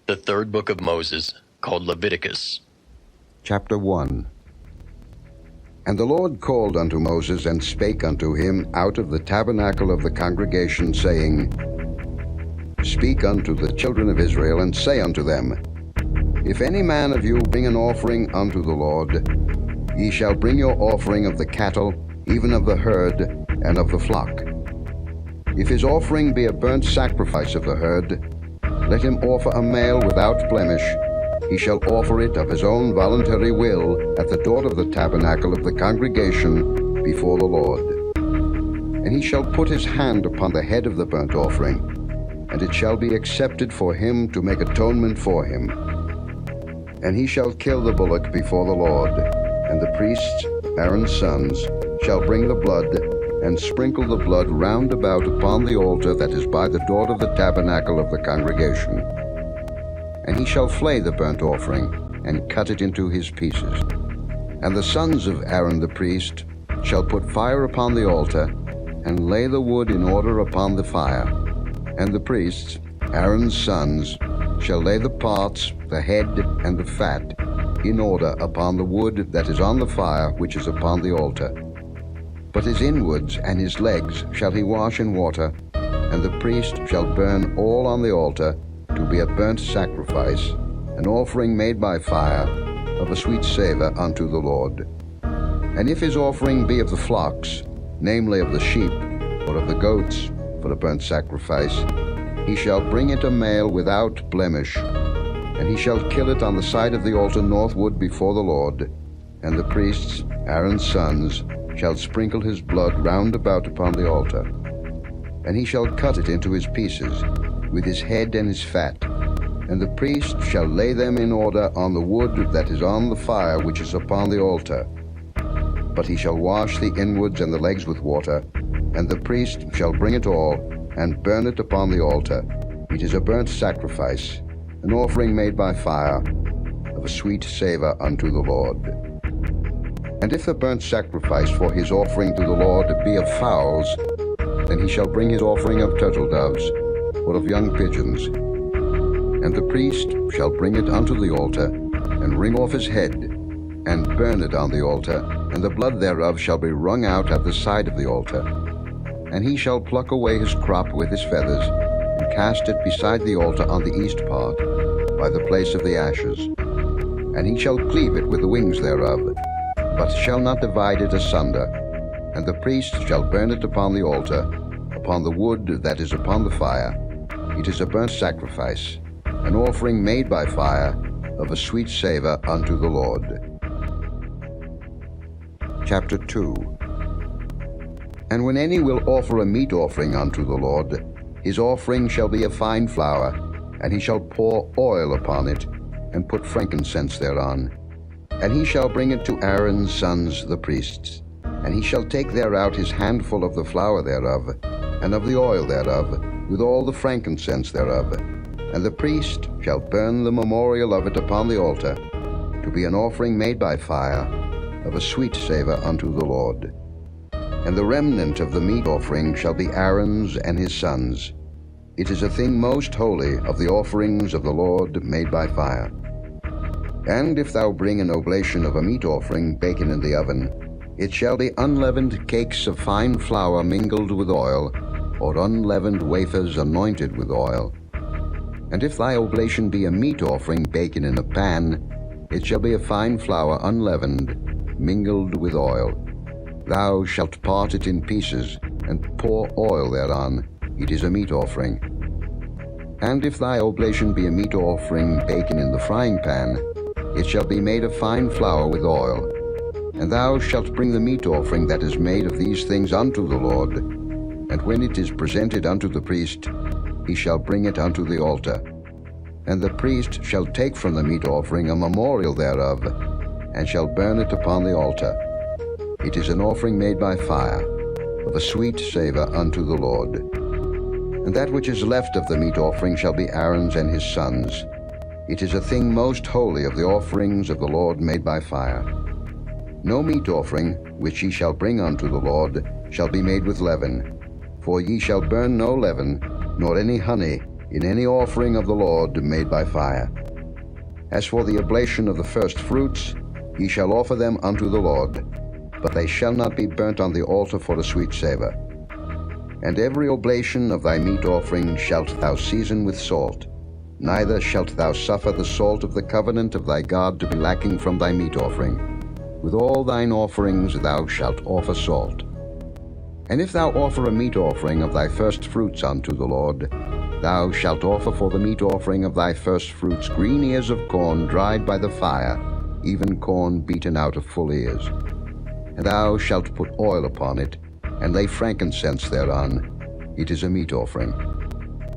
The third book of Moses, called Leviticus. Chapter 1. And the Lord called unto Moses, and spake unto him out of the tabernacle of the congregation, saying, Speak unto the children of Israel, and say unto them, If any man of you bring an offering unto the Lord, ye shall bring your offering of the cattle, even of the herd, and of the flock. If his offering be a burnt sacrifice of the herd, let him offer a male without blemish. He shall offer it of his own voluntary will at the door of the tabernacle of the congregation before the Lord. And he shall put his hand upon the head of the burnt offering, and it shall be accepted for him to make atonement for him. And he shall kill the bullock before the Lord, and the priests, Aaron's sons, shall bring the blood, and sprinkle the blood round about upon the altar that is by the door of the tabernacle of the congregation. And he shall flay the burnt offering, and cut it into his pieces. And the sons of Aaron the priest shall put fire upon the altar, and lay the wood in order upon the fire. And the priests, Aaron's sons, shall lay the parts, the head, and the fat, in order upon the wood that is on the fire which is upon the altar. But his inwards and his legs shall he wash in water, and the priest shall burn all on the altar to be a burnt sacrifice, an offering made by fire, of a sweet savour unto the Lord. And if his offering be of the flocks, namely of the sheep, or of the goats, for a burnt sacrifice, he shall bring it a male without blemish, and he shall kill it on the side of the altar northward before the Lord. And the priests, Aaron's sons, shall sprinkle his blood round about upon the altar. And he shall cut it into his pieces, with his head and his fat. And the priest shall lay them in order on the wood that is on the fire which is upon the altar. But he shall wash the inwards and the legs with water, and the priest shall bring it all, and burn it upon the altar. It is a burnt sacrifice, an offering made by fire, of a sweet savour unto the Lord. And if the burnt sacrifice for his offering to the Lord be of fowls, then he shall bring his offering of turtle doves, or of young pigeons. And the priest shall bring it unto the altar, and wring off his head, and burn it on the altar, and the blood thereof shall be wrung out at the side of the altar. And he shall pluck away his crop with his feathers, and cast it beside the altar on the east part, by the place of the ashes. And he shall cleave it with the wings thereof, but shall not divide it asunder. And the priest shall burn it upon the altar, upon the wood that is upon the fire. It is a burnt sacrifice, an offering made by fire, of a sweet savour unto the Lord. Chapter 2. And when any will offer a meat offering unto the Lord, his offering shall be of fine flour, and he shall pour oil upon it, and put frankincense thereon. And he shall bring it to Aaron's sons the priests. And he shall take thereout his handful of the flour thereof, and of the oil thereof, with all the frankincense thereof. And the priest shall burn the memorial of it upon the altar, to be an offering made by fire, of a sweet savour unto the Lord. And the remnant of the meat offering shall be Aaron's and his sons. It is a thing most holy of the offerings of the Lord made by fire. And if thou bring an oblation of a meat offering baken in the oven, it shall be unleavened cakes of fine flour mingled with oil, or unleavened wafers anointed with oil. And if thy oblation be a meat offering baken in a pan, it shall be a fine flour unleavened, mingled with oil. Thou shalt part it in pieces, and pour oil thereon. It is a meat offering. And if thy oblation be a meat offering baken in the frying pan, it shall be made of fine flour with oil. And thou shalt bring the meat offering that is made of these things unto the Lord. And when it is presented unto the priest, he shall bring it unto the altar. And the priest shall take from the meat offering a memorial thereof, and shall burn it upon the altar. It is an offering made by fire, of a sweet savour unto the Lord. And that which is left of the meat offering shall be Aaron's and his sons. It is a thing most holy of the offerings of the Lord made by fire. No meat offering, which ye shall bring unto the Lord, shall be made with leaven. For ye shall burn no leaven, nor any honey, in any offering of the Lord made by fire. As for the oblation of the first fruits, ye shall offer them unto the Lord, but they shall not be burnt on the altar for a sweet savour. And every oblation of thy meat offering shalt thou season with salt, neither shalt thou suffer the salt of the covenant of thy God to be lacking from thy meat offering. With all thine offerings thou shalt offer salt. And if thou offer a meat offering of thy first fruits unto the Lord, thou shalt offer for the meat offering of thy first fruits green ears of corn dried by the fire, even corn beaten out of full ears. And thou shalt put oil upon it, and lay frankincense thereon. It is a meat offering.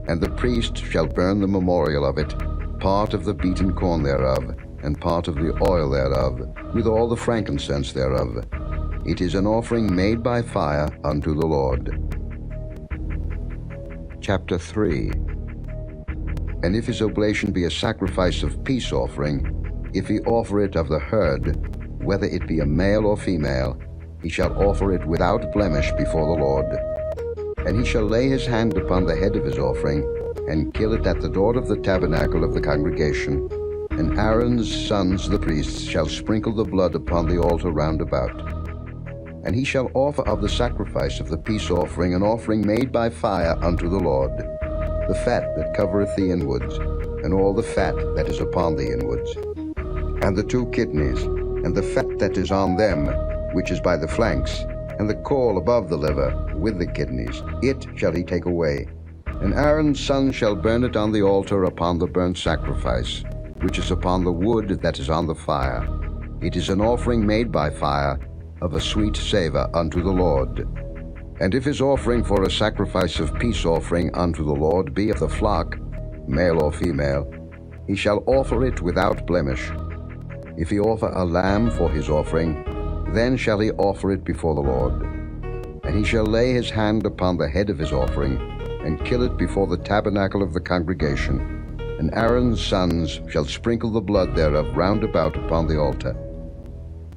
And the priest shall burn the memorial of it, part of the beaten corn thereof, and part of the oil thereof, with all the frankincense thereof. It is an offering made by fire unto the Lord. Chapter 3. And if his oblation be a sacrifice of peace offering, if he offer it of the herd, whether it be a male or female, he shall offer it without blemish before the Lord. And he shall lay his hand upon the head of his offering, and kill it at the door of the tabernacle of the congregation. And Aaron's sons the priests shall sprinkle the blood upon the altar round about. And he shall offer of the sacrifice of the peace offering an offering made by fire unto the Lord, the fat that covereth the inwards, and all the fat that is upon the inwards, and the 2 kidneys, and the fat that is on them, which is by the flanks, and the caul above the liver, with the kidneys. It shall he take away. And Aaron's son shall burn it on the altar upon the burnt sacrifice, which is upon the wood that is on the fire. It is an offering made by fire, of a sweet savour unto the Lord. And if his offering for a sacrifice of peace offering unto the Lord be of the flock, male or female, he shall offer it without blemish. If he offer a lamb for his offering, then shall he offer it before the Lord. And he shall lay his hand upon the head of his offering, and kill it before the tabernacle of the congregation. And Aaron's sons shall sprinkle the blood thereof round about upon the altar.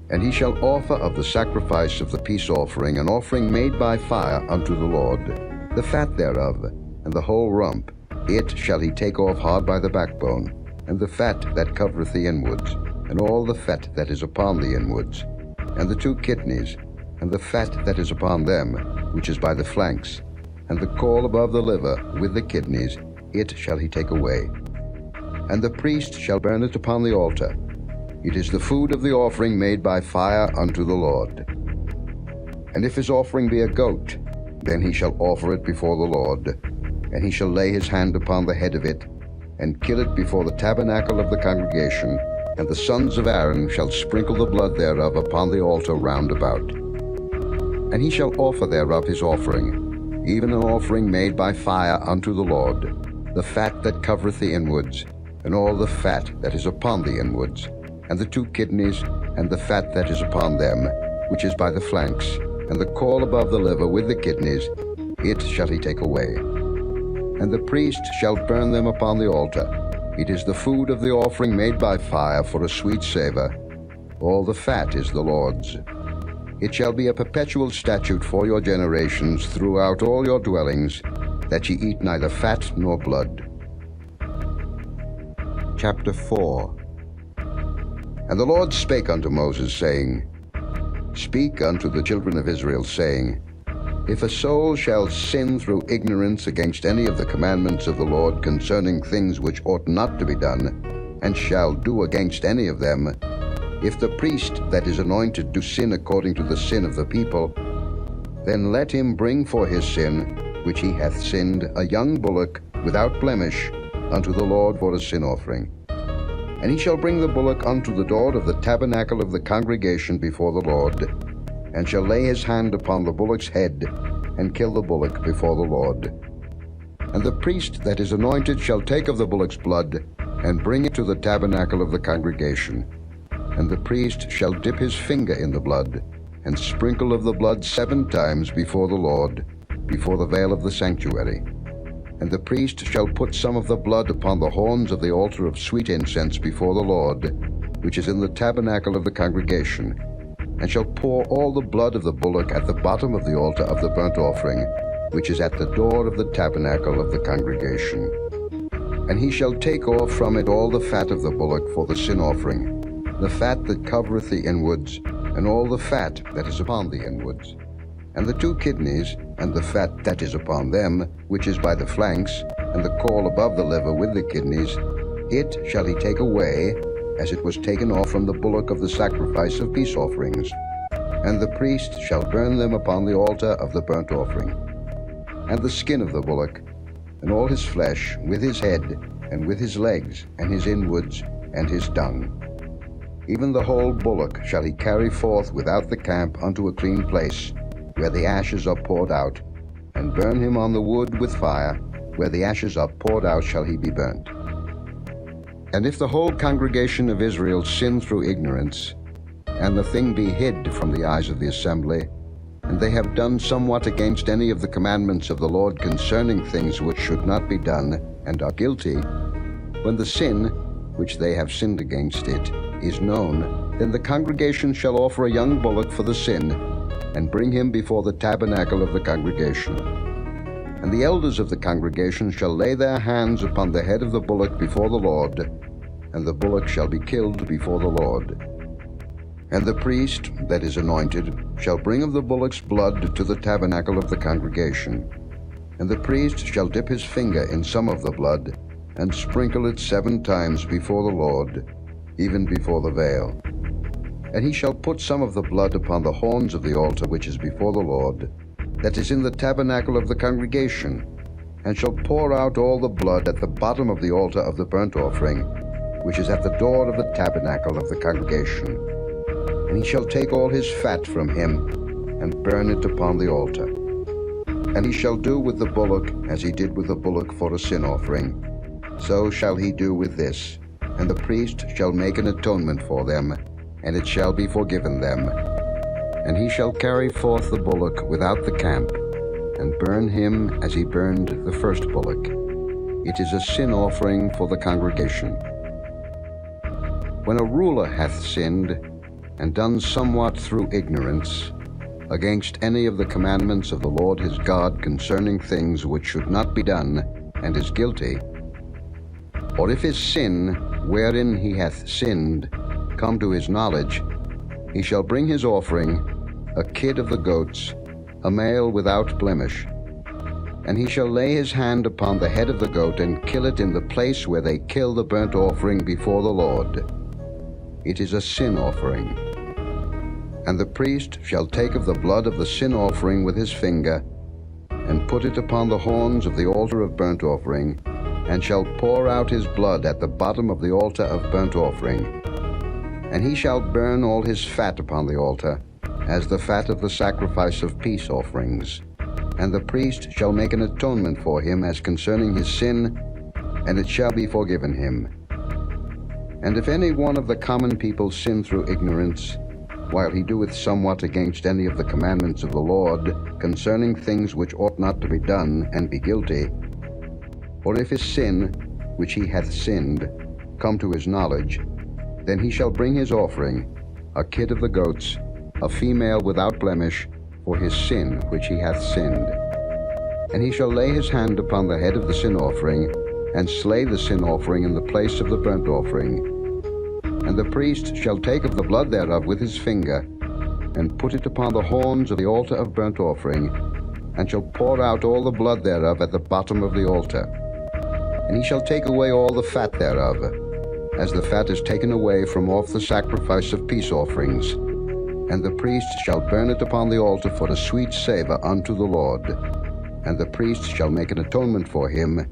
And he shall offer of the sacrifice of the peace offering an offering made by fire unto the Lord, the fat thereof, and the whole rump. It shall he take off hard by the backbone, and the fat that covereth the inwards, and all the fat that is upon the inwards, and the 2 kidneys, and the fat that is upon them, which is by the flanks, and the caul above the liver, with the kidneys. It shall he take away. And the priest shall burn it upon the altar. It is the food of the offering made by fire unto the Lord. And if his offering be a goat, then he shall offer it before the Lord. And he shall lay his hand upon the head of it, and kill it before the tabernacle of the congregation. And the sons of Aaron shall sprinkle the blood thereof upon the altar round about. And he shall offer thereof his offering, even an offering made by fire unto the Lord, the fat that covereth the inwards, and all the fat that is upon the inwards, and the 2 kidneys, and the fat that is upon them, which is by the flanks, and the caul above the liver with the kidneys. It shall he take away. And the priest shall burn them upon the altar. It is the food of the offering made by fire for a sweet savour. All the fat is the Lord's. It shall be a perpetual statute for your generations throughout all your dwellings, that ye eat neither fat nor blood. Chapter 4. And the Lord spake unto Moses, saying, Speak unto the children of Israel, saying, If a soul shall sin through ignorance against any of the commandments of the Lord concerning things which ought not to be done, and shall do against any of them, if the priest that is anointed do sin according to the sin of the people, then let him bring for his sin, which he hath sinned, a young bullock without blemish, unto the Lord for a sin offering. And he shall bring the bullock unto the door of the tabernacle of the congregation before the Lord, and shall lay his hand upon the bullock's head, and kill the bullock before the Lord. And the priest that is anointed shall take of the bullock's blood, and bring it to the tabernacle of the congregation. And the priest shall dip his finger in the blood, and sprinkle of the blood 7 times before the Lord, before the veil of the sanctuary. And the priest shall put some of the blood upon the horns of the altar of sweet incense before the Lord, which is in the tabernacle of the congregation, and shall pour all the blood of the bullock at the bottom of the altar of the burnt offering, which is at the door of the tabernacle of the congregation. And he shall take off from it all the fat of the bullock for the sin offering, the fat that covereth the inwards, and all the fat that is upon the inwards, and the 2 kidneys, and the fat that is upon them, which is by the flanks, and the caul above the liver with the kidneys, it shall he take away, as it was taken off from the bullock of the sacrifice of peace offerings. And the priest shall burn them upon the altar of the burnt offering. And the skin of the bullock, and all his flesh, with his head, and with his legs, and his inwards, and his dung. Even the whole bullock shall he carry forth without the camp unto a clean place, where the ashes are poured out, and burn him on the wood with fire, where the ashes are poured out shall he be burnt. And if the whole congregation of Israel sin through ignorance, and the thing be hid from the eyes of the assembly, and they have done somewhat against any of the commandments of the Lord concerning things which should not be done, and are guilty, when the sin, which they have sinned against it, is known, then the congregation shall offer a young bullock for the sin, and bring him before the tabernacle of the congregation. And the elders of the congregation shall lay their hands upon the head of the bullock before the Lord, and the bullock shall be killed before the Lord. And the priest that is anointed shall bring of the bullock's blood to the tabernacle of the congregation. And the priest shall dip his finger in some of the blood, and sprinkle it 7 times before the Lord, even before the veil. And he shall put some of the blood upon the horns of the altar which is before the Lord, that is in the tabernacle of the congregation, and shall pour out all the blood at the bottom of the altar of the burnt offering, which is at the door of the tabernacle of the congregation. And he shall take all his fat from him, and burn it upon the altar. And he shall do with the bullock as he did with the bullock for a sin offering. So shall he do with this, and the priest shall make an atonement for them, and it shall be forgiven them. And he shall carry forth the bullock without the camp, and burn him as he burned the first bullock. It is a sin offering for the congregation. When a ruler hath sinned, and done somewhat through ignorance, against any of the commandments of the Lord his God concerning things which should not be done, and is guilty, or if his sin, wherein he hath sinned, come to his knowledge, he shall bring his offering, a kid of the goats, a male without blemish. And he shall lay his hand upon the head of the goat, and kill it in the place where they kill the burnt offering before the Lord. It is a sin offering. And the priest shall take of the blood of the sin offering with his finger, and put it upon the horns of the altar of burnt offering, and shall pour out his blood at the bottom of the altar of burnt offering. And he shall burn all his fat upon the altar, as the fat of the sacrifice of peace offerings. And the priest shall make an atonement for him as concerning his sin, and it shall be forgiven him. And if any one of the common people sin through ignorance, while he doeth somewhat against any of the commandments of the Lord concerning things which ought not to be done, and be guilty, or if his sin, which he hath sinned, come to his knowledge, then he shall bring his offering, a kid of the goats, a female without blemish, for his sin which he hath sinned. And he shall lay his hand upon the head of the sin offering, and slay the sin offering in the place of the burnt offering. And the priest shall take of the blood thereof with his finger, and put it upon the horns of the altar of burnt offering, and shall pour out all the blood thereof at the bottom of the altar. And he shall take away all the fat thereof, as the fat is taken away from off the sacrifice of peace offerings. And the priest shall burn it upon the altar for a sweet savour unto the Lord. And the priest shall make an atonement for him,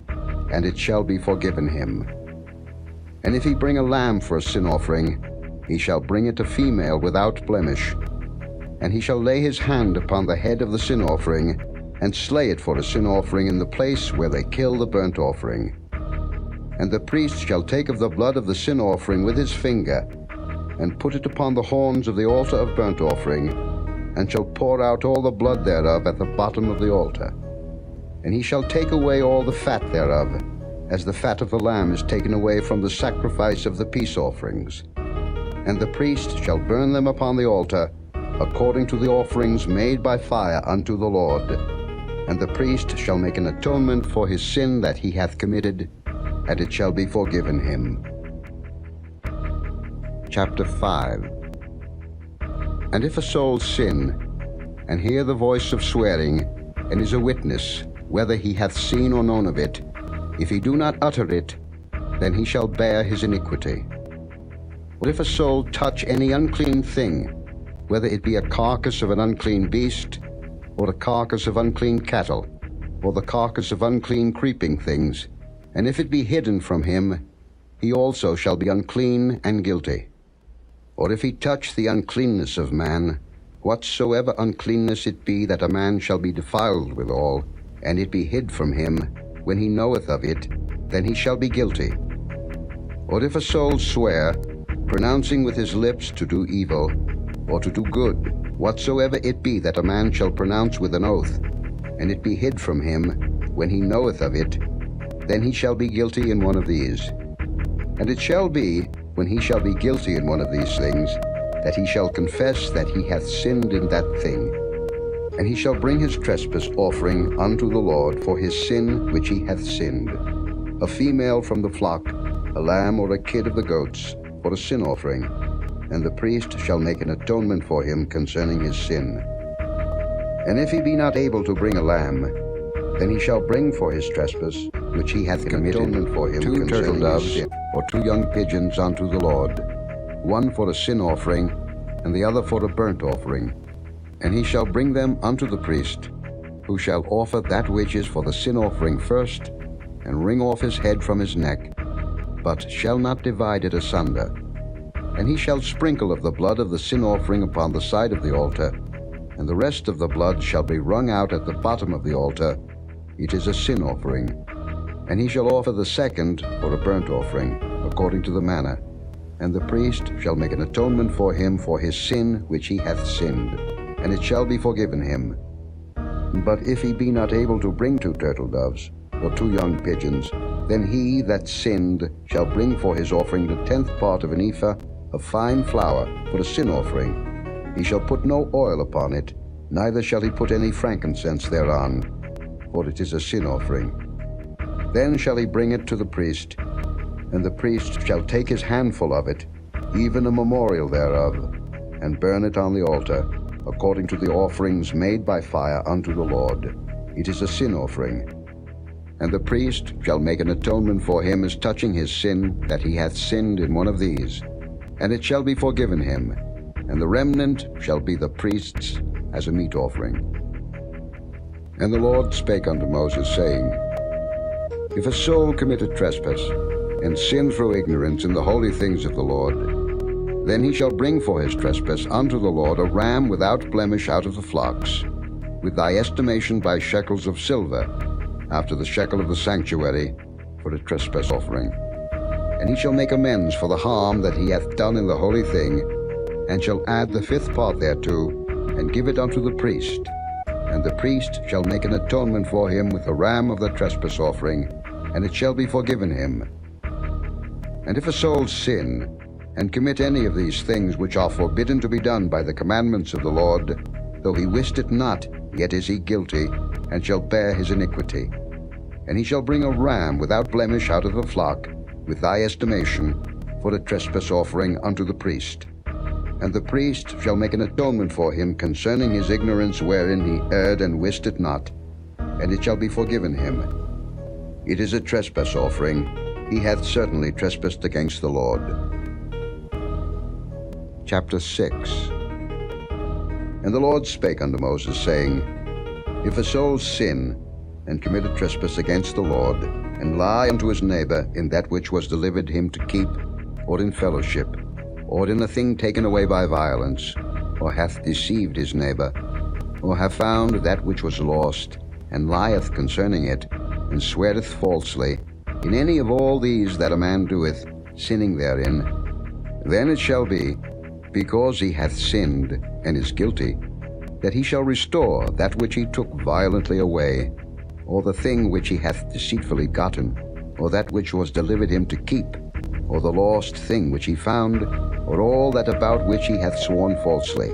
and it shall be forgiven him. And if he bring a lamb for a sin offering, he shall bring it a female without blemish. And he shall lay his hand upon the head of the sin offering, and slay it for a sin offering in the place where they kill the burnt offering. And the priest shall take of the blood of the sin offering with his finger, and put it upon the horns of the altar of burnt offering, and shall pour out all the blood thereof at the bottom of the altar. And he shall take away all the fat thereof, as the fat of the lamb is taken away from the sacrifice of the peace offerings. And the priest shall burn them upon the altar, according to the offerings made by fire unto the Lord. And the priest shall make an atonement for his sin that he hath committed, and it shall be forgiven him. Chapter 5. And if a soul sin, and hear the voice of swearing, and is a witness, whether he hath seen or known of it, if he do not utter it, then he shall bear his iniquity. But if a soul touch any unclean thing, whether it be a carcass of an unclean beast, or a carcass of unclean cattle, or the carcass of unclean creeping things, and if it be hidden from him, he also shall be unclean and guilty. Or if he touch the uncleanness of man, whatsoever uncleanness it be that a man shall be defiled withal, and it be hid from him, when he knoweth of it, then he shall be guilty. Or if a soul swear, pronouncing with his lips to do evil, or to do good, whatsoever it be that a man shall pronounce with an oath, and it be hid from him, when he knoweth of it, then he shall be guilty in one of these. And it shall be, when he shall be guilty in one of these things, that he shall confess that he hath sinned in that thing. And he shall bring his trespass offering unto the Lord for his sin which he hath sinned, a female from the flock, a lamb or a kid of the goats, for a sin offering, and the priest shall make an atonement for him concerning his sin. And if he be not able to bring a lamb, then he shall bring for his trespass, which he hath committed, atonement for him 2 turtle doves, or 2 young pigeons unto the Lord, one for a sin offering, and the other for a burnt offering. And he shall bring them unto the priest, who shall offer that which is for the sin offering first, and wring off his head from his neck, but shall not divide it asunder. And he shall sprinkle of the blood of the sin offering upon the side of the altar, and the rest of the blood shall be wrung out at the bottom of the altar. It is a sin offering. And he shall offer the second for a burnt offering, according to the manner. And the priest shall make an atonement for him for his sin which he hath sinned, and it shall be forgiven him. But if he be not able to bring 2 turtle doves, or 2 young pigeons, then he that sinned shall bring for his offering the 10th part of an ephah of fine flour for a sin offering. He shall put no oil upon it, neither shall he put any frankincense thereon, for it is a sin offering. Then shall he bring it to the priest, and the priest shall take his handful of it, even a memorial thereof, and burn it on the altar, according to the offerings made by fire unto the Lord. It is a sin offering. And the priest shall make an atonement for him as touching his sin, that he hath sinned in one of these, and it shall be forgiven him, and the remnant shall be the priest's as a meat offering. And the Lord spake unto Moses, saying, If a soul commit a trespass, and sin through ignorance in the holy things of the Lord, then he shall bring for his trespass unto the Lord a ram without blemish out of the flocks, with thy estimation by shekels of silver, after the shekel of the sanctuary, for a trespass offering. And he shall make amends for the harm that he hath done in the holy thing, and shall add the 5th part thereto, and give it unto the priest. And the priest shall make an atonement for him with a ram of the trespass offering, and it shall be forgiven him. And if a soul sin, and commit any of these things which are forbidden to be done by the commandments of the Lord, though he wist it not, yet is he guilty, and shall bear his iniquity. And he shall bring a ram without blemish out of the flock, with thy estimation, for a trespass offering unto the priest. And the priest shall make an atonement for him concerning his ignorance wherein he erred and wist it not, and it shall be forgiven him. It is a trespass offering. He hath certainly trespassed against the Lord. Chapter 6. And the Lord spake unto Moses, saying, If a soul sin, and commit a trespass against the Lord, and lie unto his neighbor in that which was delivered him to keep, or in fellowship, or in a thing taken away by violence, or hath deceived his neighbor, or have found that which was lost, and lieth concerning it, and sweareth falsely, in any of all these that a man doeth, sinning therein, then it shall be, because he hath sinned, and is guilty, that he shall restore that which he took violently away, or the thing which he hath deceitfully gotten, or that which was delivered him to keep, or the lost thing which he found, or all that about which he hath sworn falsely.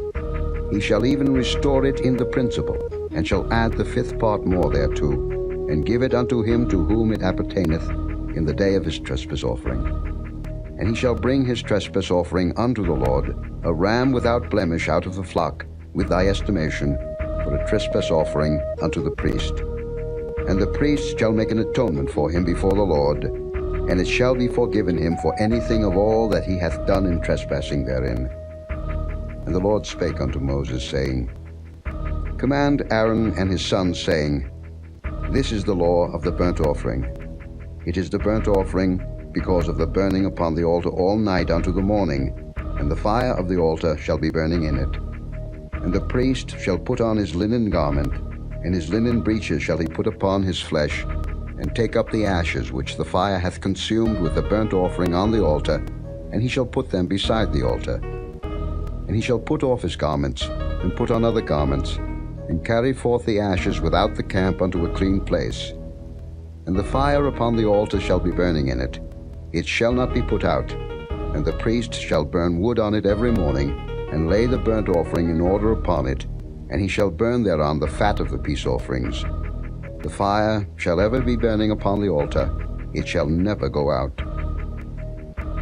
He shall even restore it in the principal, and shall add the 5th part more thereto, and give it unto him to whom it appertaineth, in the day of his trespass offering. And he shall bring his trespass offering unto the Lord, a ram without blemish out of the flock, with thy estimation, for a trespass offering unto the priest. And the priest shall make an atonement for him before the Lord, and it shall be forgiven him for anything of all that he hath done in trespassing therein. And the Lord spake unto Moses, saying, Command Aaron and his sons, saying, This is the law of the burnt offering. It is the burnt offering because of the burning upon the altar all night unto the morning, and the fire of the altar shall be burning in it. And the priest shall put on his linen garment, and his linen breeches shall he put upon his flesh, and take up the ashes which the fire hath consumed with the burnt offering on the altar, and he shall put them beside the altar. And he shall put off his garments, and put on other garments, and carry forth the ashes without the camp unto a clean place. And the fire upon the altar shall be burning in it. It shall not be put out. And the priest shall burn wood on it every morning, and lay the burnt offering in order upon it, and he shall burn thereon the fat of the peace offerings. The fire shall ever be burning upon the altar, it shall never go out.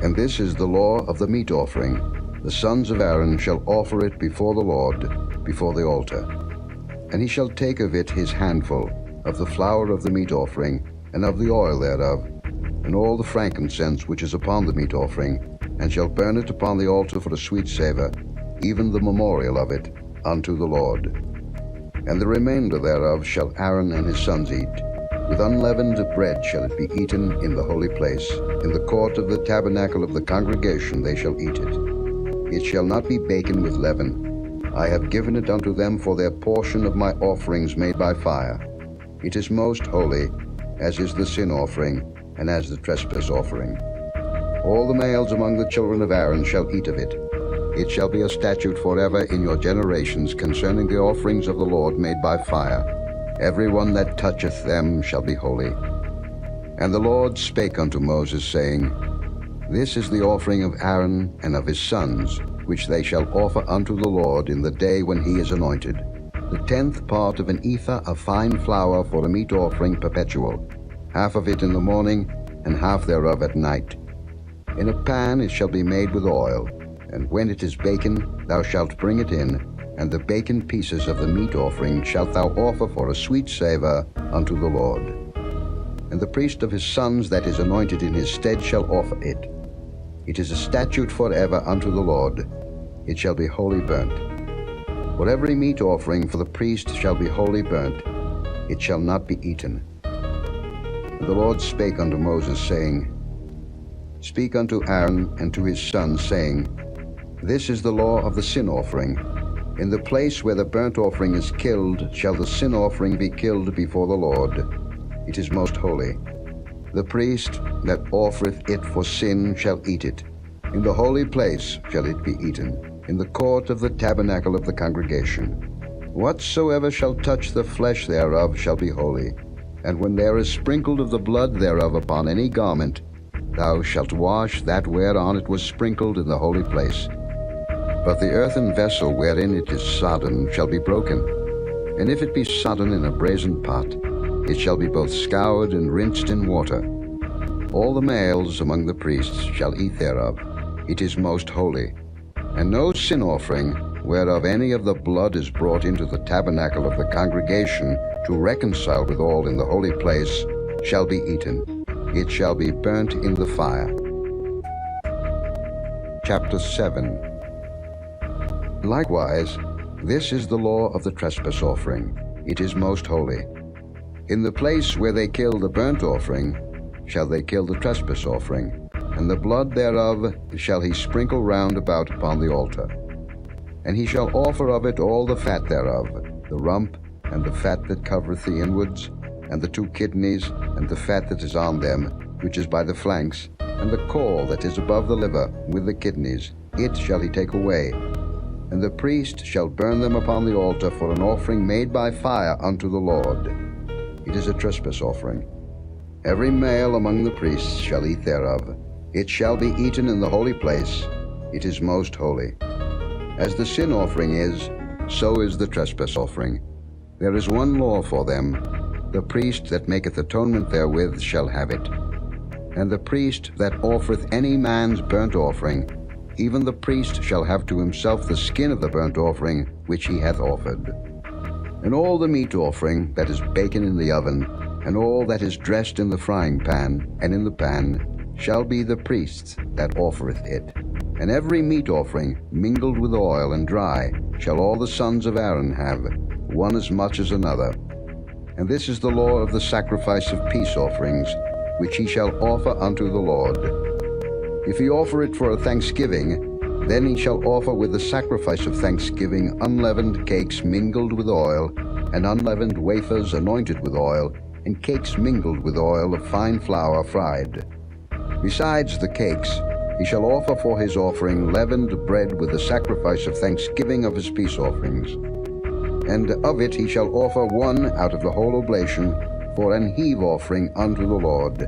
And this is the law of the meat offering. The sons of Aaron shall offer it before the Lord, before the altar. And he shall take of it his handful, of the flour of the meat offering, and of the oil thereof, and all the frankincense which is upon the meat offering, and shall burn it upon the altar for a sweet savour, even the memorial of it, unto the Lord. And the remainder thereof shall Aaron and his sons eat. With unleavened bread shall it be eaten in the holy place. In the court of the tabernacle of the congregation they shall eat it. It shall not be baken with leaven. I have given it unto them for their portion of my offerings made by fire. It is most holy, as is the sin offering, and as the trespass offering. All the males among the children of Aaron shall eat of it. It shall be a statute forever in your generations concerning the offerings of the Lord made by fire. Every one that toucheth them shall be holy. And the Lord spake unto Moses, saying, This is the offering of Aaron and of his sons, which they shall offer unto the Lord in the day when he is anointed. The 10th part of an ephah of fine flour for a meat offering perpetual, half of it in the morning, and half thereof at night. In a pan it shall be made with oil, and when it is baken, thou shalt bring it in, and the baken pieces of the meat offering shalt thou offer for a sweet savour unto the Lord. And the priest of his sons that is anointed in his stead shall offer it. It is a statute forever unto the Lord. It shall be wholly burnt. For every meat offering for the priest shall be wholly burnt. It shall not be eaten. And the Lord spake unto Moses, saying, Speak unto Aaron and to his sons, saying, This is the law of the sin offering. In the place where the burnt offering is killed shall the sin offering be killed before the Lord. It is most holy. The priest that offereth it for sin shall eat it. In the holy place shall it be eaten, in the court of the tabernacle of the congregation. Whatsoever shall touch the flesh thereof shall be holy. And when there is sprinkled of the blood thereof upon any garment, thou shalt wash that whereon it was sprinkled in the holy place. But the earthen vessel wherein it is sodden shall be broken. And if it be sodden in a brazen pot, it shall be both scoured and rinsed in water. All the males among the priests shall eat thereof. It is most holy. And no sin offering, whereof any of the blood is brought into the tabernacle of the congregation to reconcile withal in the holy place, shall be eaten. It shall be burnt in the fire. Chapter 7. Likewise, this is the law of the trespass offering. It is most holy. In the place where they kill the burnt offering, shall they kill the trespass offering, and the blood thereof shall he sprinkle round about upon the altar. And he shall offer of it all the fat thereof, the rump, and the fat that covereth the inwards, and the 2 kidneys, and the fat that is on them, which is by the flanks, and the caul that is above the liver, with the kidneys. It shall he take away. And the priest shall burn them upon the altar for an offering made by fire unto the Lord. It is a trespass offering. Every male among the priests shall eat thereof. It shall be eaten in the holy place. It is most holy. As the sin offering is, so is the trespass offering. There is one law for them. The priest that maketh atonement therewith shall have it. And the priest that offereth any man's burnt offering, even the priest shall have to himself the skin of the burnt offering which he hath offered. And all the meat offering that is baken in the oven, and all that is dressed in the frying pan and in the pan, shall be the priest's that offereth it. And every meat offering mingled with oil and dry shall all the sons of Aaron have, one as much as another. And this is the law of the sacrifice of peace offerings, which he shall offer unto the Lord. If he offer it for a thanksgiving, then he shall offer with the sacrifice of thanksgiving unleavened cakes mingled with oil, and unleavened wafers anointed with oil, and cakes mingled with oil of fine flour fried. Besides the cakes, he shall offer for his offering leavened bread with the sacrifice of thanksgiving of his peace offerings. And of it he shall offer one out of the whole oblation for an heave offering unto the Lord.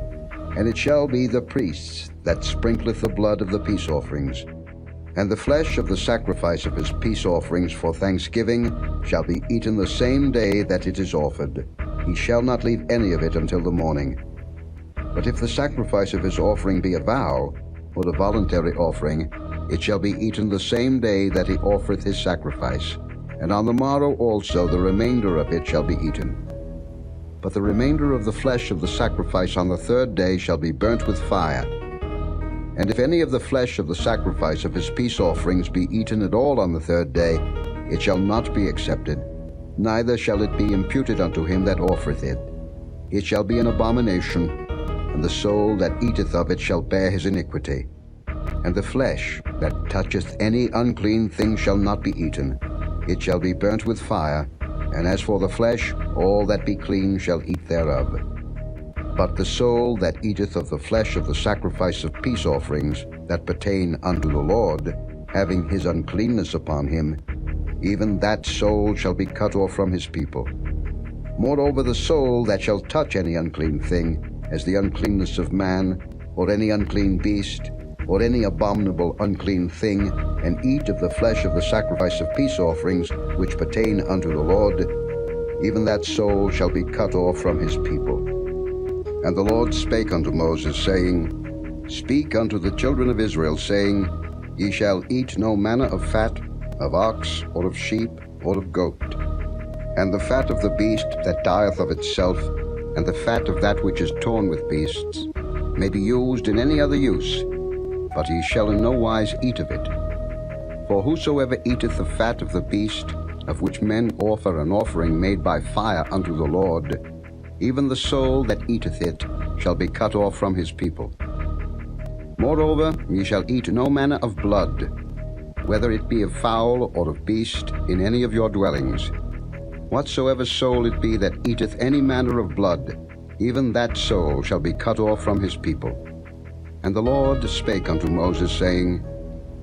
And it shall be the priest's that sprinkleth the blood of the peace offerings. And the flesh of the sacrifice of his peace offerings for thanksgiving shall be eaten the same day that it is offered. He shall not leave any of it until the morning. But if the sacrifice of his offering be a vow, or the voluntary offering, it shall be eaten the same day that he offereth his sacrifice. And on the morrow also the remainder of it shall be eaten. But the remainder of the flesh of the sacrifice on the third day shall be burnt with fire. And if any of the flesh of the sacrifice of his peace offerings be eaten at all on the third day, it shall not be accepted, neither shall it be imputed unto him that offereth it. It shall be an abomination, and the soul that eateth of it shall bear his iniquity. And the flesh that toucheth any unclean thing shall not be eaten, it shall be burnt with fire. And as for the flesh, all that be clean shall eat thereof. But the soul that eateth of the flesh of the sacrifice of peace offerings that pertain unto the Lord, having his uncleanness upon him, even that soul shall be cut off from his people. Moreover, the soul that shall touch any unclean thing, as the uncleanness of man, or any unclean beast, or any abominable unclean thing, and eat of the flesh of the sacrifice of peace offerings which pertain unto the Lord, even that soul shall be cut off from his people. And the Lord spake unto Moses, saying, Speak unto the children of Israel, saying, Ye shall eat no manner of fat, of ox, or of sheep, or of goat. And the fat of the beast that dieth of itself, and the fat of that which is torn with beasts, may be used in any other use, but ye shall in no wise eat of it. For whosoever eateth the fat of the beast, of which men offer an offering made by fire unto the Lord, even the soul that eateth it shall be cut off from his people. Moreover, ye shall eat no manner of blood, whether it be of fowl or of beast, in any of your dwellings. Whatsoever soul it be that eateth any manner of blood, even that soul shall be cut off from his people. And the Lord spake unto Moses, saying,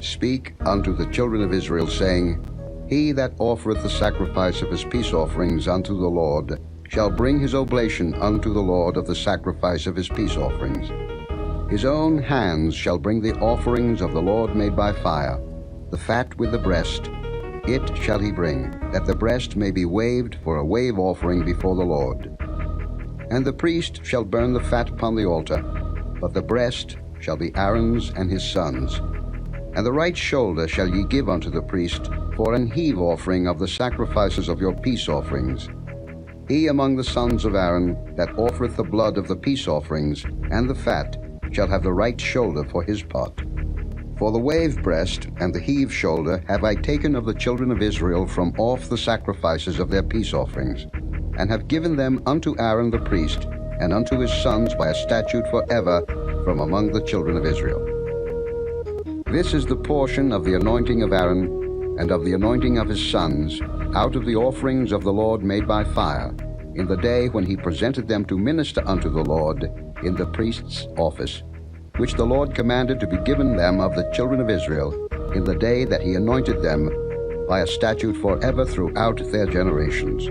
Speak unto the children of Israel, saying, He that offereth the sacrifice of his peace offerings unto the Lord shall bring his oblation unto the Lord of the sacrifice of his peace offerings. His own hands shall bring the offerings of the Lord made by fire, the fat with the breast. It shall he bring, that the breast may be waved for a wave offering before the Lord. And the priest shall burn the fat upon the altar, but the breast shall be Aaron's and his sons'. And the right shoulder shall ye give unto the priest for an heave offering of the sacrifices of your peace offerings. He among the sons of Aaron that offereth the blood of the peace offerings and the fat shall have the right shoulder for his part. For the wave breast and the heave shoulder have I taken of the children of Israel from off the sacrifices of their peace offerings, and have given them unto Aaron the priest, and unto his sons by a statute forever from among the children of Israel. This is the portion of the anointing of Aaron, and of the anointing of his sons, out of the offerings of the Lord made by fire, in the day when he presented them to minister unto the Lord in the priest's office, which the Lord commanded to be given them of the children of Israel, in the day that he anointed them, by a statute forever throughout their generations.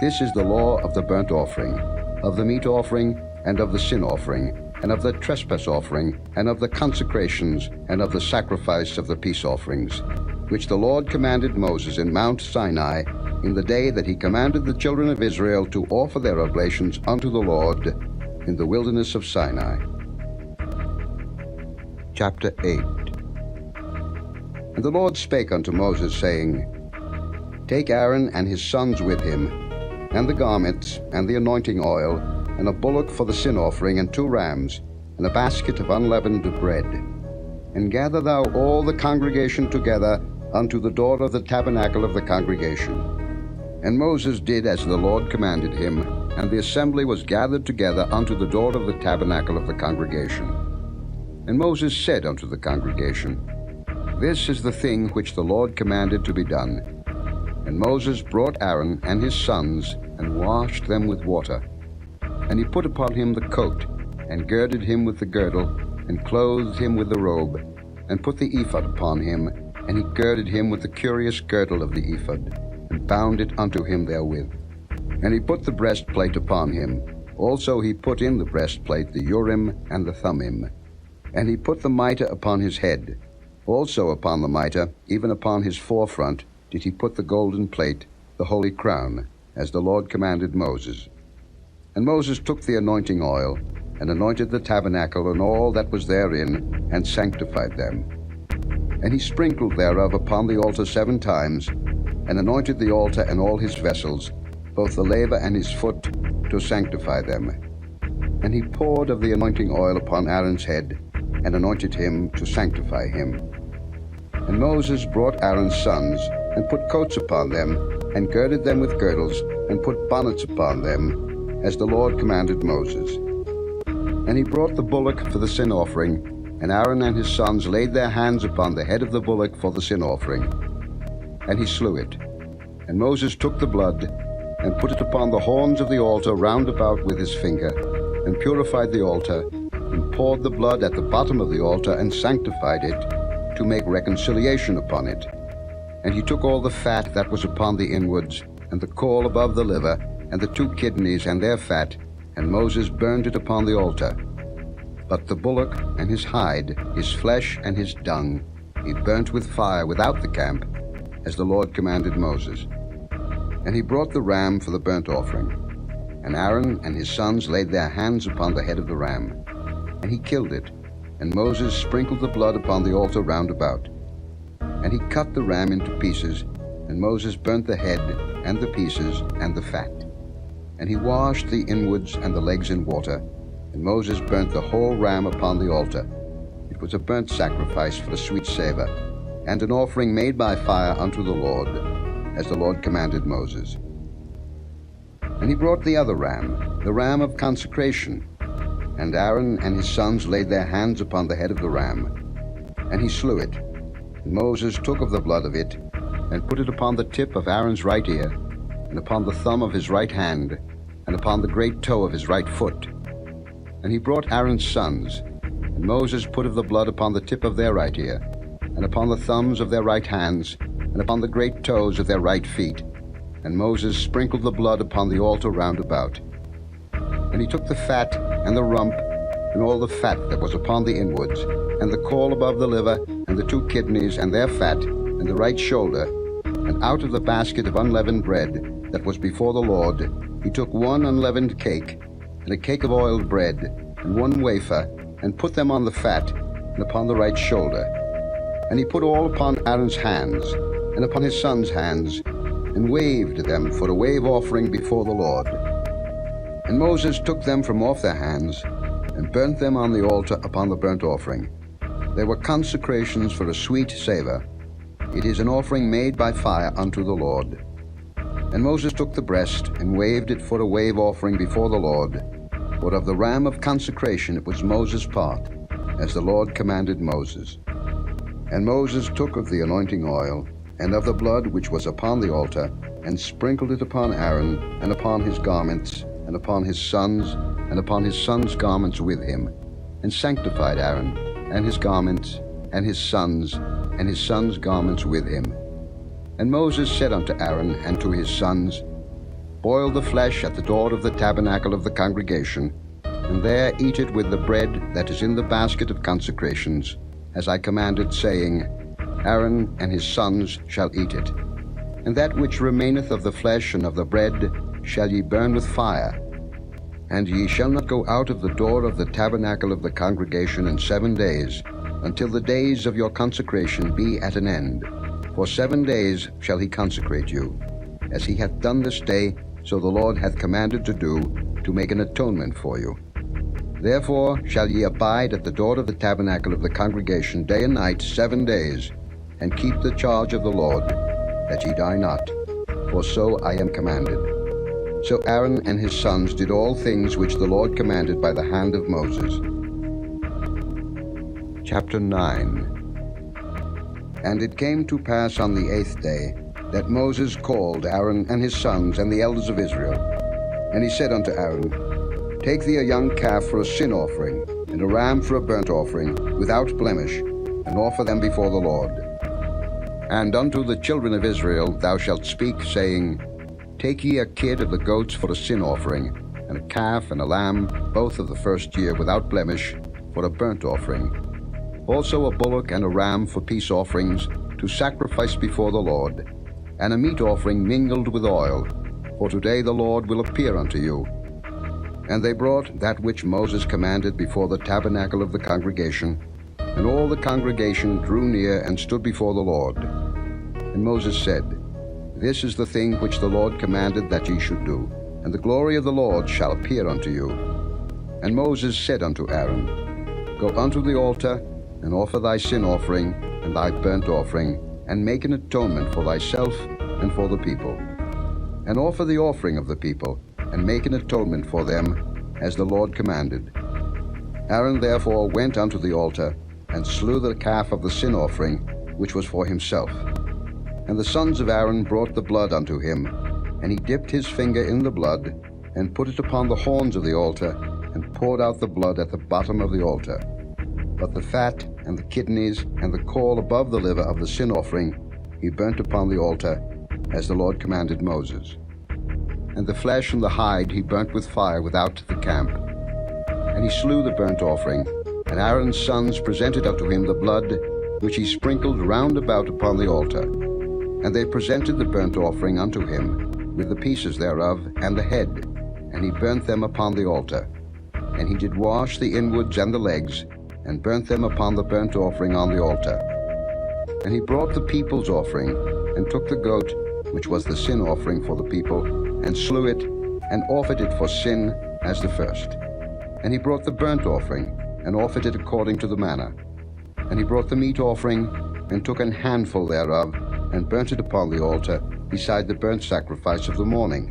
This is the law of the burnt offering, of the meat offering, and of the sin offering, and of the trespass offering, and of the consecrations, and of the sacrifice of the peace offerings, which the Lord commanded Moses in Mount Sinai, in the day that he commanded the children of Israel to offer their oblations unto the Lord in the wilderness of Sinai. Chapter 8. And the Lord spake unto Moses, saying, Take Aaron and his sons with him, and the garments, and the anointing oil, and a bullock for the sin offering, and 2 rams, and a basket of unleavened bread. And gather thou all the congregation together unto the door of the tabernacle of the congregation. And Moses did as the Lord commanded him, and the assembly was gathered together unto the door of the tabernacle of the congregation. And Moses said unto the congregation, This is the thing which the Lord commanded to be done. And Moses brought Aaron and his sons, and washed them with water. And he put upon him the coat, and girded him with the girdle, and clothed him with the robe, and put the ephod upon him, and he girded him with the curious girdle of the ephod, and bound it unto him therewith. And he put the breastplate upon him. Also he put in the breastplate the Urim and the Thummim. And he put the mitre upon his head. Also upon the mitre, even upon his forefront, did he put the golden plate, the holy crown, as the Lord commanded Moses. And Moses took the anointing oil, and anointed the tabernacle and all that was therein, and sanctified them. And he sprinkled thereof upon the altar 7 times, and anointed the altar and all his vessels, both the laver and his foot, to sanctify them. And he poured of the anointing oil upon Aaron's head, and anointed him to sanctify him. And Moses brought Aaron's sons, and put coats upon them, and girded them with girdles, and put bonnets upon them, as the Lord commanded Moses. And he brought the bullock for the sin offering, and Aaron and his sons laid their hands upon the head of the bullock for the sin offering. And he slew it. And Moses took the blood, and put it upon the horns of the altar round about with his finger, and purified the altar, and poured the blood at the bottom of the altar, and sanctified it, to make reconciliation upon it. And he took all the fat that was upon the inwards, and the caul above the liver, and the 2 kidneys and their fat, and Moses burned it upon the altar. But the bullock and his hide, his flesh and his dung, he burnt with fire without the camp, as the Lord commanded Moses. And he brought the ram for the burnt offering. And Aaron and his sons laid their hands upon the head of the ram. And he killed it, and Moses sprinkled the blood upon the altar round about. And he cut the ram into pieces, and Moses burnt the head, and the pieces, and the fat. And he washed the inwards and the legs in water, and Moses burnt the whole ram upon the altar. It was a burnt sacrifice for a sweet savour, and an offering made by fire unto the Lord, as the Lord commanded Moses. And he brought the other ram, the ram of consecration. And Aaron and his sons laid their hands upon the head of the ram, and he slew it. And Moses took of the blood of it, and put it upon the tip of Aaron's right ear, and upon the thumb of his right hand, and upon the great toe of his right foot. And he brought Aaron's sons, and Moses put of the blood upon the tip of their right ear, and upon the thumbs of their right hands, and upon the great toes of their right feet. And Moses sprinkled the blood upon the altar round about. And he took the fat, and the rump, and all the fat that was upon the inwards, and the caul above the liver, and the 2 kidneys and their fat, and the right shoulder, and out of the basket of unleavened bread that was before the Lord, he took 1 unleavened cake, and a cake of oiled bread, and 1 wafer, and put them on the fat, and upon the right shoulder. And he put all upon Aaron's hands, and upon his sons' hands, and waved them for a wave offering before the Lord. And Moses took them from off their hands, and burnt them on the altar upon the burnt offering. They were consecrations for a sweet savour. It is an offering made by fire unto the Lord. And Moses took the breast, and waved it for a wave offering before the Lord. But of the ram of consecration it was Moses' part, as the Lord commanded Moses. And Moses took of the anointing oil, and of the blood which was upon the altar, and sprinkled it upon Aaron, and upon his garments, and upon his sons, and upon his sons' garments with him, and sanctified Aaron, and his garments, and his sons garments with him. And Moses said unto Aaron and to his sons, Boil the flesh at the door of the tabernacle of the congregation, and there eat it with the bread that is in the basket of consecrations, as I commanded, saying, Aaron and his sons shall eat it. And that which remaineth of the flesh and of the bread shall ye burn with fire. And ye shall not go out of the door of the tabernacle of the congregation in 7 days, until the days of your consecration be at an end. For 7 days shall he consecrate you, as he hath done this day, so the Lord hath commanded to do, to make an atonement for you. Therefore shall ye abide at the door of the tabernacle of the congregation day and night 7 days, and keep the charge of the Lord, that ye die not, for so I am commanded. So Aaron and his sons did all things which the Lord commanded by the hand of Moses. Chapter 9. And it came to pass on the 8th day, that Moses called Aaron and his sons and the elders of Israel. And he said unto Aaron, Take thee a young calf for a sin offering, and a ram for a burnt offering, without blemish, and offer them before the Lord. And unto the children of Israel thou shalt speak, saying, Take ye a kid of the goats for a sin offering, and a calf and a lamb, both of the first year, without blemish, for a burnt offering. Also a bullock and a ram for peace offerings, to sacrifice before the Lord, and a meat offering mingled with oil, for today the Lord will appear unto you. And they brought that which Moses commanded before the tabernacle of the congregation, and all the congregation drew near and stood before the Lord. And Moses said, This is the thing which the Lord commanded that ye should do, and the glory of the Lord shall appear unto you. And Moses said unto Aaron, Go unto the altar, and offer thy sin offering and thy burnt offering, and make an atonement for thyself and for the people. And offer the offering of the people, and make an atonement for them, as the Lord commanded. Aaron therefore went unto the altar, and slew the calf of the sin offering, which was for himself. And the sons of Aaron brought the blood unto him, and he dipped his finger in the blood, and put it upon the horns of the altar, and poured out the blood at the bottom of the altar. But the fat, and the kidneys, and the caul above the liver of the sin offering, he burnt upon the altar, as the Lord commanded Moses. And the flesh and the hide he burnt with fire without the camp. And he slew the burnt offering, and Aaron's sons presented unto him the blood, which he sprinkled round about upon the altar. And they presented the burnt offering unto him, with the pieces thereof, and the head, and he burnt them upon the altar. And he did wash the inwards and the legs, and burnt them upon the burnt offering on the altar. And he brought the people's offering, and took the goat, which was the sin offering for the people, and slew it, and offered it for sin as the first. And he brought the burnt offering, and offered it according to the manner. And he brought the meat offering, and took an handful thereof, and burnt it upon the altar, beside the burnt sacrifice of the morning.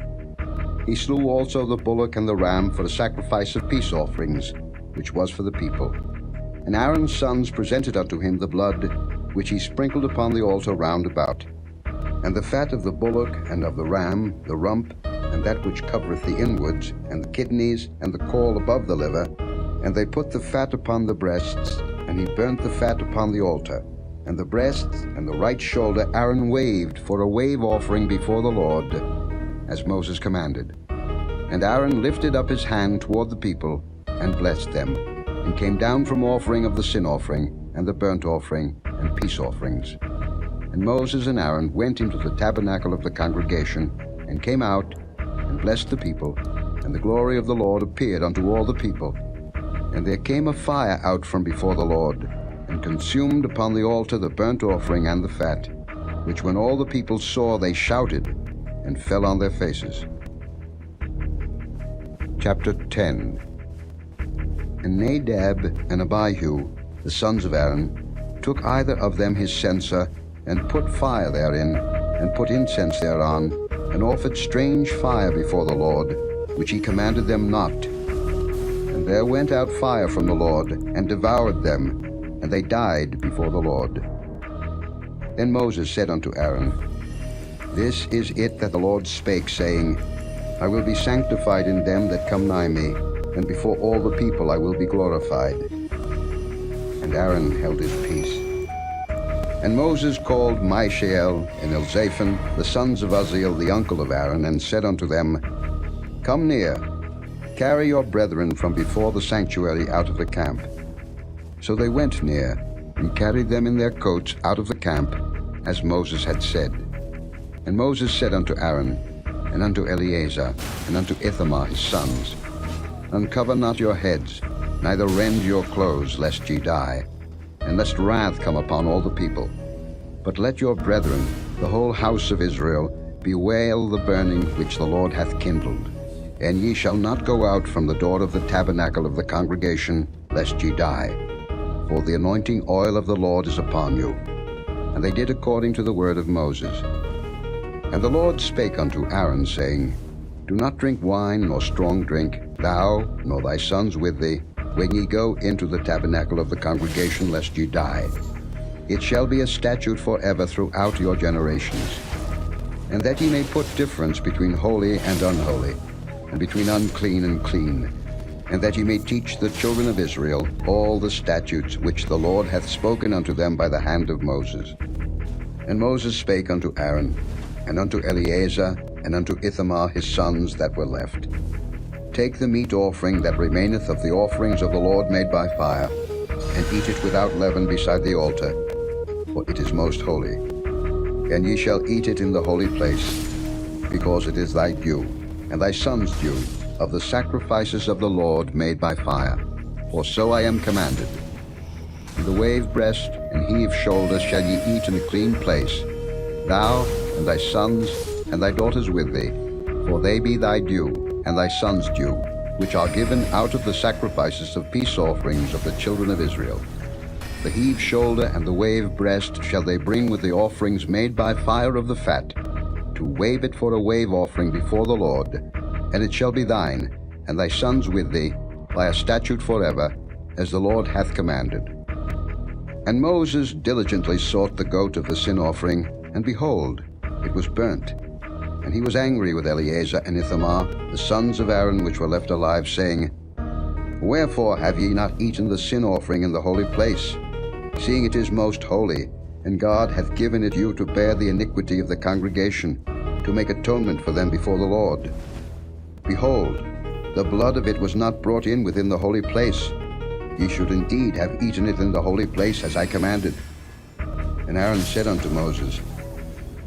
He slew also the bullock and the ram for a sacrifice of peace offerings, which was for the people. And Aaron's sons presented unto him the blood, which he sprinkled upon the altar round about. And the fat of the bullock and of the ram, the rump, and that which covereth the inwards, and the kidneys, and the caul above the liver. And they put the fat upon the breasts, and he burnt the fat upon the altar. And the breasts and the right shoulder Aaron waved for a wave offering before the Lord, as Moses commanded. And Aaron lifted up his hand toward the people, and blessed them, and came down from offering of the sin offering, and the burnt offering, and peace offerings. And Moses and Aaron went into the tabernacle of the congregation, and came out, and blessed the people, and the glory of the Lord appeared unto all the people. And there came a fire out from before the Lord, and consumed upon the altar the burnt offering and the fat, which when all the people saw, they shouted, and fell on their faces. Chapter 10. And Nadab and Abihu, the sons of Aaron, took either of them his censer, and put fire therein, and put incense thereon, and offered strange fire before the Lord, which he commanded them not. And there went out fire from the Lord, and devoured them, and they died before the Lord. Then Moses said unto Aaron, This is it that the Lord spake, saying, I will be sanctified in them that come nigh me, and before all the people I will be glorified. And Aaron held his peace. And Moses called Mishael and Elzaphan, the sons of Uzziel, the uncle of Aaron, and said unto them, Come near, carry your brethren from before the sanctuary out of the camp. So they went near, and carried them in their coats out of the camp, as Moses had said. And Moses said unto Aaron, and unto Eleazar, and unto Ithamar his sons, Uncover not your heads, neither rend your clothes, lest ye die. and lest wrath come upon all the people. But let your brethren, the whole house of Israel, bewail the burning which the Lord hath kindled. And ye shall not go out from the door of the tabernacle of the congregation, lest ye die. For the anointing oil of the Lord is upon you. And they did according to the word of Moses. And the Lord spake unto Aaron, saying, Do not drink wine nor strong drink, thou nor thy sons with thee, when ye go into the tabernacle of the congregation, lest ye die. It shall be a statute forever throughout your generations. And that ye may put difference between holy and unholy, and between unclean and clean, and that ye may teach the children of Israel all the statutes which the Lord hath spoken unto them by the hand of Moses. And Moses spake unto Aaron, and unto Eleazar, and unto Ithamar his sons that were left, Take the meat offering that remaineth of the offerings of the Lord made by fire, and eat it without leaven beside the altar, for it is most holy. And ye shall eat it in the holy place, because it is thy due, and thy son's due, of the sacrifices of the Lord made by fire, for so I am commanded. And the wave breast and heave shoulder shall ye eat in a clean place, thou and thy sons and thy daughters with thee, for they be thy due, and thy sons' due, which are given out of the sacrifices of peace offerings of the children of Israel. The heave shoulder and the wave breast shall they bring with the offerings made by fire of the fat, to wave it for a wave offering before the Lord, and it shall be thine, and thy sons with thee, by a statute forever, as the Lord hath commanded. And Moses diligently sought the goat of the sin offering, and behold, it was burnt. And he was angry with Eleazar and Ithamar, the sons of Aaron which were left alive, saying, Wherefore have ye not eaten the sin offering in the holy place, seeing it is most holy, and God hath given it you to bear the iniquity of the congregation, to make atonement for them before the Lord? Behold, the blood of it was not brought in within the holy place. Ye should indeed have eaten it in the holy place, as I commanded. And Aaron said unto Moses,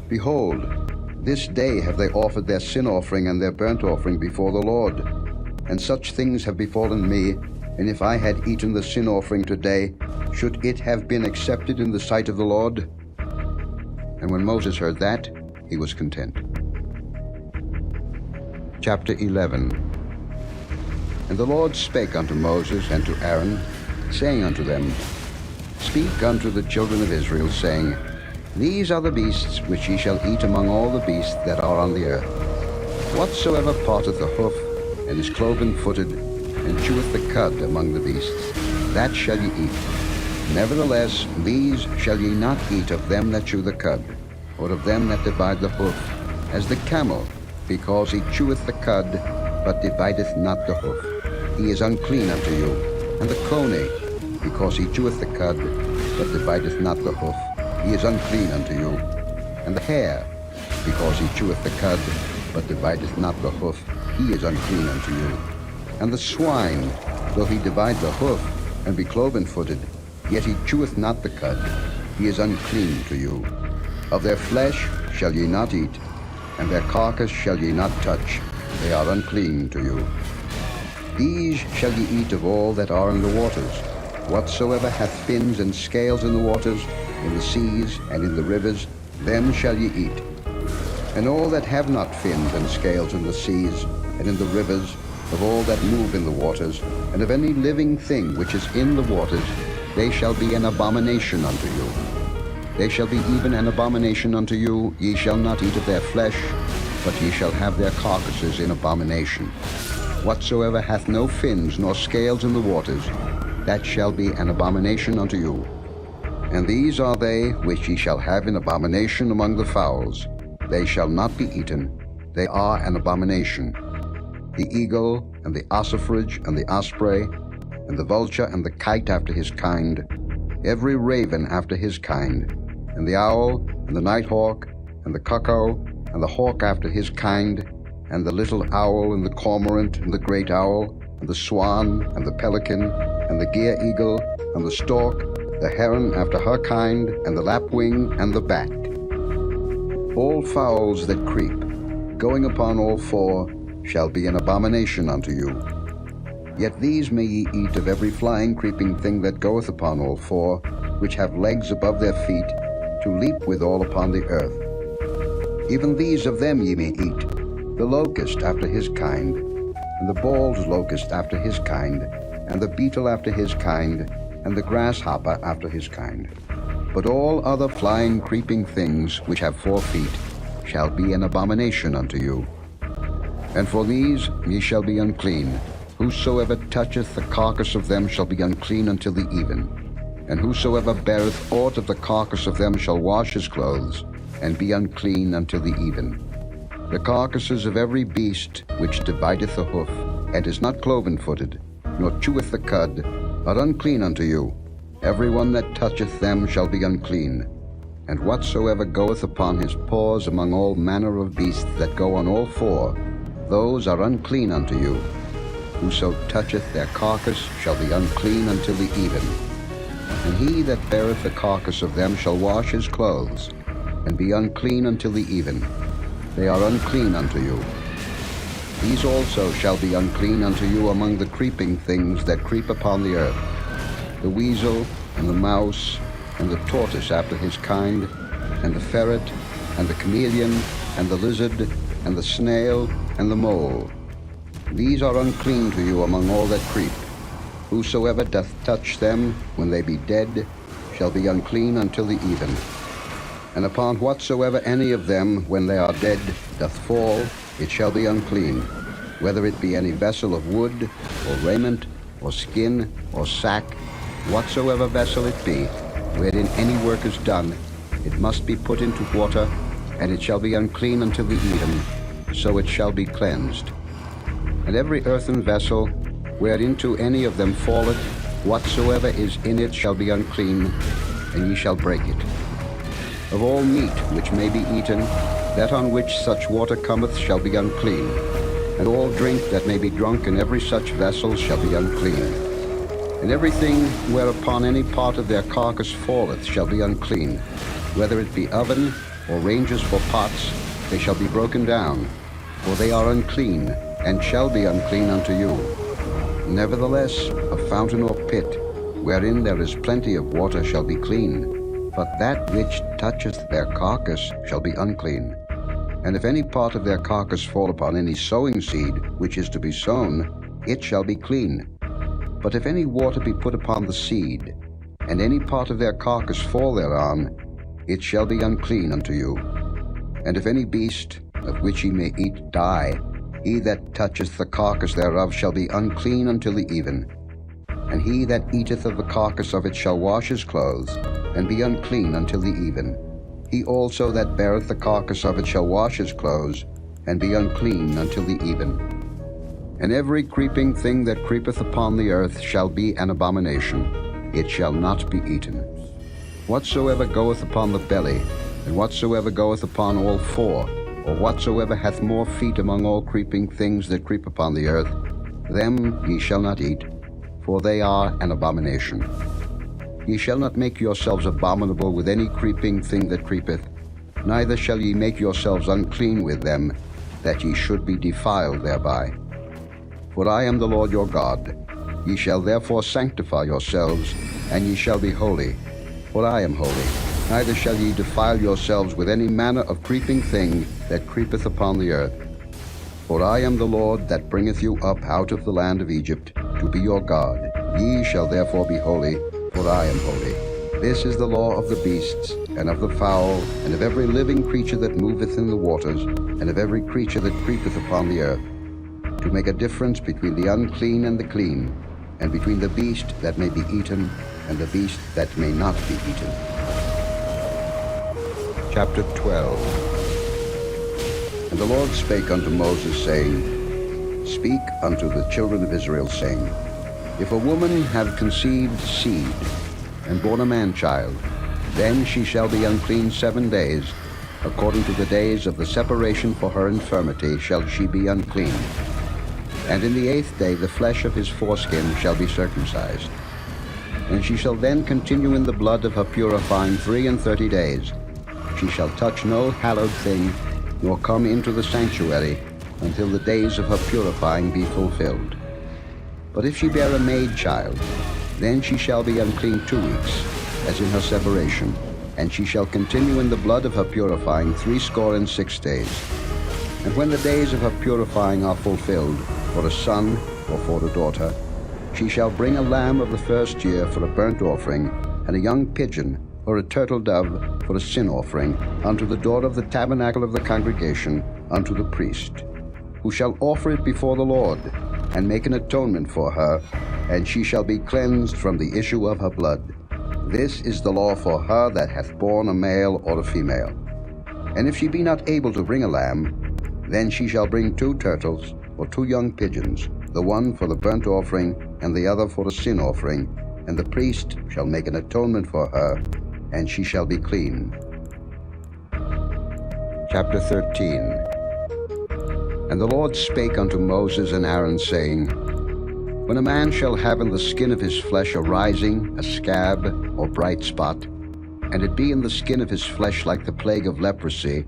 Behold, this day have they offered their sin offering and their burnt offering before the Lord. And such things have befallen me, and if I had eaten the sin offering today, should it have been accepted in the sight of the Lord? And when Moses heard that, he was content. Chapter 11. And the Lord spake unto Moses and to Aaron, saying unto them, Speak unto the children of Israel, saying, These are the beasts which ye shall eat among all the beasts that are on the earth. Whatsoever parteth the hoof, and is cloven-footed, and cheweth the cud among the beasts, that shall ye eat. Nevertheless, these shall ye not eat of them that chew the cud, or of them that divide the hoof, as the camel, because he cheweth the cud, but divideth not the hoof. He is unclean unto you. And the coney, because he cheweth the cud, but divideth not the hoof, he is unclean unto you. And the hare, because he cheweth the cud, but divideth not the hoof, he is unclean unto you. And the swine, though he divide the hoof, and be cloven-footed, yet he cheweth not the cud, he is unclean to you. Of their flesh shall ye not eat, and their carcass shall ye not touch, they are unclean to you. These shall ye eat of all that are in the waters. Whatsoever hath fins and scales in the waters, in the seas and in the rivers, them shall ye eat. And all that have not fins and scales in the seas and in the rivers, of all that move in the waters, and of any living thing which is in the waters, they shall be an abomination unto you. They shall be even an abomination unto you. Ye shall not eat of their flesh, but ye shall have their carcasses in abomination. Whatsoever hath no fins nor scales in the waters, that shall be an abomination unto you. And these are they which ye shall have in abomination among the fowls. They shall not be eaten. They are an abomination. The eagle, and the ossifrage, and the osprey, and the vulture, and the kite after his kind, every raven after his kind, and the owl, and the nighthawk, and the cuckoo, and the hawk after his kind, and the little owl, and the cormorant, and the great owl, and the swan, and the pelican, and the gier eagle, and the stork, the heron after her kind, and the lapwing, and the bat. All fowls that creep, going upon all four, shall be an abomination unto you. Yet these may ye eat of every flying creeping thing that goeth upon all four, which have legs above their feet, to leap withal upon the earth. Even these of them ye may eat, the locust after his kind, and the bald locust after his kind, and the beetle after his kind, and the grasshopper after his kind. But all other flying, creeping things which have 4 feet shall be an abomination unto you. And for these ye shall be unclean. Whosoever toucheth the carcass of them shall be unclean until the even. And whosoever beareth aught of the carcass of them shall wash his clothes, and be unclean until the even. The carcasses of every beast which divideth the hoof, and is not cloven-footed, nor cheweth the cud, are unclean unto you. Every one that toucheth them shall be unclean. And whatsoever goeth upon his paws among all manner of beasts that go on all 4, those are unclean unto you. Whoso toucheth their carcass shall be unclean until the even. And he that beareth the carcass of them shall wash his clothes, and be unclean until the even. They are unclean unto you. These also shall be unclean unto you among the creeping things that creep upon the earth, the weasel, and the mouse, and the tortoise after his kind, and the ferret, and the chameleon, and the lizard, and the snail, and the mole. These are unclean to you among all that creep. Whosoever doth touch them when they be dead shall be unclean until the even. And upon whatsoever any of them, when they are dead, doth fall, it shall be unclean, whether it be any vessel of wood, or raiment, or skin, or sack, whatsoever vessel it be, wherein any work is done, it must be put into water, and it shall be unclean until the even, so it shall be cleansed. And every earthen vessel, whereinto any of them falleth, whatsoever is in it shall be unclean, and ye shall break it. Of all meat which may be eaten, that on which such water cometh shall be unclean, and all drink that may be drunk in every such vessel shall be unclean. And everything whereupon any part of their carcass falleth shall be unclean, whether it be oven or ranges for pots, they shall be broken down, for they are unclean, and shall be unclean unto you. Nevertheless, a fountain or pit, wherein there is plenty of water, shall be clean. But that which toucheth their carcass shall be unclean. And if any part of their carcass fall upon any sowing seed which is to be sown, it shall be clean. But if any water be put upon the seed, and any part of their carcass fall thereon, it shall be unclean unto you. And if any beast, of which ye may eat, die, he that toucheth the carcass thereof shall be unclean until the even. And he that eateth of the carcass of it shall wash his clothes, and be unclean until the even. He also that beareth the carcass of it shall wash his clothes, and be unclean until the even. And every creeping thing that creepeth upon the earth shall be an abomination. It shall not be eaten. Whatsoever goeth upon the belly, and whatsoever goeth upon all 4, or whatsoever hath more feet among all creeping things that creep upon the earth, them ye shall not eat, for they are an abomination. Ye shall not make yourselves abominable with any creeping thing that creepeth, neither shall ye make yourselves unclean with them, that ye should be defiled thereby. For I am the Lord your God. Ye shall therefore sanctify yourselves, and ye shall be holy, for I am holy. Neither shall ye defile yourselves with any manner of creeping thing that creepeth upon the earth. For I am the Lord that bringeth you up out of the land of Egypt, to be your God. Ye shall therefore be holy, for I am holy. This is the law of the beasts, and of the fowl, and of every living creature that moveth in the waters, and of every creature that creepeth upon the earth, to make a difference between the unclean and the clean, and between the beast that may be eaten, and the beast that may not be eaten. Chapter 12. And the Lord spake unto Moses, saying, Speak unto the children of Israel, saying, If a woman have conceived seed, and born a man-child, then she shall be unclean 7 days. According to the days of the separation for her infirmity shall she be unclean. And in the 8th day the flesh of his foreskin shall be circumcised. And she shall then continue in the blood of her purifying 33 days. She shall touch no hallowed thing, nor come into the sanctuary, until the days of her purifying be fulfilled. But if she bear a maid child, then she shall be unclean 2 weeks. as in her separation, and she shall continue in the blood of her purifying 66 days. And when the days of her purifying are fulfilled, for a son or for a daughter, she shall bring a lamb of the first year for a burnt offering, and a young pigeon or a turtle dove for a sin offering, unto the door of the tabernacle of the congregation, unto the priest, who shall offer it before the Lord, and make an atonement for her, and she shall be cleansed from the issue of her blood. This is the law for her that hath borne a male or a female. And if she be not able to bring a lamb, then she shall bring 2 turtles or 2 young pigeons, the one for the burnt offering, and the other for a sin offering, and the priest shall make an atonement for her, and she shall be clean. Chapter 13. And the Lord spake unto Moses and Aaron, saying, When a man shall have in the skin of his flesh a rising, a scab, or bright spot, and it be in the skin of his flesh like the plague of leprosy,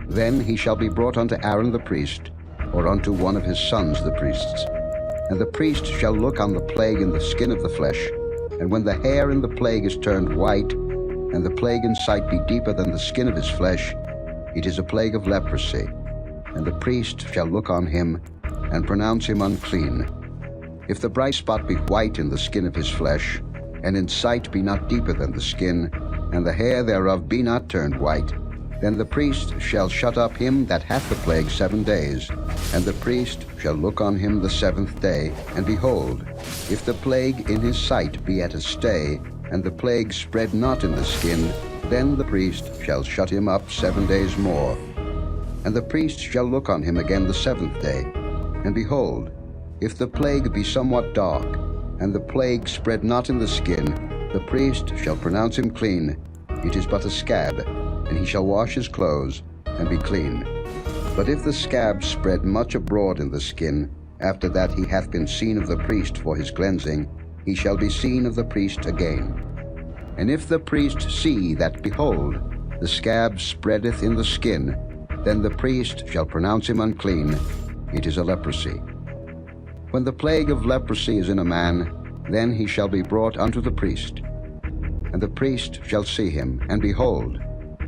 then he shall be brought unto Aaron the priest, or unto one of his sons the priests. And the priest shall look on the plague in the skin of the flesh, and when the hair in the plague is turned white, and the plague in sight be deeper than the skin of his flesh, it is a plague of leprosy. And the priest shall look on him, and pronounce him unclean. If the bright spot be white in the skin of his flesh, and in sight be not deeper than the skin, and the hair thereof be not turned white, then the priest shall shut up him that hath the plague 7 days, and the priest shall look on him the 7th day, and behold, if the plague in his sight be at a stay, and the plague spread not in the skin, then the priest shall shut him up 7 days more. And the priest shall look on him again the 7th day, and behold, if the plague be somewhat dark, and the plague spread not in the skin, the priest shall pronounce him clean. It is but a scab, and he shall wash his clothes, and be clean. But if the scab spread much abroad in the skin, after that he hath been seen of the priest for his cleansing, he shall be seen of the priest again. And if the priest see that, behold, the scab spreadeth in the skin, then the priest shall pronounce him unclean. It is a leprosy. When the plague of leprosy is in a man, then he shall be brought unto the priest. And the priest shall see him, and behold,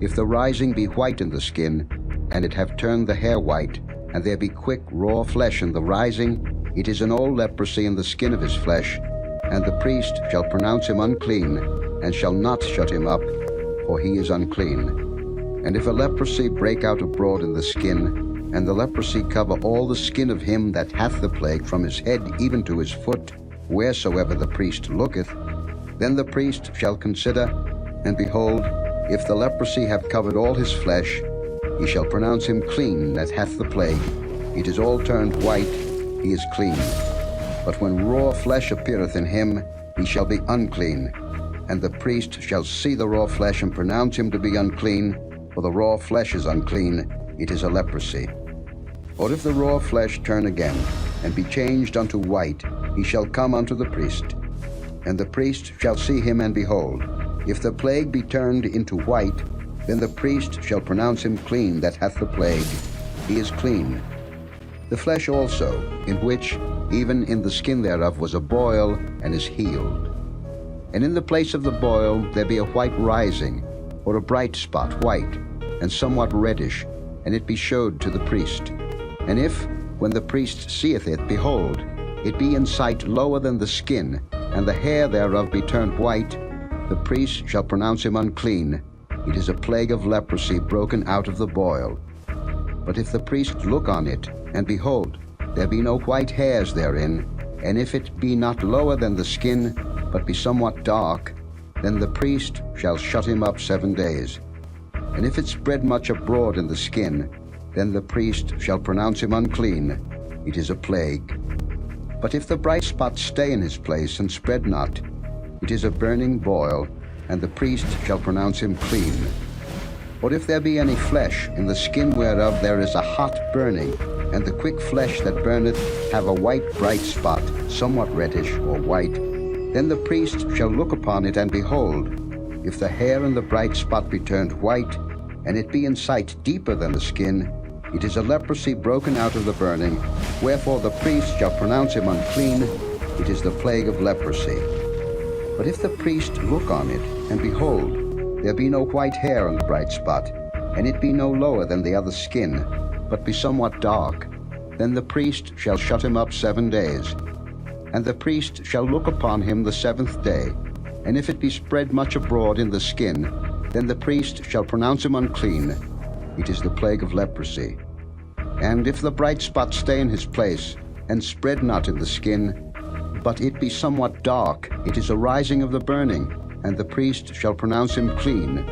if the rising be white in the skin, and it have turned the hair white, and there be quick raw flesh in the rising, it is an old leprosy in the skin of his flesh, and the priest shall pronounce him unclean, and shall not shut him up, for he is unclean. And if a leprosy break out abroad in the skin, and the leprosy cover all the skin of him that hath the plague from his head even to his foot, wheresoever the priest looketh, then the priest shall consider, and behold, if the leprosy have covered all his flesh, he shall pronounce him clean that hath the plague. It is all turned white, he is clean. But when raw flesh appeareth in him, he shall be unclean. And the priest shall see the raw flesh, and pronounce him to be unclean, for the raw flesh is unclean, it is a leprosy. Or if the raw flesh turn again, and be changed unto white, he shall come unto the priest. And the priest shall see him, and behold, if the plague be turned into white, then the priest shall pronounce him clean that hath the plague. He is clean. The flesh also, in which, even in the skin thereof, was a boil, and is healed. And in the place of the boil there be a white rising, or a bright spot white, and somewhat reddish, and it be showed to the priest. And if, when the priest seeth it, behold, it be in sight lower than the skin, and the hair thereof be turned white, the priest shall pronounce him unclean. It is a plague of leprosy broken out of the boil. But if the priest look on it, and behold, there be no white hairs therein, and if it be not lower than the skin, but be somewhat dark, then the priest shall shut him up 7 days. And if it spread much abroad in the skin, then the priest shall pronounce him unclean. It is a plague. But if the bright spot stay in his place, and spread not, it is a burning boil, and the priest shall pronounce him clean. Or if there be any flesh, in the skin whereof there is a hot burning, and the quick flesh that burneth have a white bright spot, somewhat reddish or white, then the priest shall look upon it, and behold, if the hair in the bright spot be turned white, and it be in sight deeper than the skin, it is a leprosy broken out of the burning, wherefore the priest shall pronounce him unclean. It is the plague of leprosy. But if the priest look on it, and behold, there be no white hair on the bright spot, and it be no lower than the other skin, but be somewhat dark, then the priest shall shut him up 7 days. And the priest shall look upon him the 7th day, and if it be spread much abroad in the skin, then the priest shall pronounce him unclean. It is the plague of leprosy. And if the bright spot stay in his place, and spread not in the skin, but it be somewhat dark, it is a rising of the burning, and the priest shall pronounce him clean,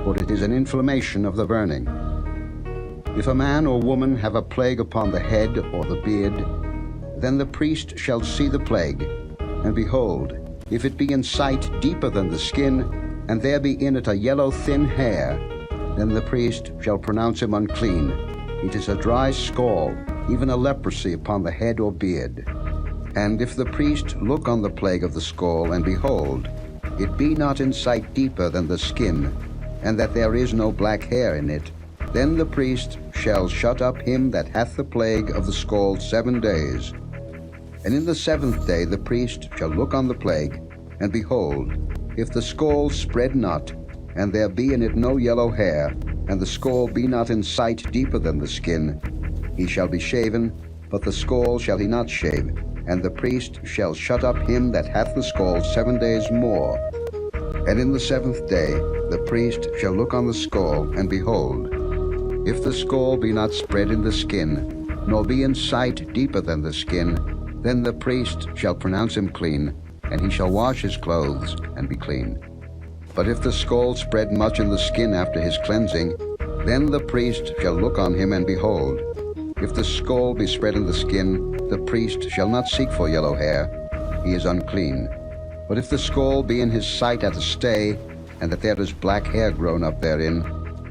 for it is an inflammation of the burning. If a man or woman have a plague upon the head or the beard, then the priest shall see the plague, and behold, if it be in sight deeper than the skin, and there be in it a yellow thin hair, then the priest shall pronounce him unclean. It is a dry scald, even a leprosy upon the head or beard. And if the priest look on the plague of the scald, and behold, it be not in sight deeper than the skin, and that there is no black hair in it, then the priest shall shut up him that hath the plague of the scald 7 days. And in the 7th day the priest shall look on the plague, and behold, if the scald spread not, and there be in it no yellow hair, and the scald be not in sight deeper than the skin, he shall be shaven, but the scald shall he not shave, and the priest shall shut up him that hath the scald 7 days more. And in the 7th day the priest shall look on the scald, and behold, if the scald be not spread in the skin, nor be in sight deeper than the skin, then the priest shall pronounce him clean, and he shall wash his clothes, and be clean. But if the scald spread much in the skin after his cleansing, then the priest shall look on him, and behold, if the scald be spread in the skin, the priest shall not seek for yellow hair, he is unclean. But if the scald be in his sight at a stay, and that there is black hair grown up therein,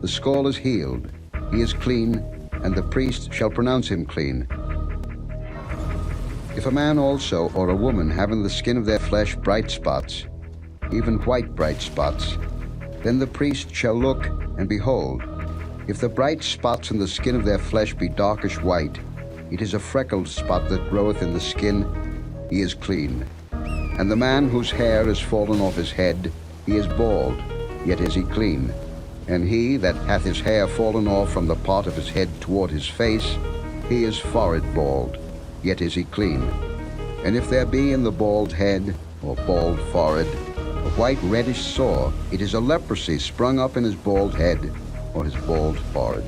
the scald is healed, he is clean, and the priest shall pronounce him clean. If a man also or a woman have in the skin of their flesh bright spots, even white bright spots, then the priest shall look, and behold, if the bright spots in the skin of their flesh be darkish white, it is a freckled spot that groweth in the skin, he is clean. And the man whose hair is fallen off his head, he is bald, yet is he clean. And he that hath his hair fallen off from the part of his head toward his face, he is forehead bald, yet is he clean. And if there be in the bald head, or bald forehead, a white reddish sore, it is a leprosy sprung up in his bald head, or his bald forehead.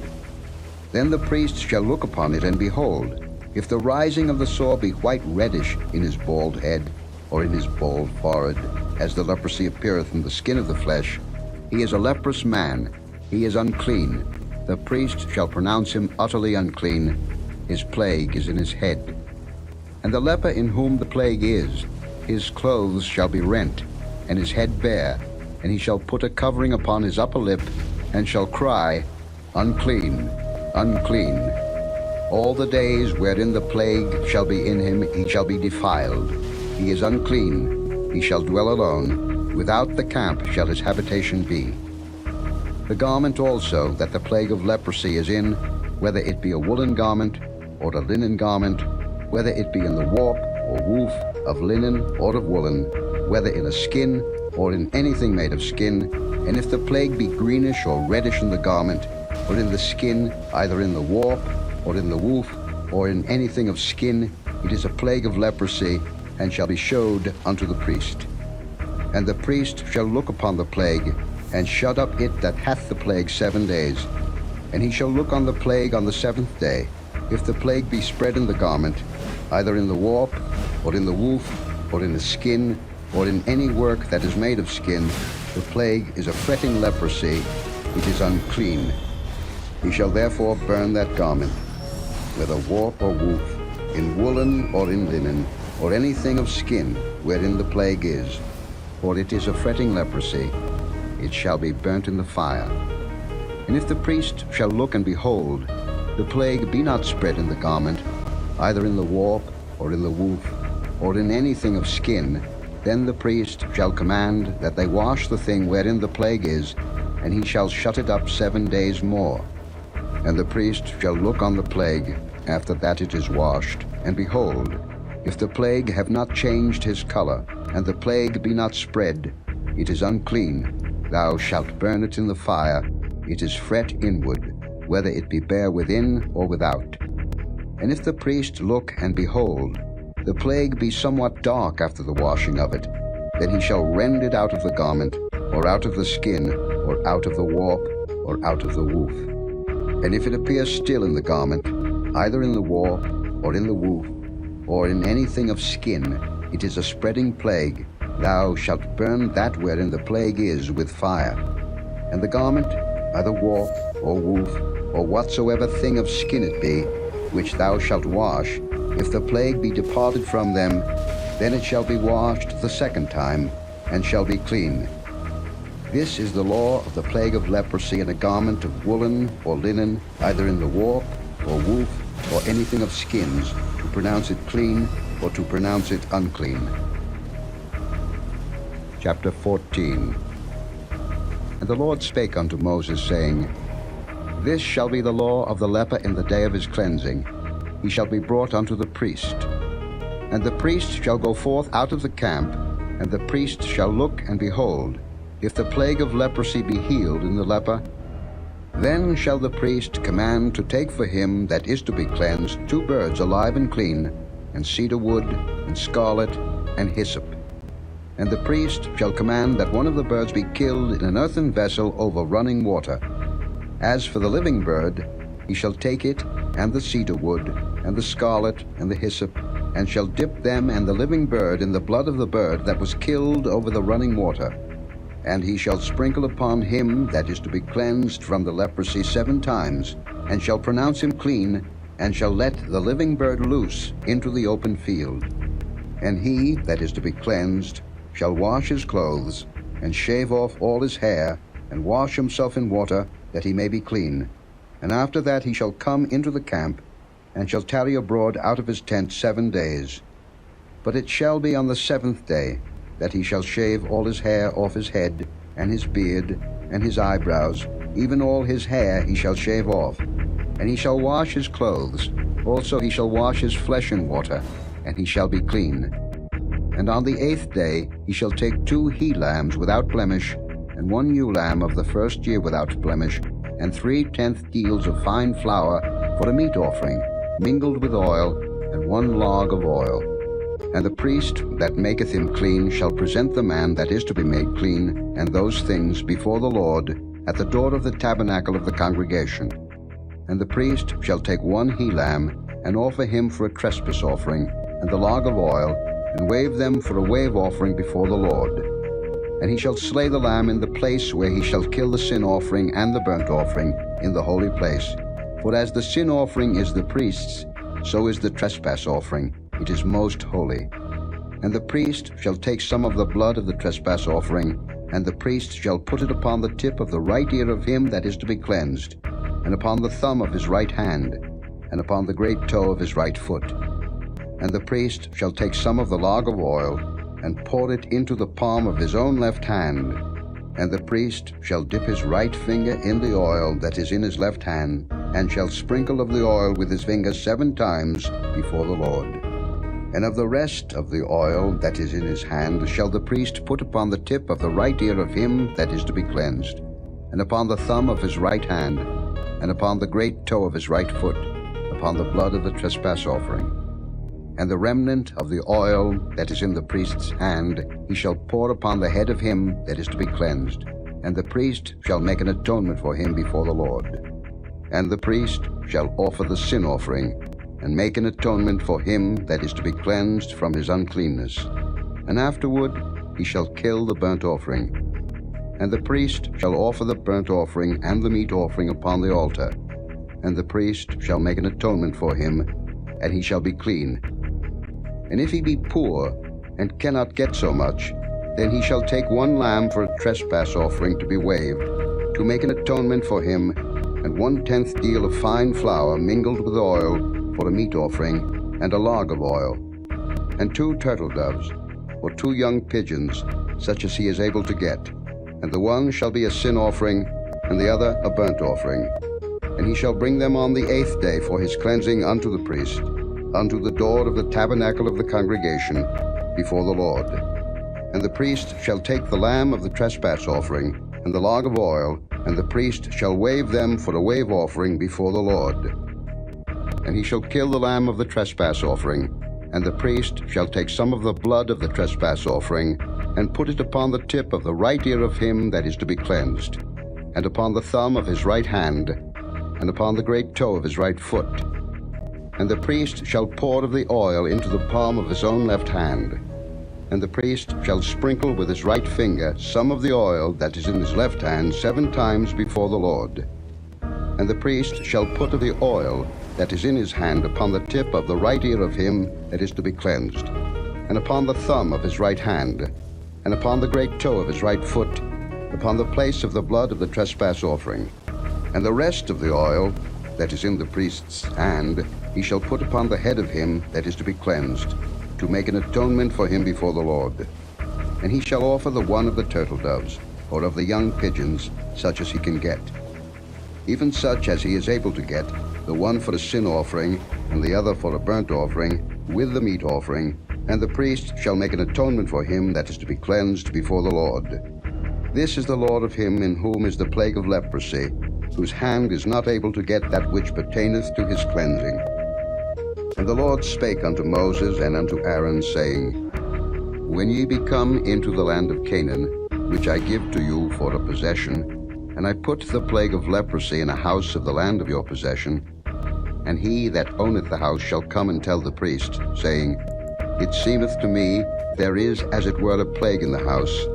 Then the priest shall look upon it, and behold, if the rising of the sore be white reddish in his bald head, or in his bald forehead, as the leprosy appeareth in the skin of the flesh, he is a leprous man, he is unclean. The priest shall pronounce him utterly unclean, his plague is in his head. And the leper in whom the plague is, his clothes shall be rent, and his head bare, and he shall put a covering upon his upper lip, and shall cry, Unclean, unclean. All the days wherein the plague shall be in him, he shall be defiled. He is unclean, he shall dwell alone, without the camp shall his habitation be. The garment also that the plague of leprosy is in, whether it be a woolen garment, or a linen garment, whether it be in the warp or woof of linen or of woolen, whether in a skin or in anything made of skin, and if the plague be greenish or reddish in the garment, or in the skin, either in the warp, or in the woof, or in anything of skin, it is a plague of leprosy, and shall be showed unto the priest. And the priest shall look upon the plague, and shut up it that hath the plague 7 days. And he shall look on the plague on the 7th day. If the plague be spread in the garment, either in the warp, or in the woof, or in the skin, or in any work that is made of skin, the plague is a fretting leprosy, it is unclean. He shall therefore burn that garment, whether warp or woof, in woolen or in linen, or anything of skin wherein the plague is, for it is a fretting leprosy, it shall be burnt in the fire. And if the priest shall look and behold, the plague be not spread in the garment, either in the warp, or in the woof, or in anything of skin, then the priest shall command that they wash the thing wherein the plague is, and he shall shut it up 7 days more. And the priest shall look on the plague, after that it is washed, and behold, if the plague have not changed his color, and the plague be not spread, it is unclean, thou shalt burn it in the fire, it is fret inward, whether it be bare within or without. And if the priest look and behold, the plague be somewhat dark after the washing of it, then he shall rend it out of the garment, or out of the skin, or out of the warp, or out of the woof. And if it appear still in the garment, either in the warp, or in the woof, or in anything of skin, it is a spreading plague, thou shalt burn that wherein the plague is with fire. And the garment, either warp, or woof, or whatsoever thing of skin it be, which thou shalt wash, if the plague be departed from them, then it shall be washed the second time, and shall be clean. This is the law of the plague of leprosy in a garment of woolen or linen, either in the warp, or woof, or anything of skins, to pronounce it clean, or to pronounce it unclean. Chapter 14. And the Lord spake unto Moses, saying, This shall be the law of the leper in the day of his cleansing. He shall be brought unto the priest. And the priest shall go forth out of the camp, and the priest shall look and behold, if the plague of leprosy be healed in the leper. Then shall the priest command to take for him that is to be cleansed 2 birds alive and clean, and cedar wood, and scarlet, and hyssop. And the priest shall command that one of the birds be killed in an earthen vessel over running water. As for the living bird, he shall take it, and the cedar wood, and the scarlet, and the hyssop, and shall dip them and the living bird in the blood of the bird that was killed over the running water. And he shall sprinkle upon him that is to be cleansed from the leprosy 7 times, and shall pronounce him clean, and shall let the living bird loose into the open field. And he that is to be cleansed shall wash his clothes, and shave off all his hair, and wash himself in water, that he may be clean. And after that he shall come into the camp, and shall tarry abroad out of his tent 7 days. But it shall be on the 7th day that he shall shave all his hair off his head, and his beard, and his eyebrows, even all his hair he shall shave off. And he shall wash his clothes, also he shall wash his flesh in water, and he shall be clean. And on the 8th day he shall take 2 he-lambs without blemish, and 1 ewe lamb of the first year without blemish, and 3/10 deals of fine flour for a meat offering, mingled with oil, and 1 log of oil. And the priest that maketh him clean shall present the man that is to be made clean, and those things before the Lord, at the door of the tabernacle of the congregation. And the priest shall take 1 he-lamb, and offer him for a trespass offering, and the log of oil, and wave them for a wave offering before the Lord. And he shall slay the lamb in the place where he shall kill the sin offering and the burnt offering in the holy place. For as the sin offering is the priest's, so is the trespass offering, it is most holy. And the priest shall take some of the blood of the trespass offering, and the priest shall put it upon the tip of the right ear of him that is to be cleansed, and upon the thumb of his right hand, and upon the great toe of his right foot. And the priest shall take some of the log of oil, and pour it into the palm of his own left hand. And the priest shall dip his right finger in the oil that is in his left hand, and shall sprinkle of the oil with his finger 7 times before the Lord. And of the rest of the oil that is in his hand shall the priest put upon the tip of the right ear of him that is to be cleansed, and upon the thumb of his right hand, and upon the great toe of his right foot, upon the blood of the trespass offering. And the remnant of the oil that is in the priest's hand he shall pour upon the head of him that is to be cleansed, and the priest shall make an atonement for him before the Lord. And the priest shall offer the sin offering, and make an atonement for him that is to be cleansed from his uncleanness. And afterward he shall kill the burnt offering. And the priest shall offer the burnt offering and the meat offering upon the altar. And the priest shall make an atonement for him, and he shall be clean. And if he be poor, and cannot get so much, then he shall take 1 lamb for a trespass offering to be waved, to make an atonement for him, and 1/10 deal of fine flour mingled with oil for a meat offering, and a log of oil, and 2 turtle doves, or 2 young pigeons, such as he is able to get. And the one shall be a sin offering, and the other a burnt offering. And he shall bring them on the 8th day for his cleansing unto the priest, unto the door of the tabernacle of the congregation, before the Lord. And the priest shall take the lamb of the trespass offering, and the log of oil, and the priest shall wave them for a wave offering before the Lord. And he shall kill the lamb of the trespass offering, and the priest shall take some of the blood of the trespass offering, and put it upon the tip of the right ear of him that is to be cleansed, and upon the thumb of his right hand, and upon the great toe of his right foot. And the priest shall pour of the oil into the palm of his own left hand. And the priest shall sprinkle with his right finger some of the oil that is in his left hand 7 times before the Lord. And the priest shall put of the oil that is in his hand upon the tip of the right ear of him that is to be cleansed, and upon the thumb of his right hand, and upon the great toe of his right foot, upon the place of the blood of the trespass offering. And the rest of the oil that is in the priest's hand he shall put upon the head of him that is to be cleansed, to make an atonement for him before the Lord. And he shall offer the one of the turtle doves, or of the young pigeons, such as he can get, even such as he is able to get, the one for a sin offering, and the other for a burnt offering, with the meat offering. And the priest shall make an atonement for him that is to be cleansed before the Lord. This is the Lord of him in whom is the plague of leprosy, whose hand is not able to get that which pertaineth to his cleansing. And the Lord spake unto Moses and unto Aaron, saying, When ye be come into the land of Canaan, which I give to you for a possession, and I put the plague of leprosy in a house of the land of your possession, and he that owneth the house shall come and tell the priest, saying, It seemeth to me there is as it were a plague in the house.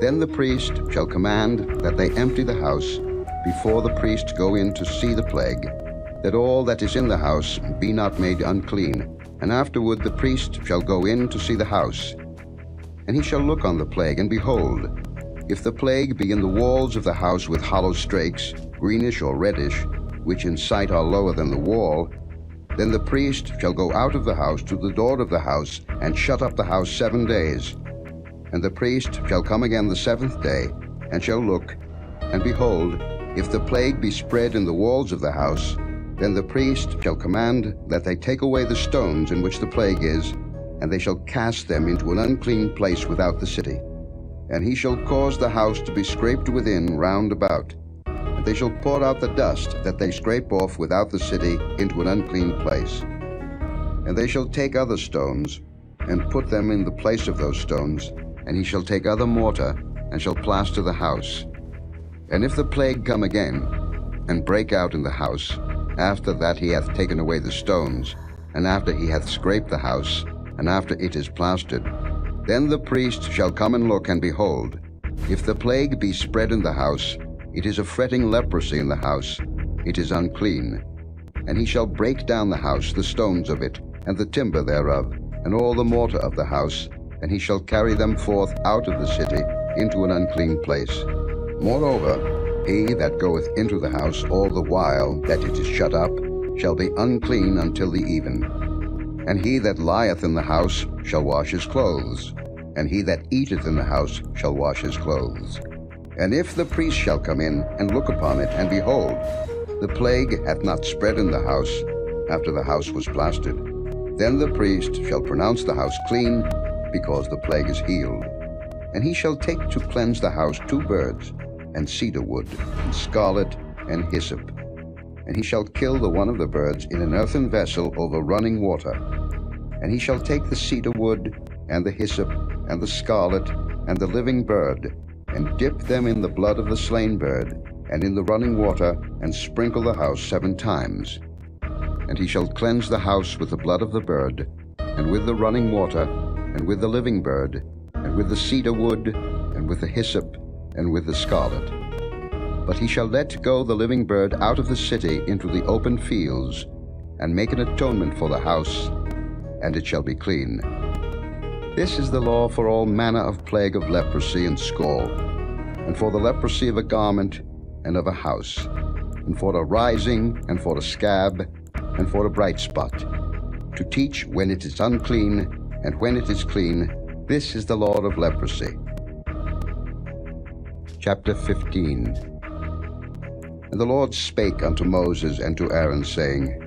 Then the priest shall command that they empty the house before the priest go in to see the plague, that all that is in the house be not made unclean. And afterward the priest shall go in to see the house. And he shall look on the plague, and behold, if the plague be in the walls of the house with hollow strakes, greenish or reddish, which in sight are lower than the wall, then the priest shall go out of the house to the door of the house, and shut up the house 7 days. And the priest shall come again the 7th day, and shall look, and behold, if the plague be spread in the walls of the house, then the priest shall command that they take away the stones in which the plague is, and they shall cast them into an unclean place without the city. And he shall cause the house to be scraped within round about. And they shall pour out the dust that they scrape off without the city into an unclean place. And they shall take other stones, and put them in the place of those stones, and he shall take other mortar, and shall plaster the house. And if the plague come again, and break out in the house, after that he hath taken away the stones, and after he hath scraped the house, and after it is plastered, then the priest shall come and look, and behold, if the plague be spread in the house, it is a fretting leprosy in the house, it is unclean. And he shall break down the house, the stones of it, and the timber thereof, and all the mortar of the house, and he shall carry them forth out of the city into an unclean place. Moreover, he that goeth into the house all the while that it is shut up shall be unclean until the even. And he that lieth in the house shall wash his clothes, and he that eateth in the house shall wash his clothes. And if the priest shall come in and look upon it, and behold, the plague hath not spread in the house after the house was plastered, then the priest shall pronounce the house clean, because the plague is healed. And he shall take to cleanse the house 2 birds, and cedar wood, and scarlet, and hyssop. And he shall kill the one of the birds in an earthen vessel over running water. And he shall take the cedar wood, and the hyssop, and the scarlet, and the living bird, and dip them in the blood of the slain bird, and in the running water, and sprinkle the house 7 times. And he shall cleanse the house with the blood of the bird, and with the running water, and with the living bird, and with the cedar wood, and with the hyssop, and with the scarlet. But he shall let go the living bird out of the city into the open fields, and make an atonement for the house, and it shall be clean. This is the law for all manner of plague of leprosy and scald, and for the leprosy of a garment, and of a house, and for a rising, and for a scab, and for a bright spot, to teach when it is unclean, and when it is clean. This is the law of leprosy. Chapter 15. And the Lord spake unto Moses and to Aaron, saying,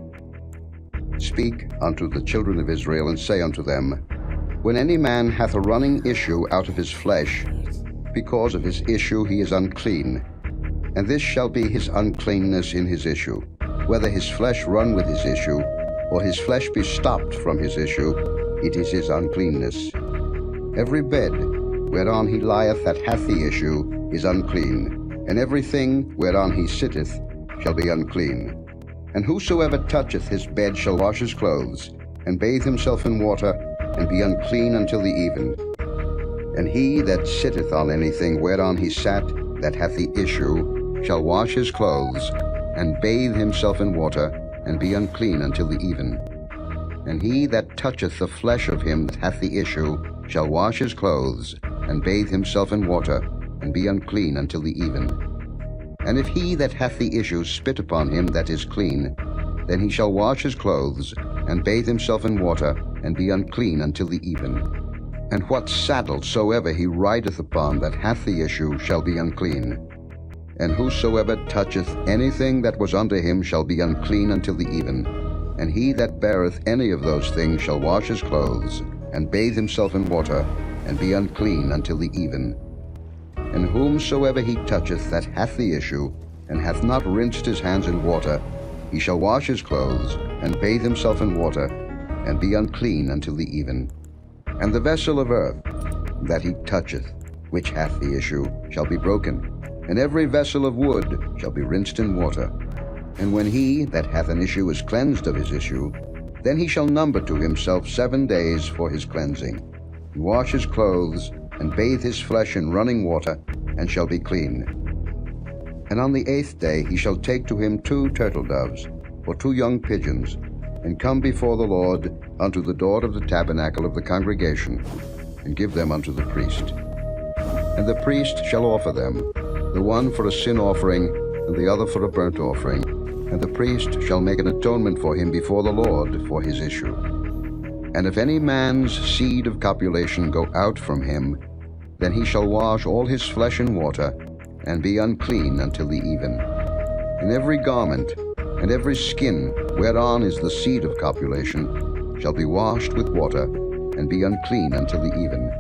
Speak unto the children of Israel, and say unto them, When any man hath a running issue out of his flesh, because of his issue he is unclean, and this shall be his uncleanness in his issue, whether his flesh run with his issue, or his flesh be stopped from his issue, it is his uncleanness. Every bed whereon he lieth that hath the issue is unclean, and everything whereon he sitteth shall be unclean. And whosoever toucheth his bed shall wash his clothes, and bathe himself in water, and be unclean until the even. And he that sitteth on anything whereon he sat that hath the issue shall wash his clothes, and bathe himself in water, and be unclean until the even. And he that toucheth the flesh of him that hath the issue shall wash his clothes, and bathe himself in water, and be unclean until the even. And if he that hath the issue spit upon him that is clean, then he shall wash his clothes, and bathe himself in water, and be unclean until the even. And what saddle soever he rideth upon that hath the issue shall be unclean. And whosoever toucheth anything that was under him shall be unclean until the even. And he that beareth any of those things shall wash his clothes, and bathe himself in water, and be unclean until the even. And whomsoever he toucheth that hath the issue, and hath not rinsed his hands in water, he shall wash his clothes, and bathe himself in water, and be unclean until the even. And the vessel of earth that he toucheth, which hath the issue, shall be broken, and every vessel of wood shall be rinsed in water. And when he that hath an issue is cleansed of his issue, then he shall number to himself 7 days for his cleansing, and wash his clothes, and bathe his flesh in running water, and shall be clean. And on the 8th day he shall take to him 2 turtle doves, or 2 young pigeons, and come before the Lord unto the door of the tabernacle of the congregation, and give them unto the priest. And the priest shall offer them, the one for a sin offering, and the other for a burnt offering. And the priest shall make an atonement for him before the Lord for his issue. And if any man's seed of copulation go out from him, then he shall wash all his flesh in water, and be unclean until the even. And every garment, and every skin whereon is the seed of copulation, shall be washed with water, and be unclean until the even.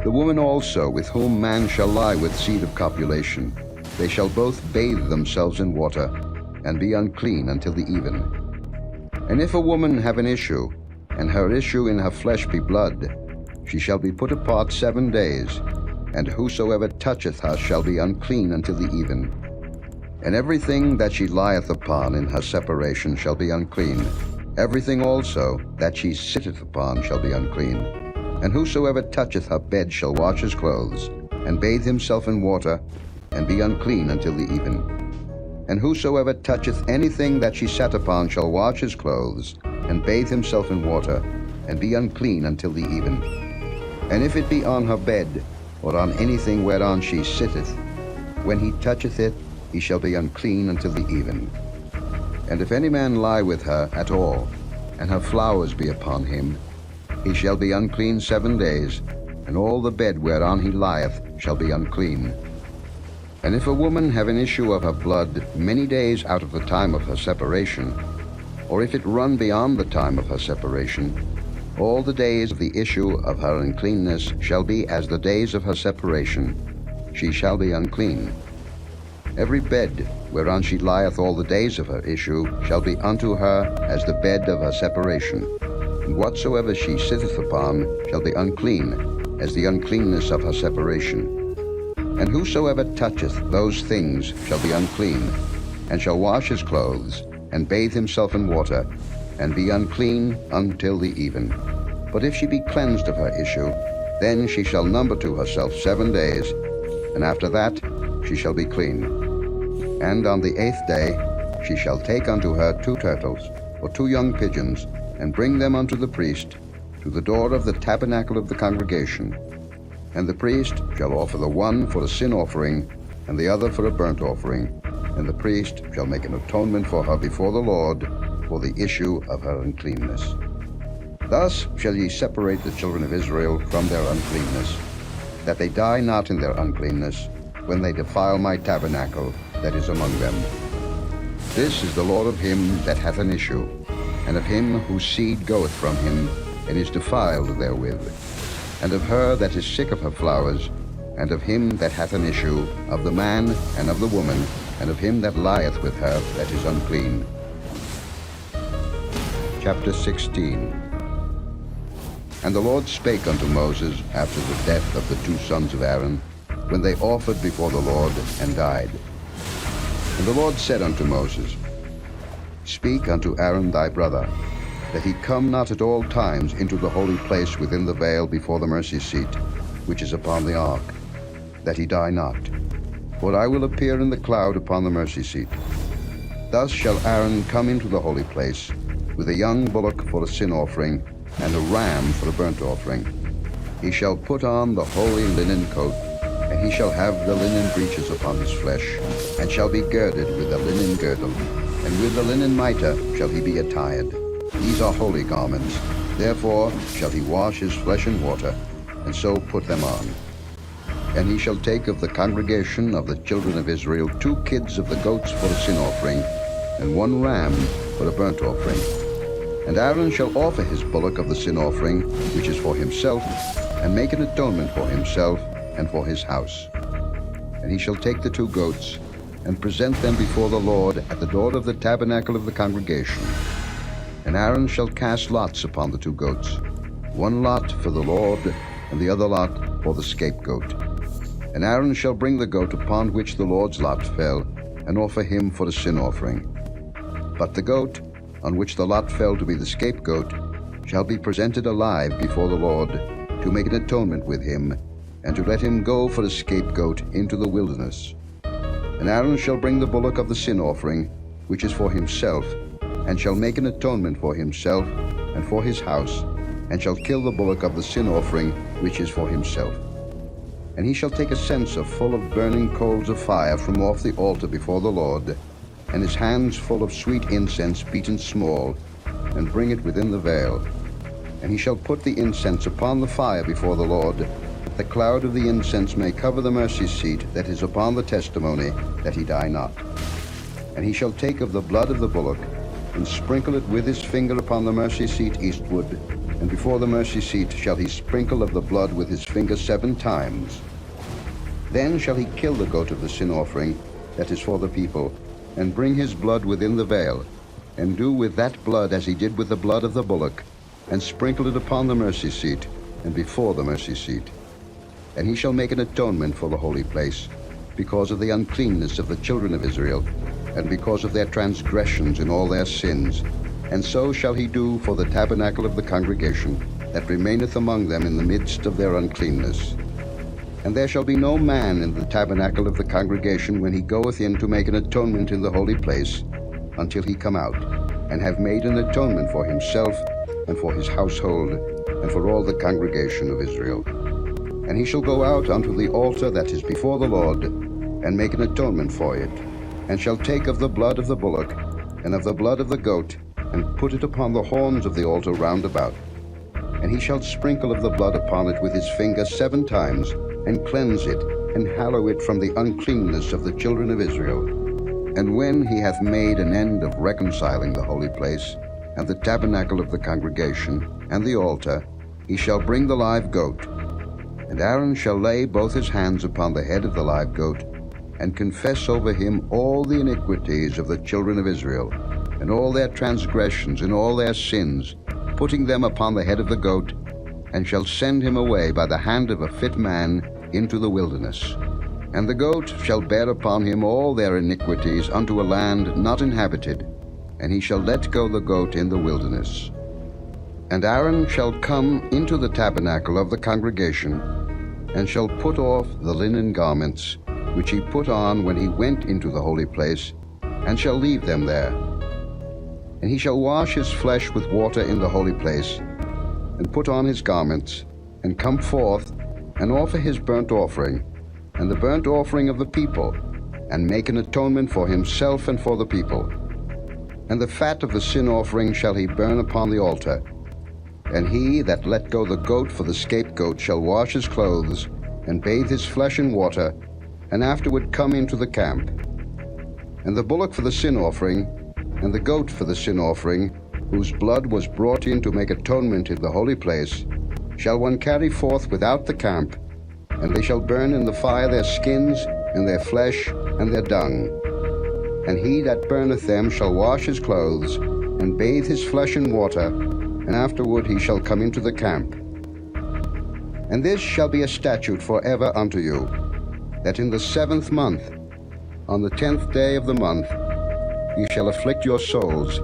The woman also with whom man shall lie with seed of copulation, they shall both bathe themselves in water, and be unclean until the even. And if a woman have an issue, and her issue in her flesh be blood, she shall be put apart 7 days, and whosoever toucheth her shall be unclean until the even. And everything that she lieth upon in her separation shall be unclean. Everything also that she sitteth upon shall be unclean. And whosoever toucheth her bed shall wash his clothes, and bathe himself in water, and be unclean until the even. And whosoever toucheth anything that she sat upon shall wash his clothes, and bathe himself in water, and be unclean until the even. And if it be on her bed, or on anything whereon she sitteth, when he toucheth it, he shall be unclean until the even. And if any man lie with her at all, and her flowers be upon him, he shall be unclean 7 days, and all the bed whereon he lieth shall be unclean. And if a woman have an issue of her blood many days out of the time of her separation, or if it run beyond the time of her separation, all the days of the issue of her uncleanness shall be as the days of her separation. She shall be unclean. Every bed whereon she lieth all the days of her issue shall be unto her as the bed of her separation. And whatsoever she sitteth upon shall be unclean, as the uncleanness of her separation. And whosoever toucheth those things shall be unclean, and shall wash his clothes, and bathe himself in water, and be unclean until the even. But if she be cleansed of her issue, then she shall number to herself 7 days, and after that she shall be clean. And on the 8th day she shall take unto her 2 turtles, or 2 young pigeons, and bring them unto the priest, to the door of the tabernacle of the congregation. And the priest shall offer the one for a sin offering, and the other for a burnt offering, and the priest shall make an atonement for her before the Lord for the issue of her uncleanness. Thus shall ye separate the children of Israel from their uncleanness, that they die not in their uncleanness, when they defile my tabernacle that is among them. This is the law of him that hath an issue, and of him whose seed goeth from him, and is defiled therewith, and of her that is sick of her flowers, and of him that hath an issue, of the man and of the woman, and of him that lieth with her that is unclean. Chapter 16. And the Lord spake unto Moses after the death of the two sons of Aaron, when they offered before the Lord and died. And the Lord said unto Moses, Speak unto Aaron thy brother, that he come not at all times into the holy place within the veil before the mercy seat, which is upon the ark, that he die not. For I will appear in the cloud upon the mercy seat. Thus shall Aaron come into the holy place, with a young bullock for a sin offering, and a ram for a burnt offering. He shall put on the holy linen coat, and he shall have the linen breeches upon his flesh, and shall be girded with a linen girdle, and with the linen mitre shall he be attired. These are holy garments. Therefore shall he wash his flesh in water, and so put them on. And he shall take of the congregation of the children of Israel 2 kids of the goats for a sin offering, and 1 ram for a burnt offering. And Aaron shall offer his bullock of the sin offering, which is for himself, and make an atonement for himself and for his house. And he shall take the 2 goats, and present them before the Lord at the door of the tabernacle of the congregation. And Aaron shall cast lots upon the 2 goats, 1 lot for the Lord, and the other lot for the scapegoat. And Aaron shall bring the goat upon which the Lord's lot fell, and offer him for a sin offering. But the goat, on which the lot fell to be the scapegoat, shall be presented alive before the Lord, to make an atonement with him, and to let him go for a scapegoat into the wilderness. And Aaron shall bring the bullock of the sin offering, which is for himself, and shall make an atonement for himself and for his house, and shall kill the bullock of the sin offering, which is for himself. And he shall take a censer full of burning coals of fire from off the altar before the Lord, and his hands full of sweet incense beaten small, and bring it within the veil. And he shall put the incense upon the fire before the Lord, that the cloud of the incense may cover the mercy seat that is upon the testimony, that he die not. And he shall take of the blood of the bullock, and sprinkle it with his finger upon the mercy seat eastward, and before the mercy seat shall he sprinkle of the blood with his finger 7 times. Then shall he kill the goat of the sin offering, that is for the people, and bring his blood within the veil, and do with that blood as he did with the blood of the bullock, and sprinkle it upon the mercy seat, and before the mercy seat. And he shall make an atonement for the holy place, because of the uncleanness of the children of Israel, and because of their transgressions in all their sins. And so shall he do for the tabernacle of the congregation, that remaineth among them in the midst of their uncleanness. And there shall be no man in the tabernacle of the congregation when he goeth in to make an atonement in the holy place, until he come out, and have made an atonement for himself, and for his household, and for all the congregation of Israel. And he shall go out unto the altar that is before the Lord, and make an atonement for it, and shall take of the blood of the bullock, and of the blood of the goat, and put it upon the horns of the altar round about. And he shall sprinkle of the blood upon it with his finger 7 times, and cleanse it, and hallow it from the uncleanness of the children of Israel. And when he hath made an end of reconciling the holy place, and the tabernacle of the congregation, and the altar, he shall bring the live goat. And Aaron shall lay both his hands upon the head of the live goat, and confess over him all the iniquities of the children of Israel, and all their transgressions and all their sins, putting them upon the head of the goat, and shall send him away by the hand of a fit man into the wilderness. And the goat shall bear upon him all their iniquities unto a land not inhabited, and he shall let go the goat in the wilderness. And Aaron shall come into the tabernacle of the congregation, and shall put off the linen garments, which he put on when he went into the holy place, and shall leave them there. And he shall wash his flesh with water in the holy place, and put on his garments, and come forth, and offer his burnt offering, and the burnt offering of the people, and make an atonement for himself and for the people. And the fat of the sin offering shall he burn upon the altar. And he that let go the goat for the scapegoat shall wash his clothes, and bathe his flesh in water, and afterward come into the camp. And the bullock for the sin offering, and the goat for the sin offering, whose blood was brought in to make atonement in the holy place, shall one carry forth without the camp, and they shall burn in the fire their skins, and their flesh, and their dung. And he that burneth them shall wash his clothes, and bathe his flesh in water, and afterward he shall come into the camp. And this shall be a statute forever unto you, that in the 7th month, on the 10th day of the month, ye shall afflict your souls,